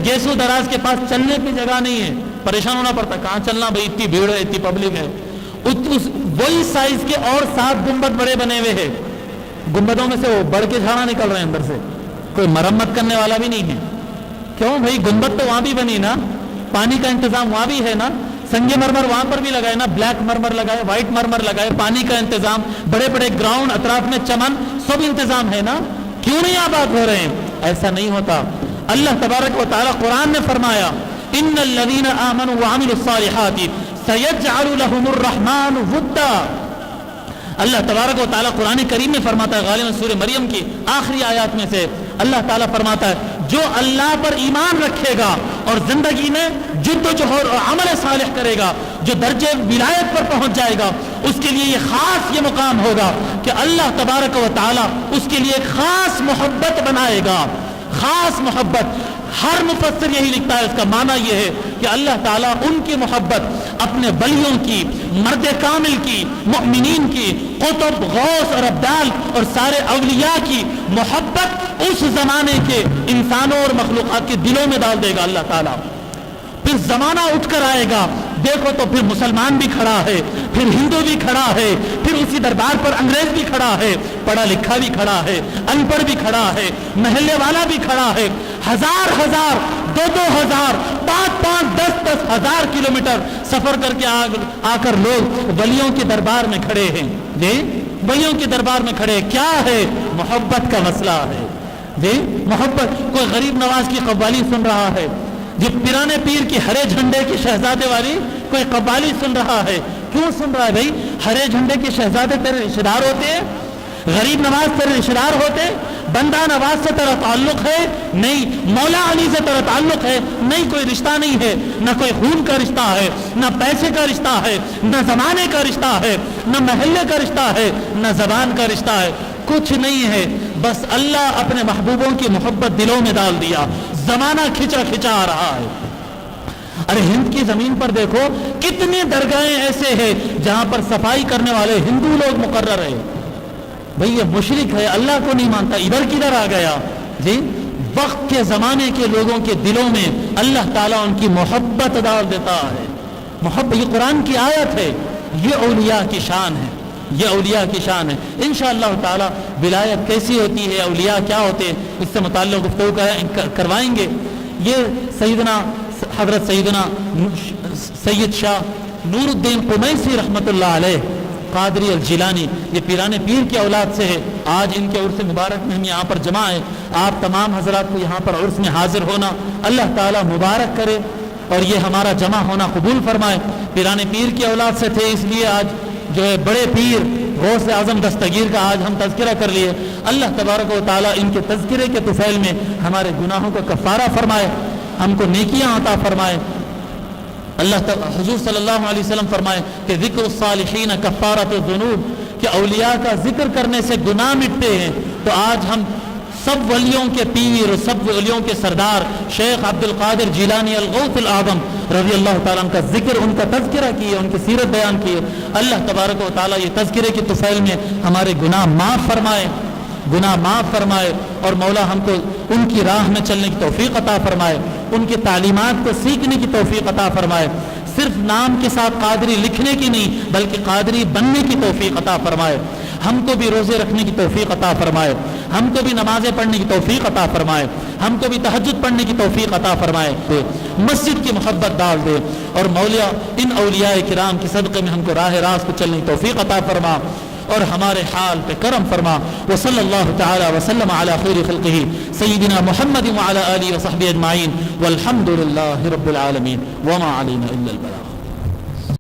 گیسو دراز کے پاس چلنے کی جگہ نہیں ہے، پریشان ہونا پڑتا. کہاں چلنا بھائی، اتنی بھیڑ ہے، اتنی پبلک ہے. وہی سائز کے اور 7 گنبد بڑے بنے ہوئے ہیں. گنبدوں میں سے وہ بڑھ کے جھاڑا نکل رہے ہیں اندر سے. کوئی مرمت کرنے والا بھی نہیں ہے. کیوں بھائی؟ گنبد تو وہاں بھی بنی نا، پانی کا انتظام وہاں بھی ہے نا، سنگ مرمر وہاں پر بھی لگائے نا، بلیک مرمر لگائے، وائٹ مرمر لگائے، پانی کا انتظام، بڑے بڑے گراؤنڈ، اطراف میں چمن، سب انتظام ہے نا. کیوں نہیں آباد ہو رہے ہیں؟ ایسا نہیں ہوتا. اللہ تبارک و تعالی قرآن نے فرمایا ان الذین آمنوا وعملوا الصالحات سیجعل لهم الرحمن ودا. اللہ تبارک و تعالی قرآن کریم میں فرماتا ہے، غالباً سورہ مریم کی آخری آیات میں سے اللہ تعالیٰ فرماتا ہے جو اللہ پر ایمان رکھے گا اور زندگی میں جد و جہد اور عمل صالح کرے گا، جو درجے ولایت پر پہنچ جائے گا، اس کے لیے یہ خاص یہ مقام ہوگا کہ اللہ تبارک و تعالی اس کے لیے ایک خاص محبت بنائے گا، خاص محبت۔ ہر مفسر یہی لکھتا ہے، اس کا معنی یہ ہے کہ اللہ تعالیٰ ان کی محبت اپنے ولیوں کی، مرد کامل کی، مؤمنین کی، قطب، غوث اور ابدال اور سارے اولیاء کی محبت اس زمانے کے انسانوں اور مخلوقات کے دلوں میں ڈال دے گا اللہ تعالیٰ۔ پھر زمانہ اٹھ کر آئے گا، دیکھو تو پھر مسلمان بھی کھڑا ہے، پھر ہندو بھی کھڑا ہے، پھر اسی دربار پر انگریز بھی کھڑا ہے، پڑھا لکھا بھی کھڑا ہے، ان پڑھ بھی کھڑا ہے، محلے والا بھی کھڑا ہے، ہزار ہزار، دو دو ہزار، پانچ پانچ، دس دس ہزار کلومیٹر سفر کر کے آ کر لوگ ولیوں کے دربار میں کھڑے ہیں۔ جی ولیوں کے دربار میں کھڑے، کیا ہے؟ محبت کا مسئلہ ہے جی، محبت۔ کوئی غریب نواز کی قوالی سن رہا ہے، جی پیرانے پیر کی ہرے جھنڈے کی شہزادے والی کوئی قوالی سن رہا ہے، کیوں سن رہا ہے بھائی؟ ہرے جھنڈے کے شہزادے تیرے رشتہ دار ہوتے ہیں؟ غریب نواز تیرے رشتہ دار ہوتے؟ بندہ نواز سے تیرا تعلق ہے؟ نہیں۔ مولا علی سے تیرا تعلق ہے؟ نہیں، کوئی رشتہ نہیں ہے، نہ کوئی خون کا رشتہ ہے، نہ پیسے کا رشتہ ہے، نہ زمانے کا رشتہ ہے، نہ محلے کا رشتہ ہے، نہ زبان کا رشتہ ہے، کچھ نہیں ہے۔ بس اللہ اپنے محبوبوں کی محبت دلوں میں ڈال دیا، زمانہ کھچا کھچا آ رہا ہے۔ ارے ہند کی زمین پر دیکھو کتنے درگاہیں ایسے ہیں جہاں پر صفائی کرنے والے ہندو لوگ مقرر ہیں۔ بھئی یہ مشرک ہے، اللہ کو نہیں مانتا، ادھر کدھر آ گیا جی؟ وقت کے زمانے کے لوگوں کے دلوں میں اللہ تعالیٰ ان کی محبت ڈال دیتا ہے۔ محبت، یہ قرآن کی آیت ہے، یہ اولیاء کی شان ہے، یہ اولیاء کی شان ہے۔ انشاءاللہ تعالیٰ ولایت کیسی ہوتی ہے، اولیاء کیا ہوتے ہیں، اس سے متعلق گفتگو کروائیں گے۔ یہ سیدنا حضرت سیدنا سید شاہ نور الدین قمیسی رحمت اللہ علیہ قادری الجیلانی، یہ پیرانے پیر کی اولاد سے ہے۔ آج ان کے عرس مبارک میں ہم یہاں پر جمع ہیں۔ آپ تمام حضرات کو یہاں پر عرس میں حاضر ہونا اللہ تعالیٰ مبارک کرے اور یہ ہمارا جمع ہونا قبول فرمائے۔ پیرانے پیر کی اولاد سے تھے، اس لیے آج جو ہے بڑے پیر غوث اعظم دستگیر کا آج ہم تذکرہ کر لیے۔ اللہ تبارک و تعالیٰ ان کے تذکرے کے طفیل میں ہمارے گناہوں کا کفارہ فرمائے، ہم کو نیکیاں عطا فرمائے۔ اللہ حضور صلی اللہ علیہ وسلم فرمائے کہ ذکر الصالحین کفارۃ الذنوب، کہ اولیاء کا ذکر کرنے سے گناہ مٹتے ہیں۔ تو آج ہم سب ولیوں کے پیر اور سب ولیوں کے سردار شیخ عبد القادر جیلانی الغوث الاعظم رضی اللہ تعالیٰ عنہ کا ذکر، ان کا تذکرہ کیے، ان کی سیرت بیان کیے۔ اللہ تبارک و تعالیٰ یہ تذکرے کی طفیل میں ہمارے گناہ معاف فرمائے، گناہ معاف فرمائے، اور مولا ہم کو ان کی راہ میں چلنے کی توفیق عطا فرمائے، ان کی تعلیمات کو سیکھنے کی توفیق عطا فرمائے، صرف نام کے ساتھ قادری لکھنے کی نہیں بلکہ قادری بننے کی توفیق عطا فرمائے۔ ہم کو بھی روزے رکھنے کی توفیق عطا فرمائے، ہم کو بھی نمازیں پڑھنے کی توفیق عطا فرمائے، ہم کو بھی تہجد پڑھنے کی توفیق عطا فرمائے، مسجد کی محبت ڈال دے، اور مولا ان اولیاء کرام کے صدقے میں ہم کو راہ راست کو چلنے کی توفیق عطا فرما اور ہمارے حال پہ کرم فرما۔ وصلی اللہ تعالی وسلم علی خیر خلقہ سیدنا محمد وعلی آلہ وصحبہ اجمعین والحمد للہ رب العالمین وما علینا الا البلاغ۔